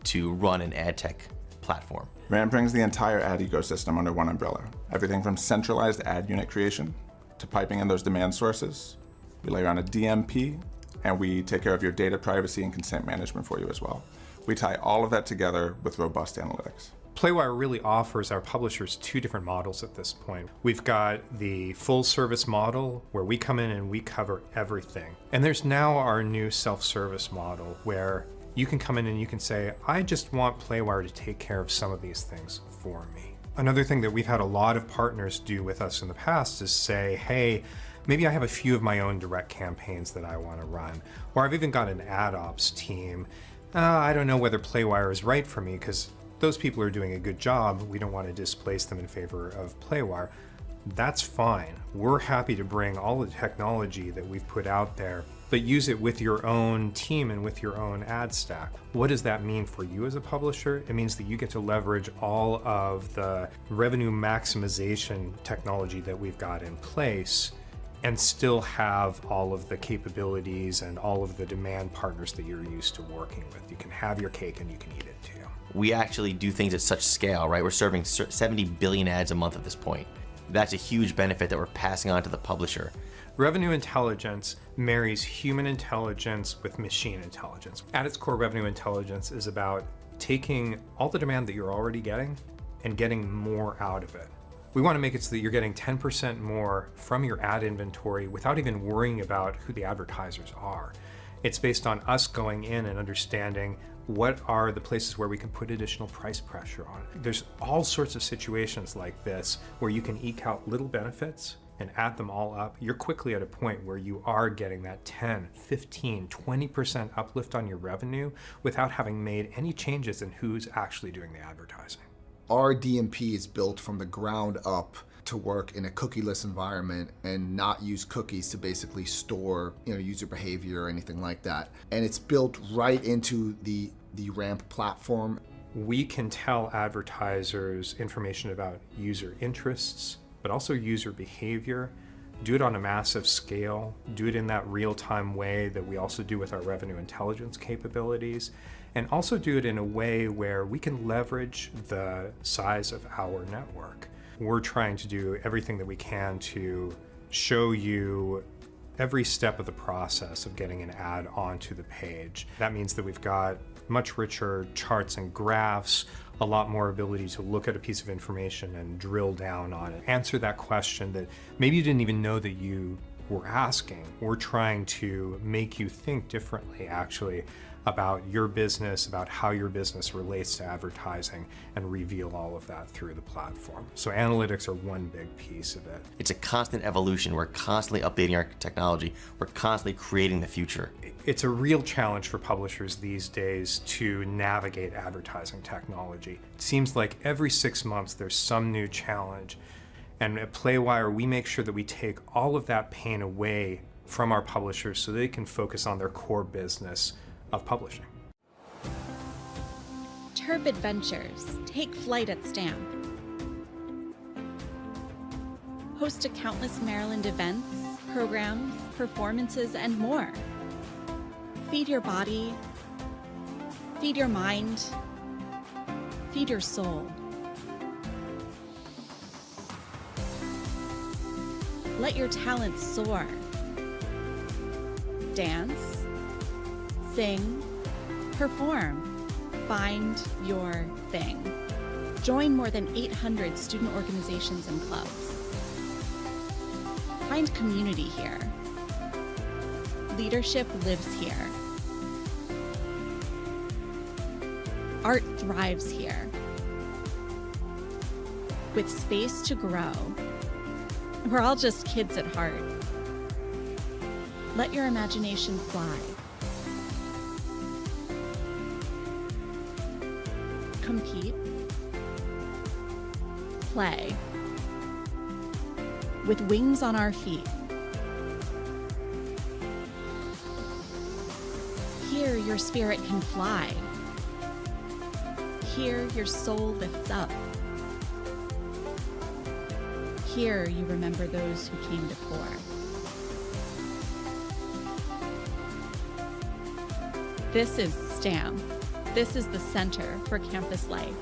to run an ad tech platform. RAMP brings the entire ad ecosystem under one umbrella. Everything from centralized ad unit creation to piping in those demand sources. We layer on a DMP, and we take care of your data privacy and consent management for you as well. We tie all of that together with robust analytics. Playwire really offers our publishers two different models at this point. We've got the full service model where we come in and we cover everything. And there's now our new self-service model where you can come in and you can say, I just want Playwire to take care of some of these things for me. Another thing that we've had a lot of partners do with us in the past is say, hey, maybe I have a few of my own direct campaigns that I want to run. Or I've even got an ad ops team. I don't know whether Playwire is right for me because those people are doing a good job. We don't want to displace them in favor of Playwire. That's fine. We're happy to bring all the technology that we've put out there, but use it with your own team and with your own ad stack. What does that mean for you as a publisher? It means that you get to leverage all of the revenue maximization technology that we've got in place and still have all of the capabilities and all of the demand partners that you're used to working with. You can have your cake and you can eat it too. We actually do things at such scale, right? We're serving 70 billion ads a month at this point. That's a huge benefit that we're passing on to the publisher. Revenue intelligence marries human intelligence with machine intelligence. At its core, revenue intelligence is about taking all the demand that you're already getting and getting more out of it. We want to make it so that you're getting 10% more from your ad inventory without even worrying about who the advertisers are. It's based on us going in and understanding what are the places where we can put additional price pressure on it. There's all sorts of situations like this where you can eke out little benefits and add them all up. You're quickly at a point where you are getting that 10, 15, 20% uplift on your revenue without having made any changes in who's actually doing the advertising. Our DMP is built from the ground up to work in a cookieless environment and not use cookies to basically store, user behavior or anything like that. And it's built right into the RAMP platform. We can tell advertisers information about user interests, but also user behavior, do it on a massive scale, do it in that real-time way that we also do with our revenue intelligence capabilities, and also do it in a way where we can leverage the size of our network. We're trying to do everything that we can to show you every step of the process of getting an ad onto the page. That means that we've got much richer charts and graphs, a lot more ability to look at a piece of information and drill down on it. Answer that question that maybe you didn't even know that you were asking. We're trying to make you think differently, actually, about your business, about how your business relates to advertising, and reveal all of that through the platform. So analytics are one big piece of it. It's a constant evolution. We're constantly updating our technology. We're constantly creating the future. It's a real challenge for publishers these days to navigate advertising technology. It seems like every 6 months there's some new challenge. And at Playwire, we make sure that we take all of that pain away from our publishers so they can focus on their core business of publishing. Terp Adventures. Take flight at Stamp. Host to countless Maryland events programs, performances, and more. Feed your body, feed your mind, feed your soul. Let your talents soar. Dance, sing, perform, find your thing. Join more than 800 student organizations and clubs. Find community here. Leadership lives here. Art thrives here. With space to grow. We're all just kids at heart. Let your imagination fly. Compete. Play. With wings on our feet. Here your spirit can fly. Here your soul lifts up. Here you remember those who came before. This is STAM. This is the Center for Campus Life,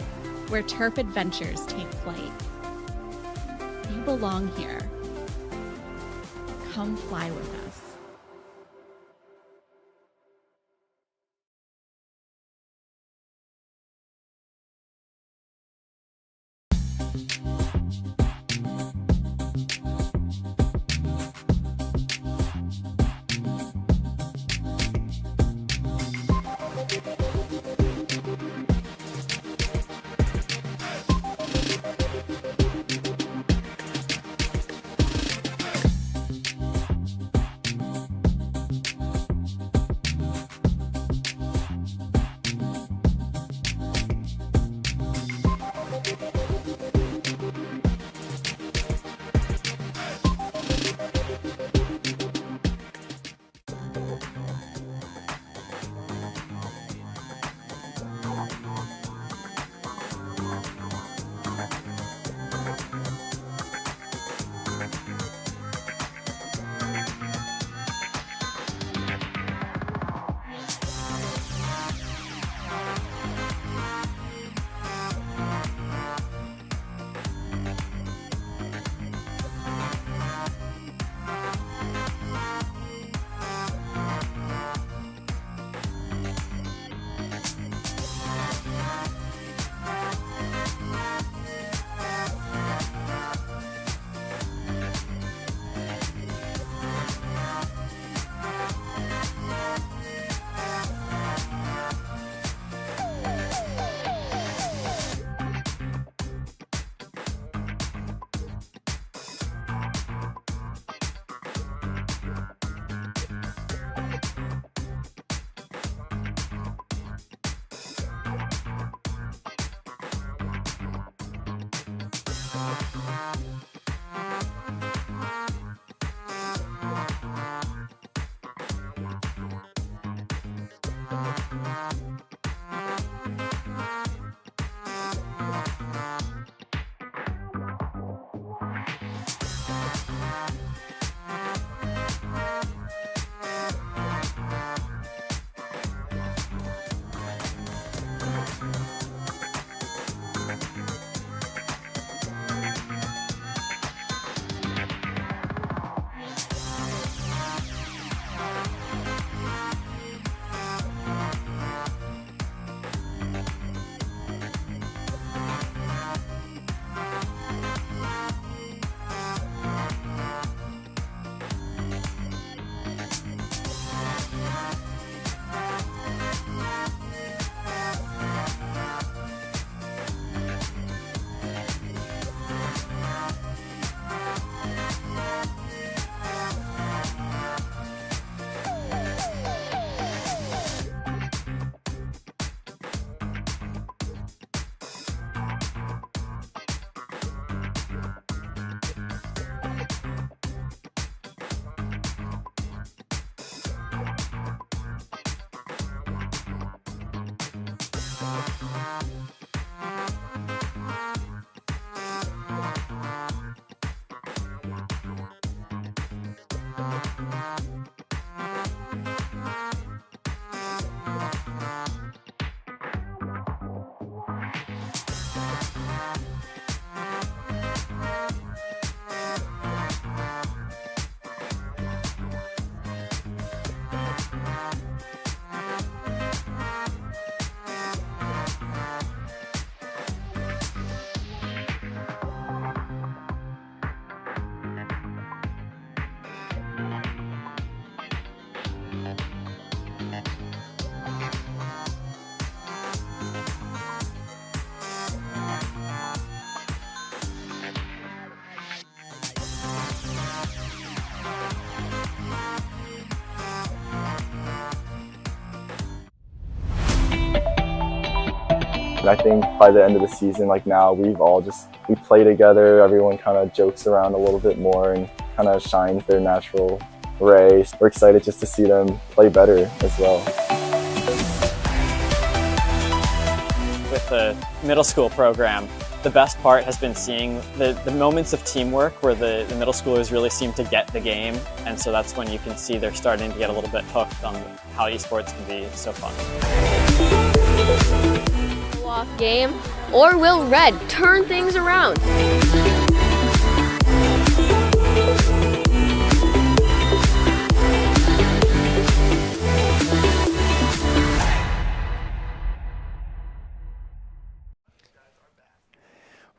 where Terp adventures take flight. You belong here. Come fly with us. And I think by the end of the season, like now, we play together. Everyone kind of jokes around a little bit more and kind of shines their natural ray. We're excited just to see them play better as well. With the middle school program, the best part has been seeing the moments of teamwork where the middle schoolers really seem to get the game, and so that's when you can see they're starting to get a little bit hooked on how esports can be so fun. Off game, or will Red turn things around?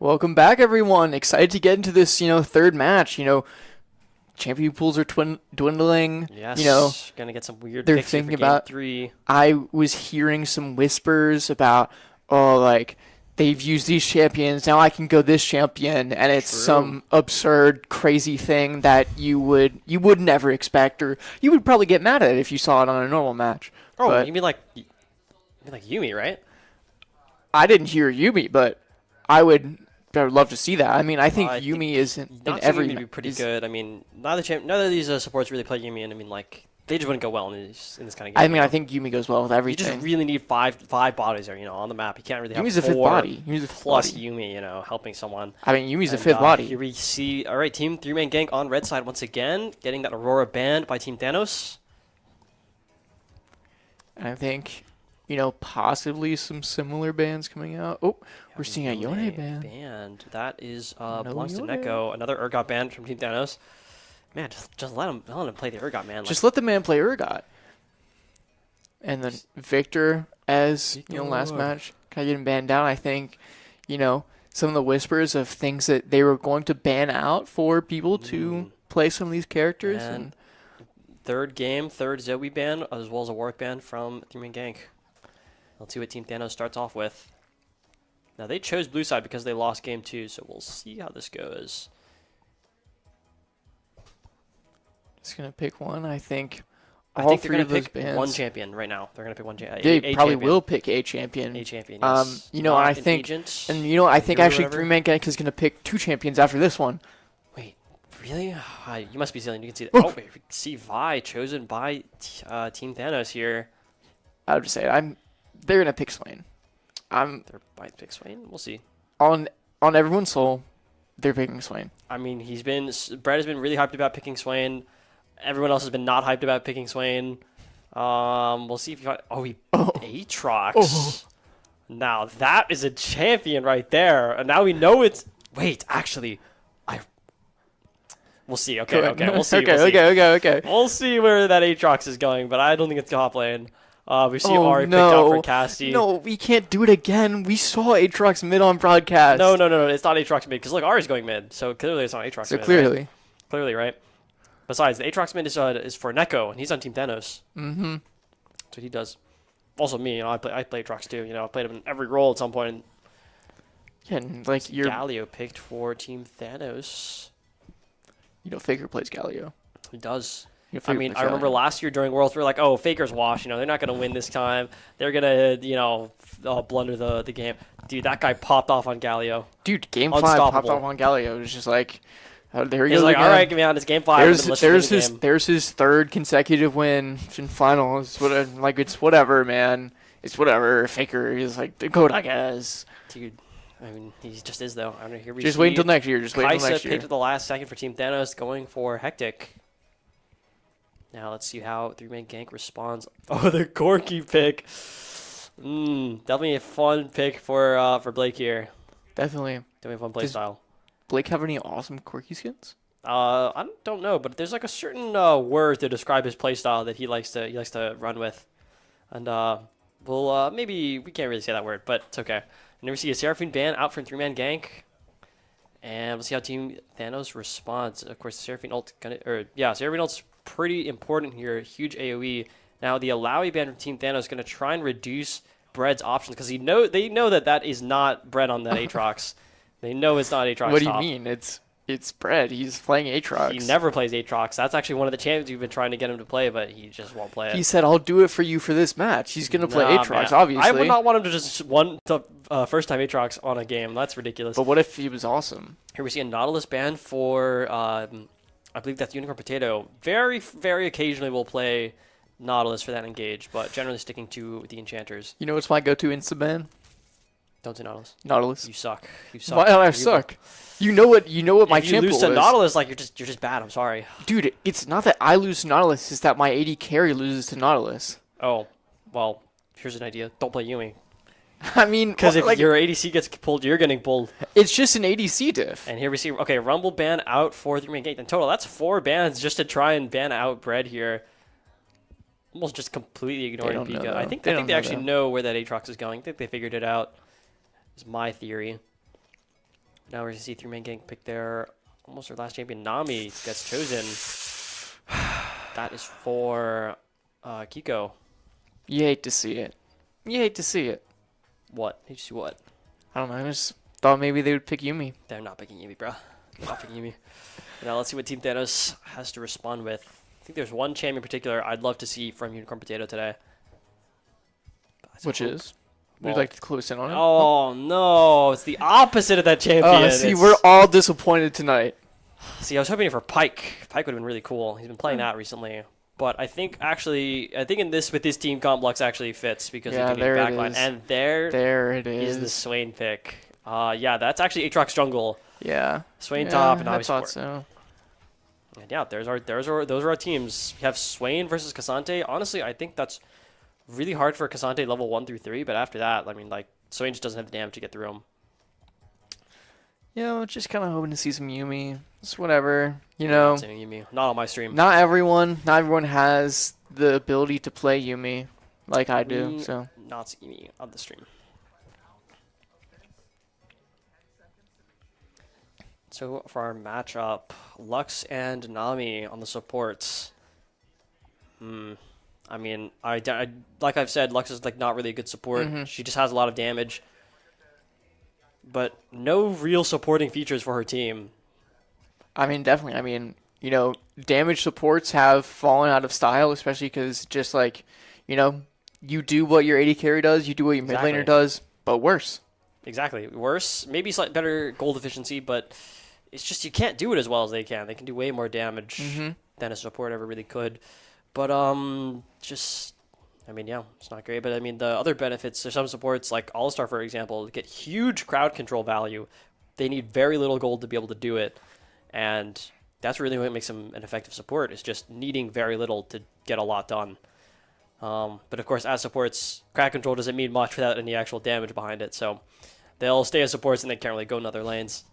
Welcome back, everyone. Excited to get into this, third match. Champion pools are dwindling. Yes, gonna get some weird they're picks here thinking for game about 3. I was hearing some whispers about, like they've used these champions, now I can go this champion, and it's some absurd, crazy thing that you would never expect, or you would probably get mad at it if you saw it on a normal match. Oh, but you mean like Yumi, right? I didn't hear Yumi, but I would love to see that. I mean, I think Yumi is in every. Yumi would be pretty good. I mean, neither of these supports really play Yumi, and I mean, like they just wouldn't go well in this kind of game. I mean, I think Yumi goes well with everything. You just really need five bodies there, on the map. You can't really have Yumi's a fifth body. Yumi's a fifth plus body. Yumi, helping someone. I mean, Yumi's a fifth body. Here we see, all right, team 3-man gank on red side once again, getting that Aurora banned by Team Thanos. And I think, possibly some similar bans coming out. Oh, we're seeing a Yone ban. Banned. That is No belongs to Yone. Neko. Another Urgot ban from Team Thanos. Man, just let him play the Urgot, man. Just let the man play Urgot. And then Victor, as last match, kind of getting banned down. I think, some of the whispers of things that they were going to ban out for people to play some of these characters. And third Zoe ban, as well as a Warwick ban from 3-man gank. Let's see what Team Thanos starts off with. Now, they chose blue side because they lost game 2, so we'll see how this goes. Just going to pick one, I think. I All think they're three going of to those pick bans. one champion right now. They're going to pick one champion. They probably will pick a champion. A champion, yes. I think, I think actually 3-man gank is going to pick 2 champions after this one. Wait, really? You must be silly. You can see that. Oh, wait, we see Vi chosen by Team Thanos here. I would just say they're going to pick Swain. They're by pick Swain. We'll see. On everyone's soul, they're picking Swain. I mean, Brett has been really hyped about picking Swain. Everyone else has been not hyped about picking Swain. We'll see if he Aatrox. Oh. Now that is a champion right there, and now we know it's. Wait, actually, we'll see. Okay, we'll see. Okay. We'll see where that Aatrox is going, but I don't think it's top lane. We see Ari picked out for Cassie. No, we can't do it again. We saw Aatrox mid on broadcast. No, it's not Aatrox mid, because look, Ari's going mid, so clearly it's not Aatrox So mid. clearly. Right? Clearly, right? Besides, the Aatrox mid is for Neko, and he's on Team Thanos. Mm-hmm. That's what he does. Also me, I play Aatrox too. I played him in every role at some point. Yeah, and like your Galio picked for Team Thanos. Faker plays Galio. He does. Faker I mean, plays I remember Galio. last year during Worlds, we were like, "Oh, Faker's washed. They're not gonna win this time. They're gonna, blunder the game." Dude, that guy popped off on Galio. Dude, game 5 popped off on Galio. It was just like. There he He's goes like, again. all right, give me on. It's game 5. There's his third consecutive win in finals. It's whatever, man. It's whatever. Faker is like Dakota, I guess. Dude, I mean, he just is though. I don't know. Here we Just see wait until next year. Just wait until Kaisa next year. picked at the last second for Team Thanos, going for Hectic. Now let's see how 3-man gank responds. Oh, the Corky pick. Definitely a fun pick for Blake here. Definitely a fun play style. Blake have any awesome quirky skins? I don't know, but there's like a certain word to describe his playstyle that he likes to run with, and maybe we can't really say that word, but it's okay. And then we see a Seraphine ban out from 3-man gank, and we'll see how Team Thanos responds. Of course, the Seraphine ult Seraphine ult's pretty important here. Huge AOE. Now the Alawi ban from Team Thanos is gonna try and reduce Bread's options because they know that is not Bread on that Aatrox. They know it's not Aatrox. What do you mean? It's It's Bread. He's playing Aatrox. He never plays Aatrox. That's actually one of the champions we've been trying to get him to play, but he just won't play it. He said, "I'll do it for you for this match." He's gonna play Aatrox, obviously. I would not want him to just first time Aatrox on a game. That's ridiculous. But what if he was awesome? Here we see a Nautilus ban for, I believe that's Unicorn Potato. Very, very occasionally will play Nautilus for that engage, but generally sticking to the enchanters. You know what's my go-to insta ban? Don't say Nautilus. Nautilus. You suck. You suck. Why do I suck? You know what my champ is. If you lose to Nautilus, like you're just bad. I'm sorry. Dude, it's not that I lose to Nautilus, it's that my AD carry loses to Nautilus. Oh, well, here's an idea. Don't play Yuumi. I mean, because if your ADC gets pulled, you're getting pulled. It's just an ADC diff. And here we see, okay, Rumble ban out for 3-man gate. In total, that's 4 bans just to try and ban out Bread here. Almost just completely ignoring Pika. I think they actually know where that Aatrox is going. I think they figured it out. Is my theory. Now we're going to see 3-man gang pick their last champion. Nami gets chosen. That is for Kiko. You hate to see it. You hate to see it. What? Hate to see what? I don't know. I just thought maybe they would pick Yuumi. They're not picking Yuumi, bro. They're not picking Yuumi. Now let's see what Team Thanos has to respond with. I think there's one champion in particular I'd love to see from Unicorn Potato today. Which is? Would you like to close in on it? Oh, no. It's the opposite of that champion. See, we're all disappointed tonight. See, I was hoping for Pyke. Pyke would have been really cool. He's been playing that recently. But I think in this with this team comp, Lux actually fits because of the backline. And there it is the Swain pick. Yeah, that's actually Aatrox jungle. Yeah. Swain top and I obviously thought so. And yeah, those are our teams. We have Swain versus Cassante. Honestly, I think that's really hard for Cassante level 1 through 3, but after that, I mean, like, Swain just doesn't have the damage to get through him. Yeah, just kind of hoping to see some Yuumi. It's whatever, you know. Not seeing Yuumi. Not on my stream. Not everyone has the ability to play Yuumi like I do. So not seeing Yuumi on the stream. So for our matchup, Lux and Nami on the supports. I mean, I like I've said, Lux is like not really a good support. She just has a lot of damage, but no real supporting features for her team. I mean, definitely. I mean, you know, damage supports have fallen out of style, especially because just like, you know, you do what your AD carry does, you do what your mid laner does, but worse. Exactly, worse. Maybe slightly better gold efficiency, but it's just you can't do it as well as they can. They can do way more damage than a support ever really could. But just, I mean, yeah, it's not great. But I mean, the other benefits, there's some supports like All-Star, for example, get huge crowd control value. They need very little gold to be able to do it. And that's really what makes them an effective support, is just needing very little to get a lot done. But of course, as supports, crowd control doesn't mean much without any actual damage behind it. So they'll stay as supports and they can't really go in other lanes.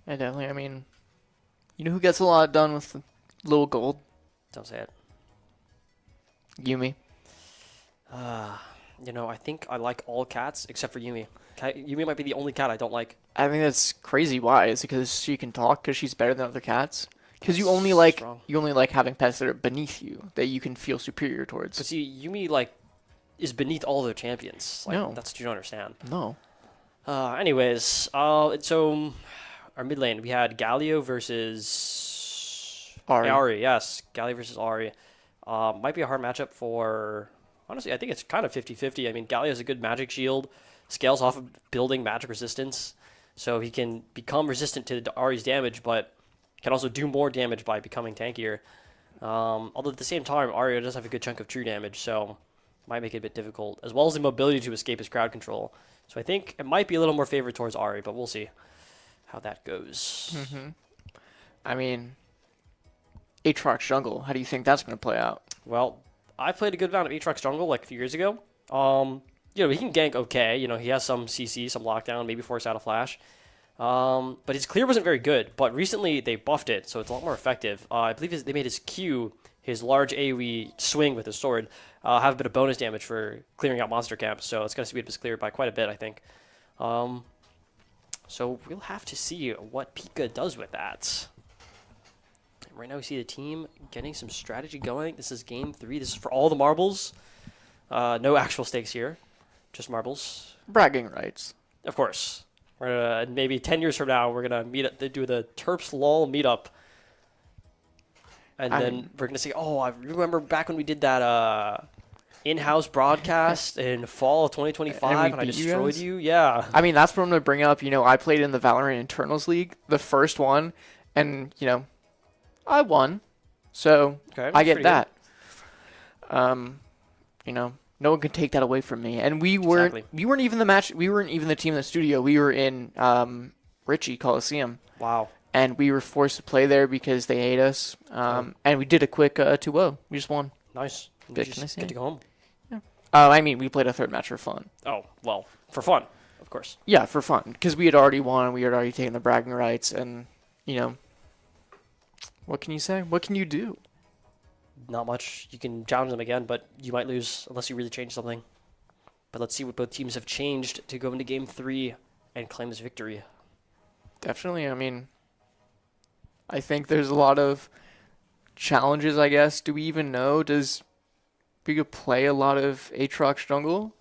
Yeah, definitely. I mean, you know who gets a lot done with little gold? Don't say it. Yuumi. You know, I think I like all cats except for Yuumi. Yuumi might be the only cat I don't like. I think that's crazy. Why? Is it because she can talk? Because she's better than other cats? Because you only like having pets that are beneath you, that you can feel superior towards. But see, Yuumi like is beneath all their champions. Like, no, that's what you don't understand. No. Anyways, so our mid lane we had Galio versus Ari. Yes, Galio versus Ari. Might be a hard matchup for. Honestly, I think it's kind of 50-50. I mean, Galio has a good magic shield, scales off of building magic resistance, so he can become resistant to Ari's damage, but can also do more damage by becoming tankier. Although at the same time, Ari does have a good chunk of true damage, so might make it a bit difficult, as well as the mobility to escape his crowd control. So I think it might be a little more favored towards Ari, but we'll see how that goes. I mean, Aatrox jungle, how do you think that's going to play out? Well, I played a good amount of Aatrox jungle like a few years ago. You know, he can gank okay. You know, he has some CC, some lockdown, maybe force out a flash. But his clear wasn't very good. But recently they buffed it, so it's a lot more effective. I believe they made his Q, his large AoE swing with his sword, have a bit of bonus damage for clearing out monster camps. So it's going to speed up his clear by quite a bit, I think. So we'll have to see what Pika does with that. Right now we see the team getting some strategy going. This is game 3. This is for all the marbles. No actual stakes here. Just marbles. Bragging rights. Of course. We're gonna, maybe 10 years from now, we're gonna do the Terps LoL meetup, and then we're gonna say, "Oh, I remember back when we did that in-house broadcast in fall of 2025, and I destroyed you." Yeah. I mean, that's what I'm gonna bring up. You know, I played in the Valorant Internals League, the first one, and you know, I won, so Okay, I get pretty that. You know, no one can take that away from me. And we weren't even the team in the studio. We were in Ritchie Coliseum. Wow. And we were forced to play there because they hate us. And we did a quick 2-0. We just won. Nice. Good, You can I just say? get to go home. Yeah. I mean, we played a third match for fun. Oh, well, for fun, of course. Yeah, for fun. Because we had already won. We had already taken the bragging rights. And, you know, what can you say? What can you do? Not much. You can challenge them again, but you might lose unless you really change something. But let's see what both teams have changed to go into Game 3 and claim this victory. Definitely. I mean, I think there's a lot of challenges, I guess. Do we even know? Does Pico play a lot of Aatrox jungle?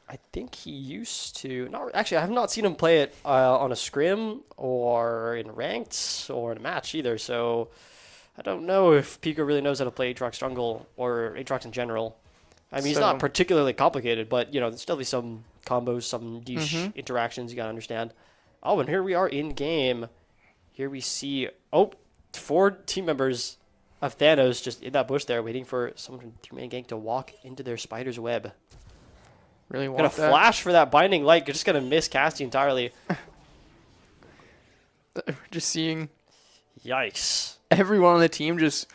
I think he used to. Actually, I have not seen him play it on a scrim or in ranked or in a match either, so I don't know if Pico really knows how to play Aatrox jungle or Aatrox in general. I mean, he's not particularly complicated, but, you know, there's definitely some combos, some niche interactions you got to understand. Oh, and here we are in game. Here we see, 4 team members of Thanos just in that bush there waiting for someone from 3-man gang to walk into their spider's web. Really want Gonna that? flash for that binding light. You're just gonna miss Casty entirely. Just seeing... Yikes. Everyone on the team just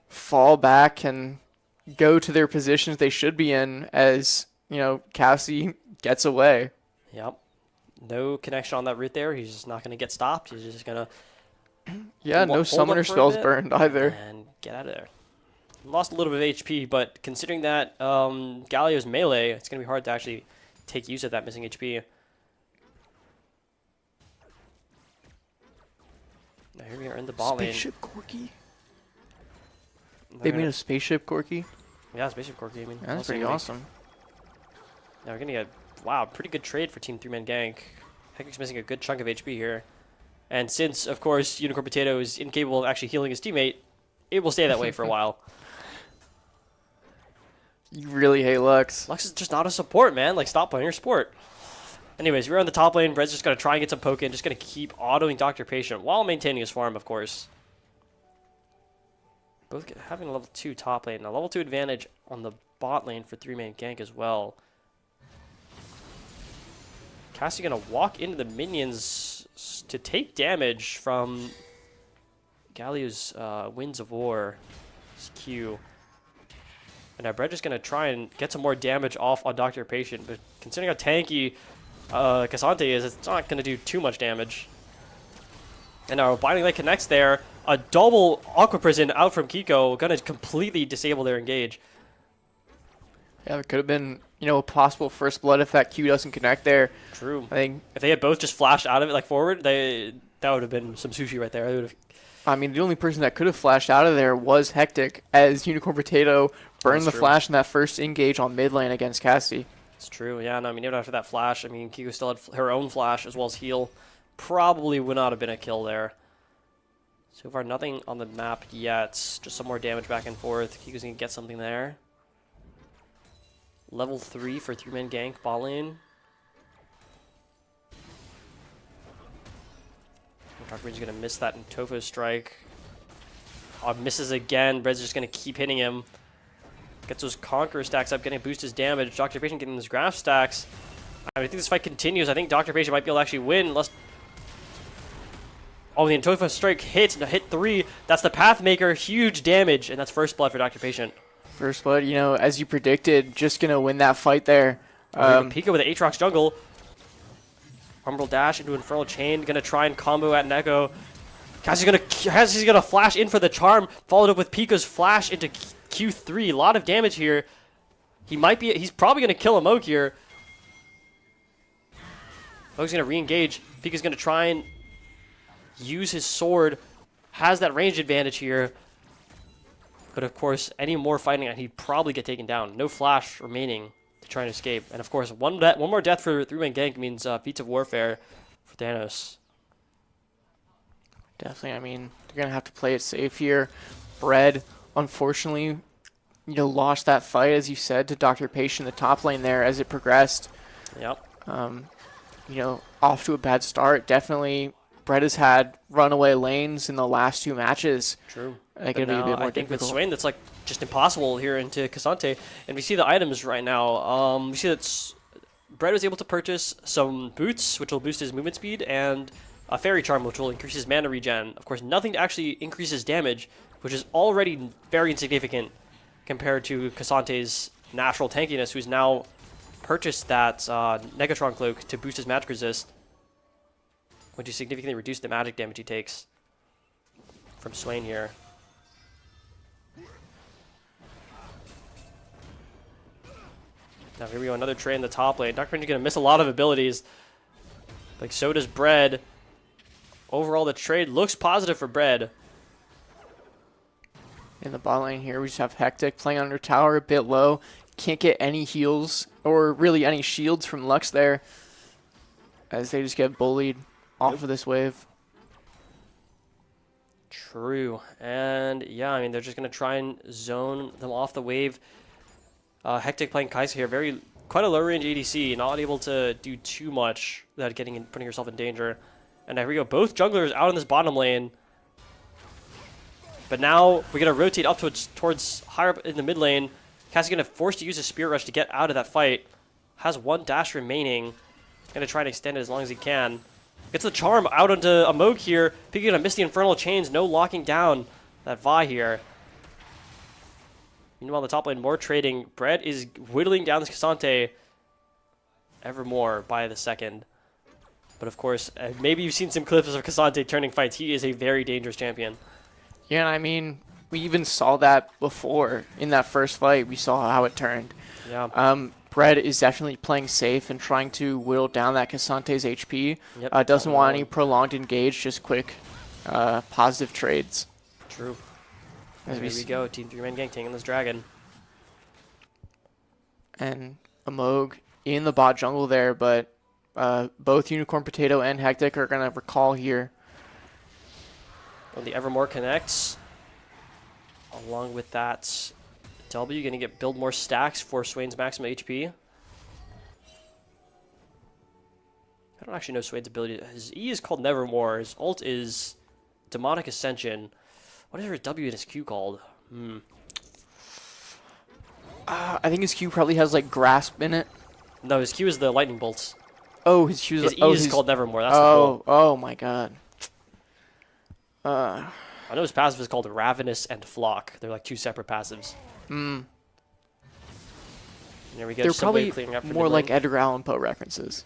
fall back and go to their positions they should be in as, you know, Cassie gets away. Yep. No connection on that route there. He's just not going to get stopped. He's just going to... Yeah, no summoner spells burned either. And get out of there. Lost a little bit of HP, but considering that Galio's melee, it's going to be hard to actually take use of that missing HP. Now here we are in the bot lane. Spaceship Corki? They made a spaceship Corki? Yeah, spaceship Corki. I mean, that's pretty awesome. Now we're going to get, wow, pretty good trade for Team 3-Man Gank. Hectic's missing a good chunk of HP here. And since, of course, Unicorn Potato is incapable of actually healing his teammate, it will stay that way for a while. You really hate Lux. Lux is just not a support, man. Like, stop playing your sport. Anyways, we're on the top lane. Brett's just going to try and get some poke in. Just going to keep autoing Dr. Patient while maintaining his farm, of course. Both having a level 2 top lane. A level 2 advantage on the bot lane for 3-man gank as well. Cassie going to walk into the minions to take damage from Galio's Winds of War. His Q. And now Brett just going to try and get some more damage off on Dr. Patient. But considering how tanky Cassante is, it's not going to do too much damage. And now Binding Light connects there. A double Aqua Prison out from Kiko. Going to completely disable their engage. Yeah, it could have been, you know, a possible first blood if that Q doesn't connect there. True. I think if they had both just flashed out of it, like forward, that would have been some sushi right there. I mean, the only person that could have flashed out of there was Hectic, as Unicorn Potato burned the flash in that first engage on mid lane against Cassie. It's true, yeah. No, I mean, even after that flash, I mean, Kiko still had her own flash as well as heal. Probably would not have been a kill there. So far, nothing on the map yet. Just some more damage back and forth. Kiko's going to get something there. Level 3 for 3-man gank, bot lane. Dr. Breed's going to miss that in Tofo's strike. Oh, misses again. Bread's just going to keep hitting him. Gets those Conqueror stacks up, getting to boost his damage. Dr. Patient getting those Graph stacks. I think this fight continues. I think Dr. Patient might be able to actually win unless... Oh, the Tofo's strike hits. No, hit 3. That's the Pathmaker. Huge damage. And that's first blood for Dr. Patient. First blood, you know, as you predicted, just going to win that fight there. Pika with the Aatrox jungle. Umbral dash into Infernal Chain. Going to try and combo at Neko. Cassie's gonna flash in for the charm, followed up with Pika's flash into Q3. A lot of damage here. He's probably gonna kill a Moog here. Moog's gonna re-engage. Pika's gonna try and use his sword. Has that range advantage here. But of course, any more fighting, and he'd probably get taken down. No flash remaining to try and escape. And of course, one more death for 3-man gank means Feats of Warfare for Thanos. Definitely. I mean, they're going to have to play it safe here. Bread, unfortunately, lost that fight, as you said, to Dr. Patient in the top lane there as it progressed. Yep. Off to a bad start. Definitely, Bread has had runaway lanes in the last 2 matches. True. Like, it'll be a bit more I think difficult. with Swain, that's like just impossible here into Cassante. And we see the items right now. We see that Bread was able to purchase some boots, which will boost his movement speed, and a fairy charm, which will increase his mana regen. Of course, nothing to actually increase his damage, which is already very insignificant compared to Cassante's natural tankiness, who's now purchased that Negatron cloak to boost his magic resist, which will significantly reduce the magic damage he takes from Swain here. Now here we go, another trade in the top lane. Dr. Patient going to miss a lot of abilities, like so does Bread. Overall, the trade looks positive for Bread. In the bot lane here, we just have Hectic playing under tower, a bit low. Can't get any heals, or really any shields from Lux there, as they just get bullied off of this wave. True. And yeah, I mean, they're just going to try and zone them off the wave. Hectic playing Kai'Sa here, quite a low range ADC, not able to do too much without putting yourself in danger. And there we go, both junglers out in this bottom lane. But now we're going to rotate up towards higher up in the mid lane. Cassie's going to force to use a Spirit Rush to get out of that fight. Has 1 dash remaining. Going to try and extend it as long as he can. Gets the charm out onto a Moog here. Piggy going to miss the Infernal Chains. No locking down that Vi here. Meanwhile, the top lane, more trading. Bread is whittling down this Cassante ever more by the second. But of course, maybe you've seen some clips of Cassante turning fights. He is a very dangerous champion. Yeah, I mean, we even saw that before in that first fight. We saw how it turned. Yeah. Bread is definitely playing safe and trying to whittle down that Cassante's HP. Yep. Doesn't want any prolonged engage, just quick positive trades. True. There we go, Team 3-man gang taking this dragon. And a Moog in the bot jungle there, but both Unicorn Potato and Hectic are going to recall here. When the Evermore connects, along with that, W going to build more stacks for Swain's maximum HP. I don't actually know Swain's ability. His E is called Nevermore. His ult is Demonic Ascension. What is her W and his Q called? I think his Q probably has like Grasp in it. No, his Q is the Lightning Bolts. Oh, his Q is E is called Nevermore. That's the goal. Oh my god. I know his passive is called Ravenous and Flock. They're like 2 separate passives. Hmm. There we go. They're probably cleaning up more like Edgar Allan Poe references.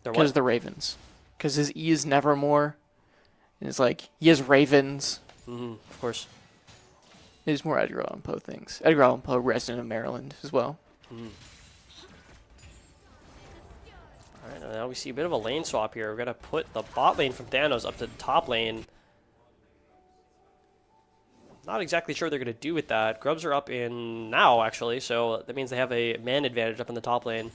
Because of the Ravens. Because his E is Nevermore. And it's like, he has ravens. Of course. It is more Edgar Allan Poe things. Edgar Allan Poe, resident of Maryland as well. Alright, now we see a bit of a lane swap here. We're going to put the bot lane from Thanos up to the top lane. Not exactly sure what they're going to do with that. Grubs are up in now, actually, so that means they have a man advantage up in the top lane.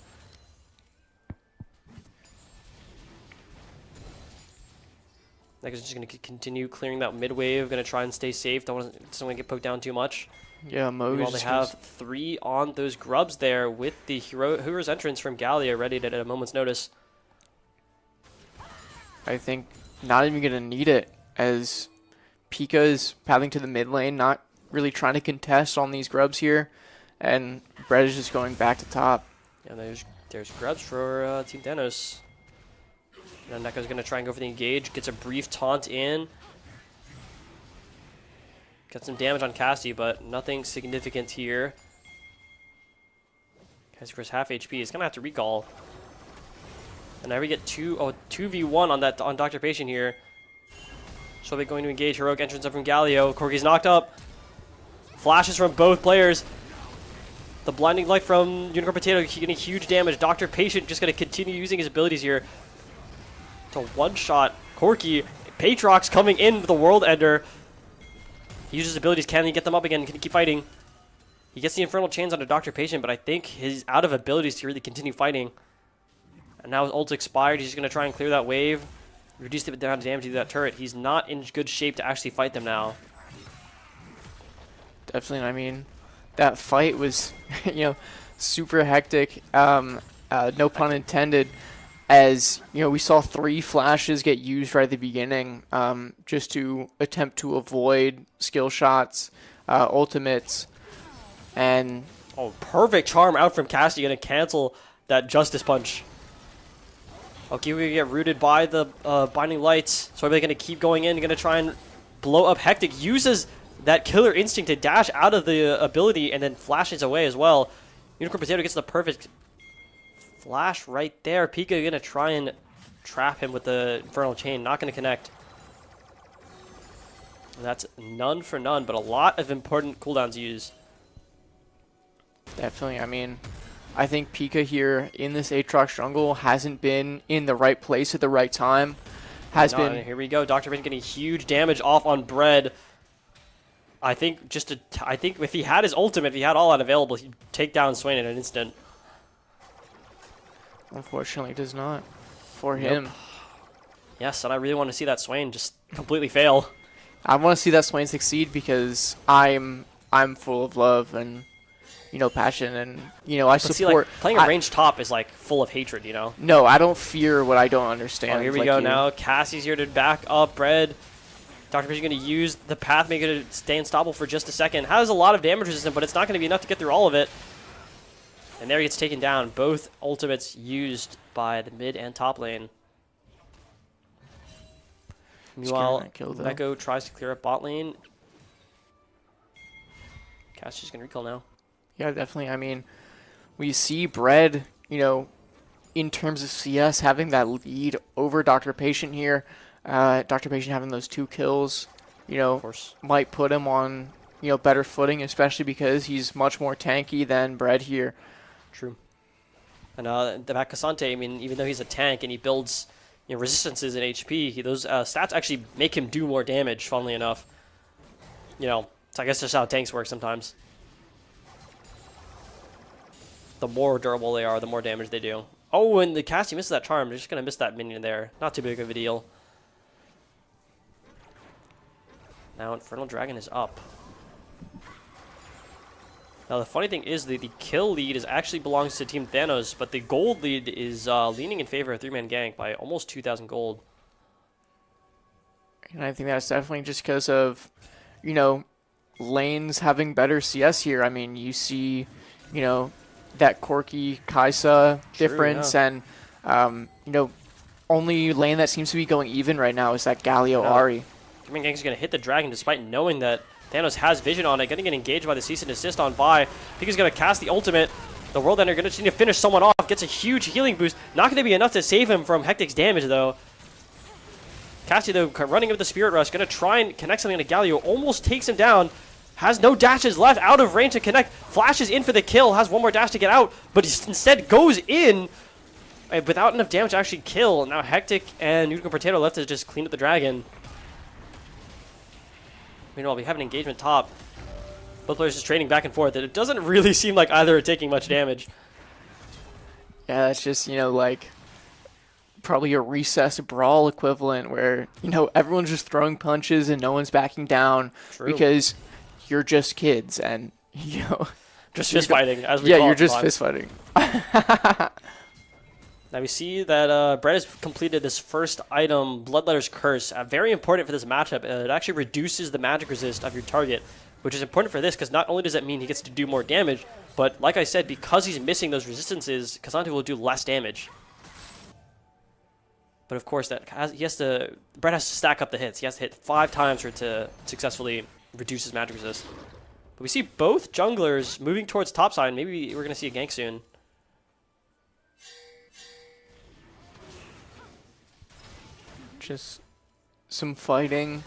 Next is just going to continue clearing that mid wave. Going to try and stay safe. Don't want to get poked down too much. Yeah, Moog. Well, they have 3 on those grubs there with the Hero's entrance from Gallia ready at a moment's notice. I think not even going to need it, as Pika is pathing to the mid lane, not really trying to contest on these grubs here, and Bread is just going back to top. Yeah, there's grubs for Team Thanos. And Neko's going to try and go for the engage, gets a brief taunt in. Got some damage on Cassie, but nothing significant here. Cassie for his half HP. He's going to have to recall. And now we get 2v1 on Dr. Patient here. So they're going to engage. Heroic entrance up from Galio. Corki's knocked up. Flashes from both players. The blinding light from Unicorn Potato getting huge damage. Dr. Patient just going to continue using his abilities here to one-shot Corki. Patrox coming in with the World Ender. He uses his abilities. Can he get them up again? Can he keep fighting? He gets the Infernal Chains onto Dr. Patient, but I think he's out of abilities to really continue fighting. And now his ult's expired. He's just going to try and clear that wave. Reduce the amount of damage to that turret. He's not in good shape to actually fight them now. Definitely. I mean, that fight was, super hectic. No pun intended. As we saw 3 flashes get used right at the beginning, just to attempt to avoid skill shots, ultimates, and perfect charm out from Cassie, gonna cancel that Justice Punch. Okay, we get rooted by the Binding Lights, so they're gonna keep going in, gonna try and blow up Hectic. Uses that killer instinct to dash out of the ability and then flashes away as well. Unicorn Potato gets the perfect flash right there. Pika gonna try and trap him with the Infernal Chain. Not gonna connect. And that's none for none, but a lot of important cooldowns used. Definitely. I mean, I think Pika here in this Aatrox jungle hasn't been in the right place at the right time. Here we go. Dr. Bane getting huge damage off on Bread. I think if he had his ultimate, if he had all that available, he'd take down Swain in an instant. Unfortunately, does not for him. Yes, and I really want to see that Swain just completely fail. I want to see that Swain succeed because I'm full of love and passion, and I support. See, like, playing a ranged top is like full of hatred, No, I don't fear what I don't understand. Oh, here we go now. Cassie's here to back up Bread. Dr. Fish is going to use the path maker to stay unstoppable for just a second. Has a lot of damage resistance, but it's not going to be enough to get through all of it. And there he gets taken down. Both ultimates used by the mid and top lane. Meanwhile, Meko tries to clear up bot lane. Cassie's going to recall now. Yeah, definitely. I mean, we see Bread, in terms of CS, having that lead over Dr. Patient here. Dr. Patient having those 2 kills, might put him on, better footing, especially because he's much more tanky than Bread here. True. And the back Cassante, I mean, even though he's a tank and he builds resistances in HP, those stats actually make him do more damage, funnily enough. So I guess that's how tanks work sometimes. The more durable they are, the more damage they do. Oh, and the Cassie misses that charm. They're just going to miss that minion there. Not too big of a deal. Now Infernal Dragon is up. Now the funny thing is the kill lead actually belongs to Team Thanos, but the gold lead is leaning in favor of 3-man gank by almost 2,000 gold. And I think that's definitely just because of, lanes having better CS here. I mean, you see, that Corki Kaisa difference, and only lane that seems to be going even right now is that Galio Ahri. 3-man gank is going to hit the dragon despite knowing that Thanos has vision on it. Going to get engaged by the cease and desist on Vi. Pika's going to cast the ultimate. The World Ender going to just need to finish someone off. Gets a huge healing boost. Not going to be enough to save him from Hectic's damage, though. Cassie, though, running with the Spirit Rush. Going to try and connect something to Galio. Almost takes him down. Has no dashes left. Out of range to connect. Flashes in for the kill. Has one more dash to get out. But instead goes in without enough damage to actually kill. Now Hectic and Unicorn Potato left to just clean up the dragon. Meanwhile, we have an engagement top. Both players just trading back and forth, and it doesn't really seem like either are taking much damage. Yeah, that's just, like, probably a recess brawl equivalent where, everyone's just throwing punches and no one's backing down. True. Because you're just kids and, just fist fighting, as we yeah, call you're it just fist fighting. Now we see that Brett has completed this first item, Bloodletter's Curse. Very important for this matchup. It actually reduces the magic resist of your target, which is important for this because not only does that mean he gets to do more damage, but like I said, because he's missing those resistances, Cassante will do less damage. But of course, Brett has to stack up the hits. He has to hit 5 times for it to successfully reduce his magic resist. But we see both junglers moving towards topside. Maybe we're going to see a gank soon. Just some fighting.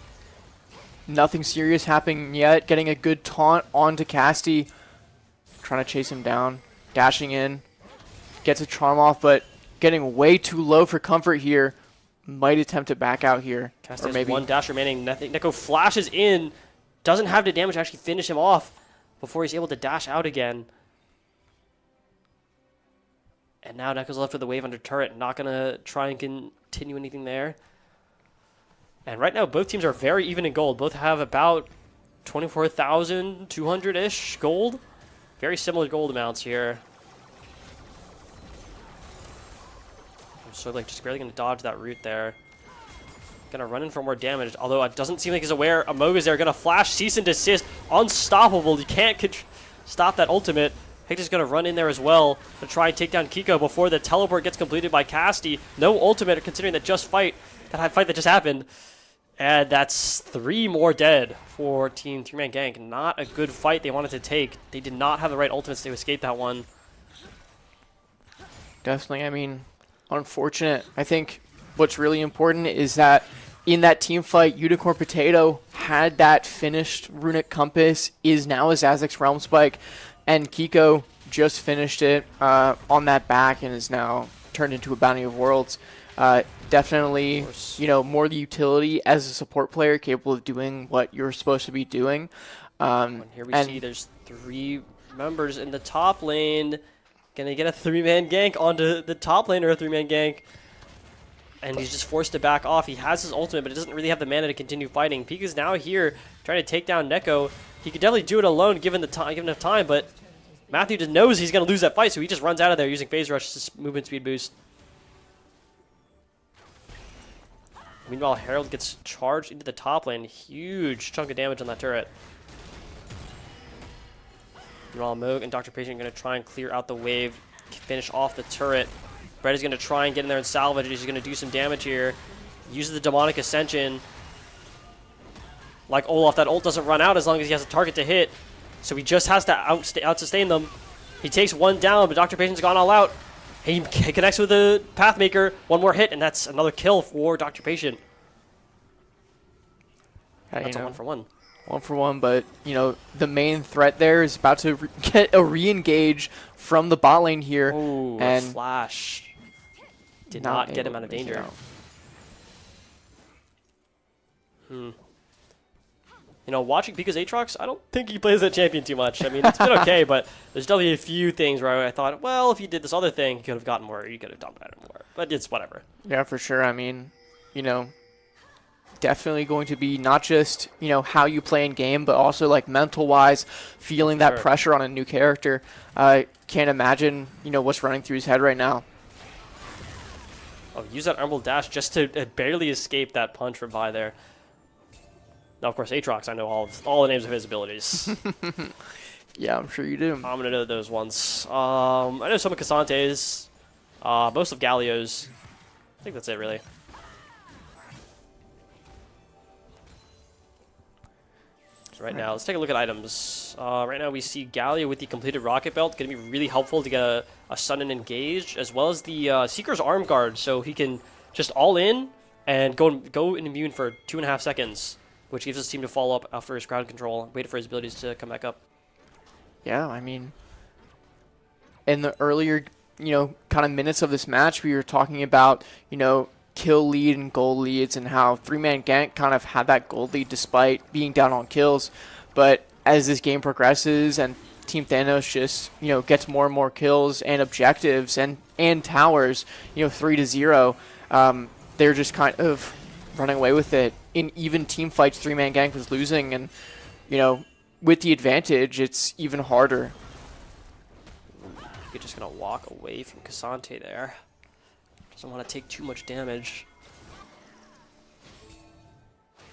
Nothing serious happening yet. Getting a good taunt onto Casti. Trying to chase him down. Dashing in. Gets a charm off, but getting way too low for comfort here. Might attempt to back out here. Casti has one dash remaining. Neko flashes in. Doesn't have the damage to actually finish him off before he's able to dash out again. And now Neko's left with the wave under turret. Not going to try and continue anything there. And right now, both teams are very even in gold. Both have about 24,200-ish gold. Very similar gold amounts here. So like just barely going to dodge that root there. Gonna run in for more damage, although it doesn't seem like he's aware. Amoga's there, gonna flash, cease and desist, unstoppable. You can't stop that ultimate. Hector's gonna run in there as well to try and take down Kiko before the teleport gets completed by Casti. No ultimate, considering that fight that just happened. And that's 3 more dead for Team 3-Man Gank. Not a good fight they wanted to take. They did not have the right ultimates to escape that one. Definitely, I mean, unfortunate. I think what's really important is that in that team fight, Unicorn Potato had that finished Runic Compass, is now a Zazix Realm Spike, and Kiko just finished it on that back and is now turned into a Bounty of Worlds. Definitely, you know, more the utility as a support player capable of doing what you're supposed to be doing. And here we see there's 3 members in the top lane. Gonna get a 3-man gank onto the top lane, or a 3-man gank. And he's just forced to back off. He has his ultimate, but he doesn't really have the mana to continue fighting. Pika's now here trying to take down Neko. He could definitely do it alone given enough time, but Matthew just knows he's going to lose that fight, so he just runs out of there using Phase Rush to movement speed boost. Meanwhile, Herald gets charged into the top lane. Huge chunk of damage on that turret. Meanwhile, Moog and Dr. Patient are going to try and clear out the wave, finish off the turret. Brett is going to try and get in there and salvage it. He's going to do some damage here. Uses the Demonic Ascension. Like Olaf, that ult doesn't run out as long as he has a target to hit. So he just has to out-sustain them. He takes one down, but Dr. Patient's gone all out. He connects with the Pathmaker. One more hit, and that's another kill for Dr. Patient. That's a 1-for-1. 1-for-1, but, you know, the main threat there is about to get a re-engage from the bot lane here. Ooh, and a flash. Did not get him out of danger. You know, watching Pika's Aatrox, I don't think he plays that champion too much. I mean, it's been okay, but there's definitely a few things where I thought, well, if he did this other thing, he could have gotten more, he could have done better more. But it's whatever. Yeah, for sure. I mean, you know, definitely going to be not just, you know, how you play in game, but also like mental-wise, feeling that pressure on a new character. I can't imagine, you know, what's running through his head right now. Oh, use that Emerald Dash just to barely escape that punch from Vi there. Now, of course, Aatrox, I know all the names of his abilities. Yeah, I'm sure you do. I'm going to know those ones. I know some of Cassante's, most of Galio's. I think that's it, really. So right now, let's take a look at items. Right now, we see Galio with the completed Rocket Belt. Going to be really helpful to get a sudden engage, as well as the Seeker's Arm Guard, so he can just all in and go in immune for 2.5 seconds. Which gives his team to follow up after his ground control and wait for his abilities to come back up. Yeah, I mean, in the earlier, you know, kind of minutes of this match, we were talking about, you know, kill lead and gold leads and how 3-Man Gank kind of had that gold lead despite being down on kills. But as this game progresses and Team Thanos just, you know, gets more and more kills and objectives and towers, you know, 3-0, they're just kind of running away with it. In even team fights, 3-Man Gank was losing, and, you know, with the advantage, it's even harder. You're just going to walk away from Cassante there. Doesn't want to take too much damage.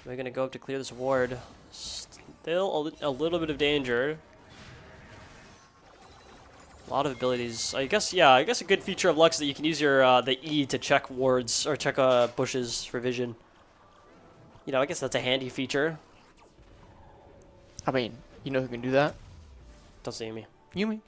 We're going to go up to clear this ward. Still a little bit of danger. A lot of abilities. I guess a good feature of Lux is that you can use your the E to check wards, or check bushes for vision. You know, I guess that's a handy feature. I mean, you know who can do that? Don't say Yumi. Yumi.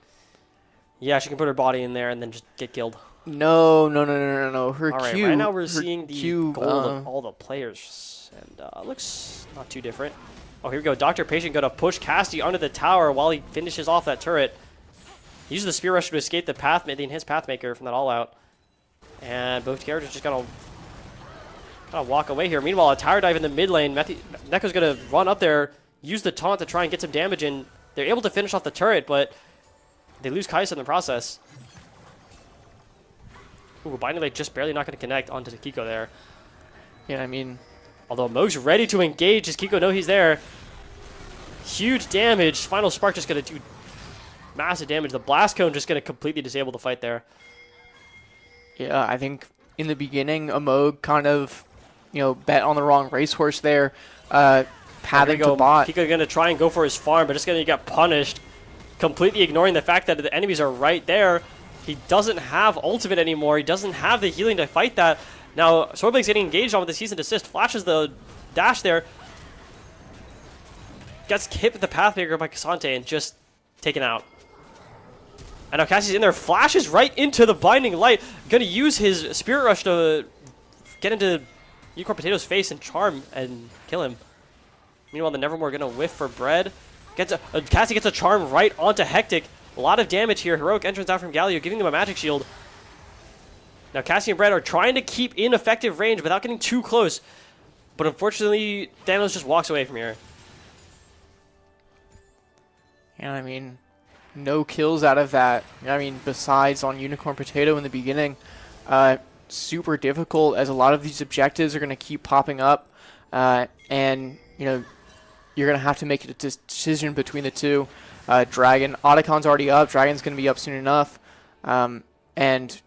Yeah, she can put her body in there and then just get killed. No. Her all right, Q. Right now we're seeing the Q, gold of all the players, and looks not too different. Oh, here we go. Dr. Patient going to push Casti under the tower while he finishes off that turret. He uses the Spear Rusher to escape the his Pathmaker from that all-out. And both characters just going to kind of walk away here. Meanwhile, a tower dive in the mid lane. Neko's going to run up there, use the taunt to try and get some damage in. They're able to finish off the turret, but they lose Kai'Sa in the process. Ooh, Binding Light just barely not going to connect onto Kiko there. Yeah, I mean... Although Moog's ready to engage. Does Kiko know he's there? Huge damage. Final Spark just going to do massive damage. The Blast Cone just going to completely disable the fight there. Yeah, I think in the beginning, Amog kind of, bet on the wrong racehorse there. Pathing to bot. Kiko going to try and go for his farm, but just going to get punished. Completely ignoring the fact that the enemies are right there. He doesn't have ultimate anymore. He doesn't have the healing to fight that. Now, Sorblake's getting engaged on with the Cease and Desist. Flashes the dash there. Gets hit with the Pathmaker by Cassante and just taken out. And now Cassie's in there. Flashes right into the Binding Light. Gonna use his Spirit Rush to get into Unicorn Potato's face and charm and kill him. Meanwhile, the Nevermore gonna whiff for Bread. Cassie gets a charm right onto Hectic. A lot of damage here. Heroic entrance out from Galio, giving him a magic shield. Now Cassie and Brett are trying to keep in effective range without getting too close. But unfortunately, Thanos just walks away from here. Yeah, I mean, no kills out of that. I mean, besides on Unicorn Potato in the beginning. Super difficult as a lot of these objectives are going to keep popping up. And, you're going to have to make a decision between the two. Dragon, Otacon's already up. Dragon's going to be up soon enough. And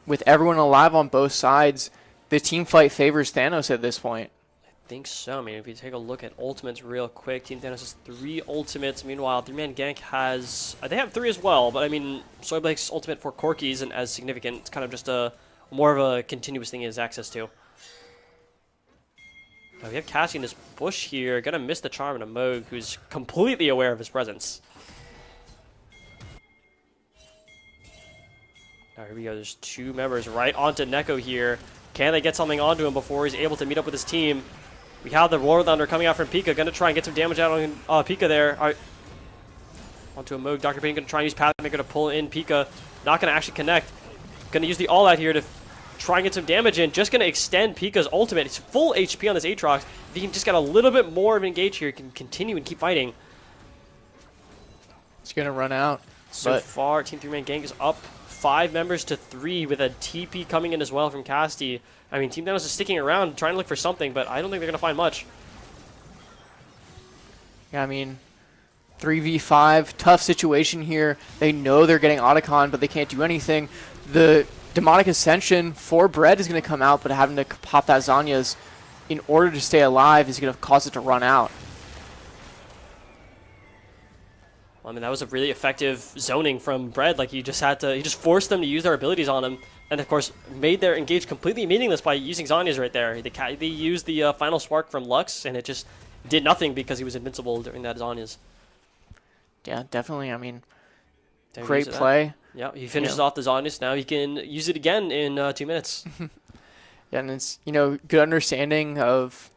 with everyone alive on both sides, the team fight favors Thanos at this point. I think so. I mean, if you take a look at ultimates real quick, Team Thanos has 3 ultimates. Meanwhile, 3-man Gank has... they have 3 as well, but I mean, Soyblake's ultimate for Corki isn't as significant. It's kind of just more of a continuous thing he has access to. Now we have Cassie in this bush here. Gonna miss the charm in a Moog, who's completely aware of his presence. Now here we go. There's 2 members right onto Neko here. Can they get something onto him before he's able to meet up with his team? We have the Roar Thunder coming out from Pika. Gonna try and get some damage out on Pika there. All right. Onto a Moog. Dr. Payne gonna try and use Pathmaker to pull in Pika. Not gonna actually connect. Gonna use the All Out here to try and get some damage in. Just gonna extend Pika's ultimate. It's full HP on this Aatrox. If he can just get a little bit more of an engage here, he can continue and keep fighting. It's gonna run out. So far, Team 3-man Gank is up 5 members to 3 with a TP coming in as well from Casti. I mean, Team Thanos is sticking around trying to look for something, but I don't think they're going to find much. Yeah, I mean, 3v5, tough situation here. They know they're getting Otacon, but they can't do anything. The Demonic Ascension for Bread is going to come out, but having to pop that Zanya's in order to stay alive is going to cause it to run out. Well, I mean, that was a really effective zoning from Bread. Like, he just forced them to use their abilities on him. And, of course, made their engage completely meaningless by using Zanya's right there. They used the Final Spark from Lux, and it just did nothing because he was invincible during that Zanya's. Yeah, definitely. I mean, great play. Yeah, he finishes off the Zanya's. Now he can use it again in 2 minutes. Yeah, and it's, good understanding of...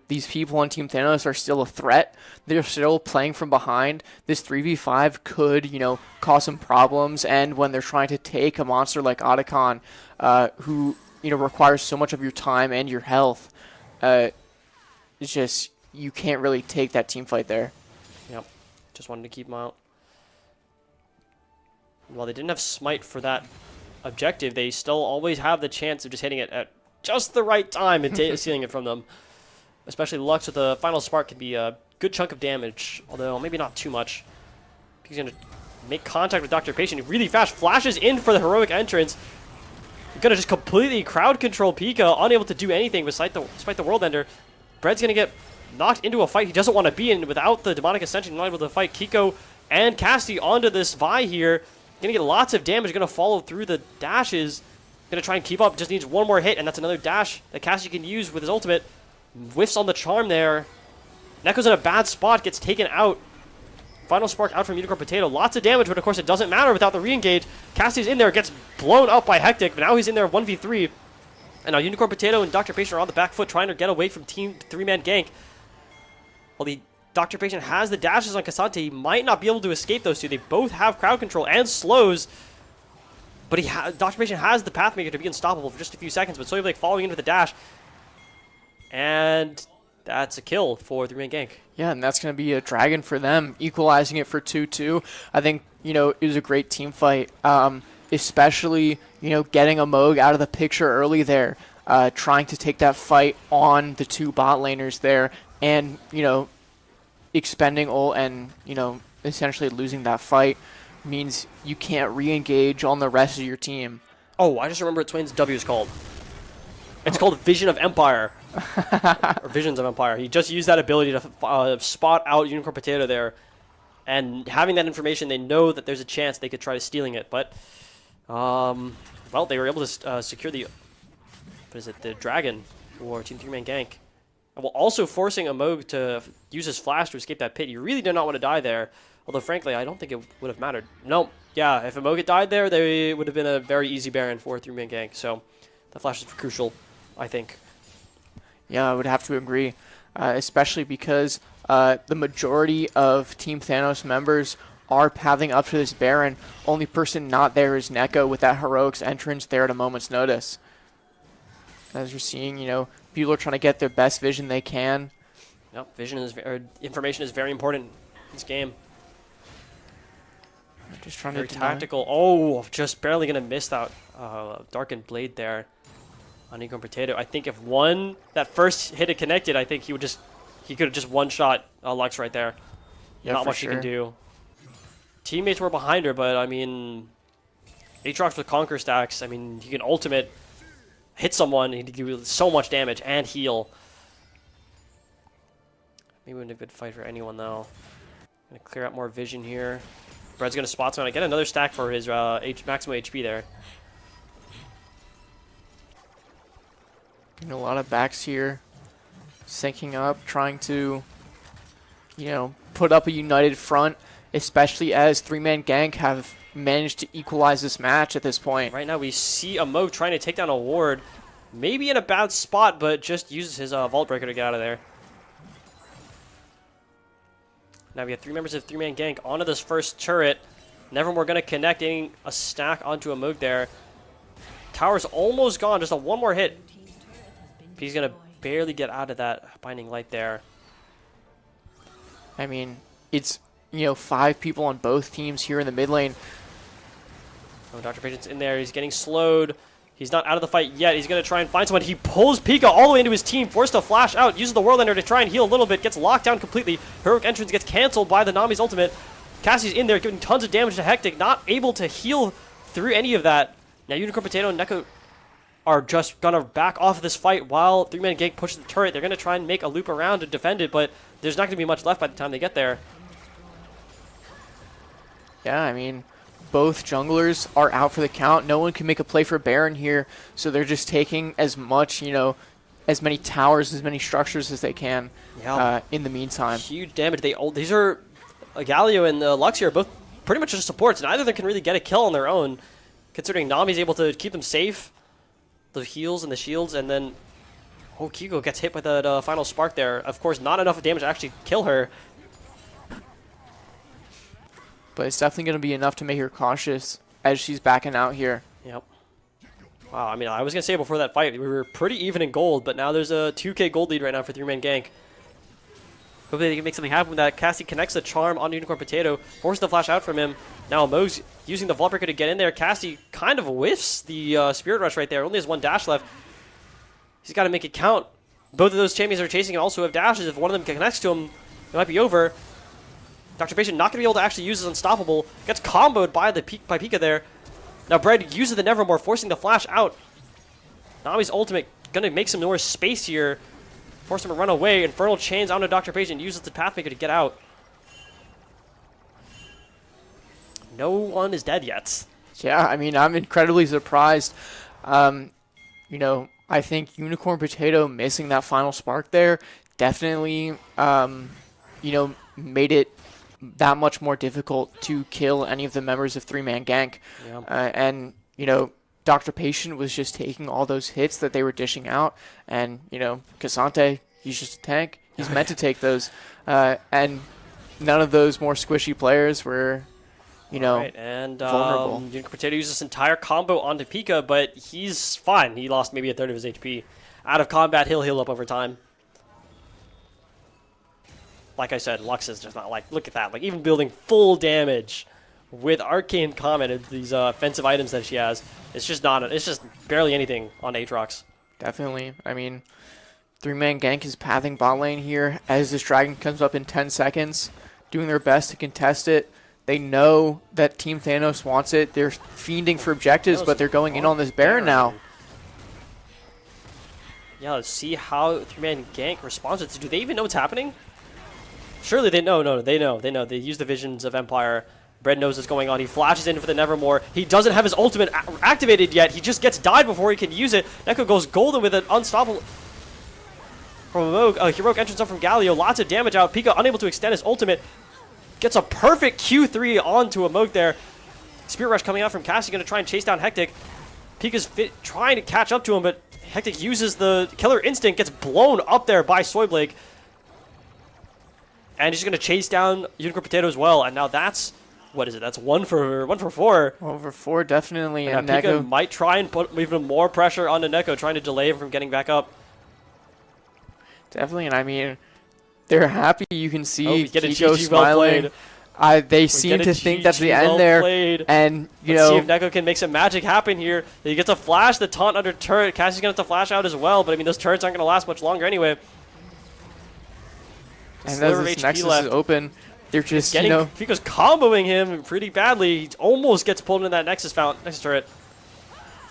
these people on Team Thanos are still a threat. They're still playing from behind. This 3v5 could, cause some problems. And when they're trying to take a monster like Otacon, who, requires so much of your time and your health, it's just, you can't really take that team fight there. Yep. Just wanted to keep them out. While they didn't have Smite for that objective, they still always have the chance of just hitting it at just the right time and stealing it from them. Especially Lux with the Final Spark can be a good chunk of damage, although maybe not too much. He's going to make contact with Dr. Patient really fast, flashes in for the heroic entrance. He's going to just completely crowd control Pika, unable to do anything despite the World Ender. Bread's going to get knocked into a fight he doesn't want to be in without the Demonic Ascension, not able to fight Kiko and Casti onto this Vi here. Going to get lots of damage, going to follow through the dashes. Going to try and keep up, just needs one more hit, and that's another dash that Casti can use with his ultimate. Whiffs on the charm there. Neko's in a bad spot, gets taken out. Final Spark out from Unicorn Potato. Lots of damage, but of course it doesn't matter without the re-engage. Cassie's in there, gets blown up by Hectic, but now he's in there 1v3. And now Unicorn Potato and Dr. Patient are on the back foot trying to get away from Team 3-man Gank. Well, the Dr. Patient has the dashes on Cassante. He might not be able to escape those two. They both have crowd control and slows. But Dr. Patient has the Pathmaker to be unstoppable for just a few seconds, but Soyblake following in with the dash. And that's a kill for 3-man Gank. Yeah, and that's going to be a dragon for them, equalizing it for 2-2. I think, it was a great team fight. especially, getting a Moog out of the picture early there, trying to take that fight on the 2 bot laners there, and, expending ult and, essentially losing that fight means you can't re-engage on the rest of your team. Oh, I just remember what Twain's W is called. It's called Vision of Empire. Or Visions of Empire. He just used that ability to spot out Unicorn Potato there. And having that information, they know that there's a chance they could try stealing it. But, well, they were able to secure the, the Dragon for Team 3-man gank. And while also forcing a Moog to use his flash to escape that pit. You really did not want to die there. Although, frankly, I don't think it would have mattered. No, yeah, if a Moog had died there, they would have been a very easy Baron for a 3-man gank. So, that flash is crucial, I think. Yeah, I would have to agree, especially because the majority of Team Thanos members are pathing up to this Baron. Only person not there is Neko with that Heroics entrance there at a moment's notice. As you're seeing, people are trying to get their best vision they can. Yep, information is very important in this game. Just trying very to tactical. Oh, just barely going to miss that Darkened Blade there on Unicorn Potato. I think if that first hit had connected, I think he could have just one-shot Lux right there. Yeah, not much sure. he can do. Teammates were behind her, but I mean, Aatrox with Conquer stacks. I mean, he can ultimate, hit someone, he can do so much damage and heal. Maybe wouldn't a good fight for anyone though. Gonna clear out more vision here. Bread's gonna spot someone. Get another stack for his maximum HP there. A lot of backs here, syncing up, trying to, put up a united front, especially as 3-man gank have managed to equalize this match at this point. Right now we see a Moog trying to take down a ward, maybe in a bad spot, but just uses his Vault Breaker to get out of there. Now we have 3 members of 3-man gank onto this first turret. Nevermore gonna connect, getting a stack onto a Moog there. Tower's almost gone, just one more hit. He's going to barely get out of that Binding Light there. I mean, it's, 5 people on both teams here in the mid lane. Oh, Dr. Patient's in there. He's getting slowed. He's not out of the fight yet. He's going to try and find someone. He pulls Pika all the way into his team, forced to flash out, uses the Whirlander to try and heal a little bit, gets locked down completely. Heroic Entrance gets canceled by the Nami's ultimate. Cassie's in there, giving tons of damage to Hectic, not able to heal through any of that. Now Unicorn Potato and Neko are just going to back off of this fight while 3-man gank pushes the turret. They're going to try and make a loop around to defend it, but there's not going to be much left by the time they get there. Yeah, I mean, both junglers are out for the count. No one can make a play for Baron here, so they're just taking as much, as many towers, as many structures as they can in the meantime. Huge damage. These are, Galio and Lux here are both pretty much just supports. Neither of them can really get a kill on their own, considering Nami's able to keep them safe. The heals and the shields, and then Kiko gets hit by the final spark there. Of course, not enough damage to actually kill her. But it's definitely going to be enough to make her cautious as she's backing out here. Yep. Wow, I mean, I was going to say before that fight, we were pretty even in gold, but now there's a 2k gold lead right now for 3-man gank. Hopefully they can make something happen with that. Cassie connects the charm on Unicorn Potato, forces the flash out from him. Now Moog's using the Vault Breaker to get in there. Cassie kind of whiffs the Spirit Rush right there. Only has 1 dash left. He's got to make it count. Both of those champions that are chasing him also have dashes. If one of them connects to him, it might be over. Dr. Patient not going to be able to actually use his Unstoppable. Gets comboed by Pika there. Now Bread uses the Nevermore, forcing the flash out. Nami's ultimate going to make some more space here. Force him to run away. Infernal Chains onto Dr. Patient. Uses the Pathmaker to get out. No one is dead yet. Yeah, I mean, I'm incredibly surprised. I think Unicorn Potato missing that final spark there definitely, made it that much more difficult to kill any of the members of 3-man gank. Yeah. Dr. Patient was just taking all those hits that they were dishing out. And, Cassante, he's just a tank. He's meant to take those. And none of those more squishy players were, right, and vulnerable. Unicorn Potato uses this entire combo onto Pika, but he's fine. He lost maybe a third of his HP. Out of combat, he'll heal up over time. Like I said, Lux is just not look at that. Even building full damage with Arcane Comment and these offensive items that she has, it's just barely anything on Aatrox. Definitely. I mean, 3-man gank is pathing bot lane here as this dragon comes up in 10 seconds, doing their best to contest it. They know that Team Thanos wants it. They're fiending for objectives, but they're going in on this Baron now. Yeah, let's see how 3-man gank responds to this. Do they even know what's happening? Surely they know. No, they know. They know. They use the visions of Empire. Bread knows what's going on. He flashes in for the Nevermore. He doesn't have his ultimate activated yet. He just gets died before he can use it. Neko goes golden with an unstoppable... From a heroic entrance up from Galio. Lots of damage out. Pika unable to extend his ultimate. Gets a perfect Q3 onto a Moog there. Spirit Rush coming out from Cassie. Going to try and chase down Hectic. Pika's trying to catch up to him, but Hectic uses the Killer Instinct. Gets blown up there by Soyblake. And he's going to chase down Unicorn Potato as well. And now that's... What is it? That's 1 for 4. 1 for 4, definitely. And Pika might try and put even more pressure on Neko, trying to delay him from getting back up. Definitely, and I mean, they're happy. You can see Kiko smiling. They seem to think that's the end there. And, Let's see if Neko can make some magic happen here. He gets a flash, the taunt under turret. Cassie's going to have to flash out as well, but I mean, those turrets aren't going to last much longer anyway. And as this Nexus is open, they're just, Pika's comboing him pretty badly. He almost gets pulled into that Nexus turret.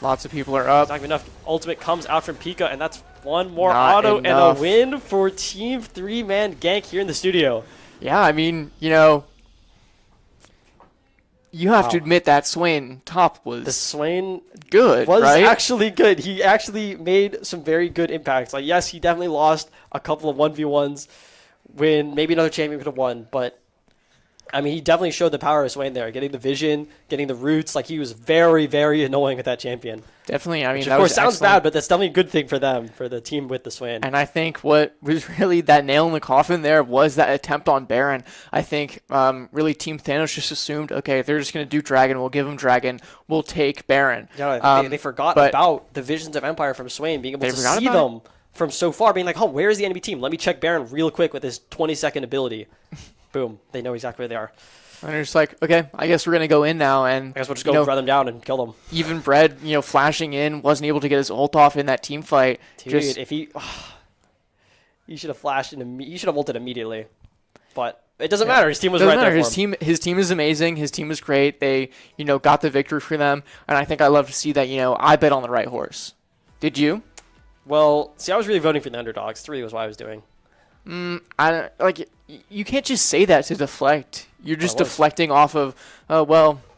Lots of people are up. Not enough. Ultimate comes out from Pika, and that's one more auto and a win for Team 3-man gank here in the studio. Yeah, I mean, you have to admit that Swain top was good, was right? actually good. He actually made some very good impacts. Like, yes, he definitely lost a couple of 1v1s when maybe another champion could have won, but I mean, he definitely showed the power of Swain there, getting the vision, getting the roots. Like, he was very, very annoying with that champion. Definitely. I mean, which, of course, sounds bad, but that's definitely a good thing for them, for the team with the Swain. And I think what was really that nail in the coffin there was that attempt on Baron. I think really Team Thanos just assumed, okay, if they're just going to do Dragon, we'll give them Dragon, we'll take Baron. Yeah, they forgot about the visions of Empire from Swain, being able to see them from so far, being like, oh, where's the enemy team? Let me check Baron real quick with his 20-second ability. Boom. They know exactly where they are. And they're just like, okay, I guess we're going to go in now. And I guess we'll just go run them down and kill them. Even Bread, flashing in, wasn't able to get his ult off in that team fight. Dude, if he... you should have flashed, you should have ulted immediately. But it doesn't matter. His team was right there for him. His team is amazing. His team is great. They, got the victory for them. And I think I love to see that, I bet on the right horse. Did you? Well, see, I was really voting for the underdogs. 3 was what I was doing. You can't just say that to deflect. You're just deflecting off of,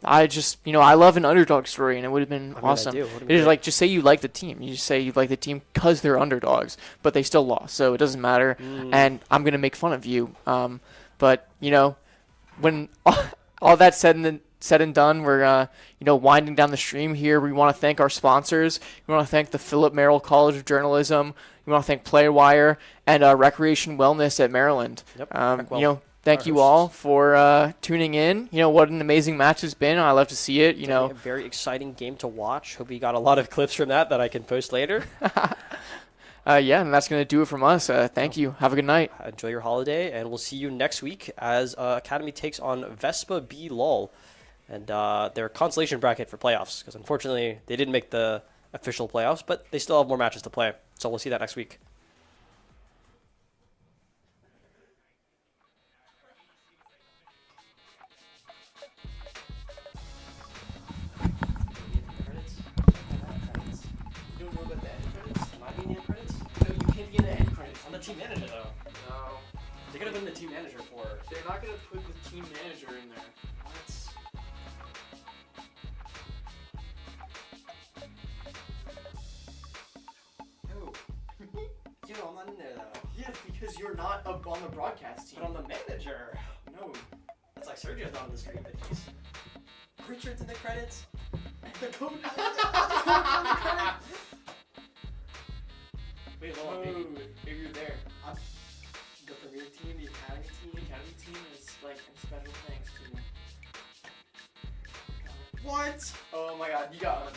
I just, I love an underdog story, and it would have been awesome. It's like, just say you like the team. You just say you like the team because they're underdogs, but they still lost, so it doesn't matter. And I'm going to make fun of you. But, when all that's said and done, we're, winding down the stream here. We want to thank our sponsors. We want to thank the Philip Merrill College of Journalism. We want to thank PlayerWire and Recreation Wellness at Maryland. Yep. Thank you all for tuning in. What an amazing match it's been. I love to see it. A very exciting game to watch. Hope you got a lot of clips from that I can post later. And that's going to do it from us. Thank you. Have a good night. Enjoy your holiday, and we'll see you next week as Academy takes on Vespa B LoL and their consolation bracket for playoffs, because unfortunately they didn't make the official playoffs, but they still have more matches to play. So we'll see that next week. Team manager though. No. They're gonna put the team manager for. They're not gonna put the team manager in there. What? Yo, I'm not in there though. Yeah, because you're not up on the broadcast team. But I'm the manager. No. That's like Sergio's not on the screen, but he's Richard's in the credits. The code. Wait, hold on, maybe you're there. The premier team, the academy team is like special thanks to. What? Oh my god, you got one.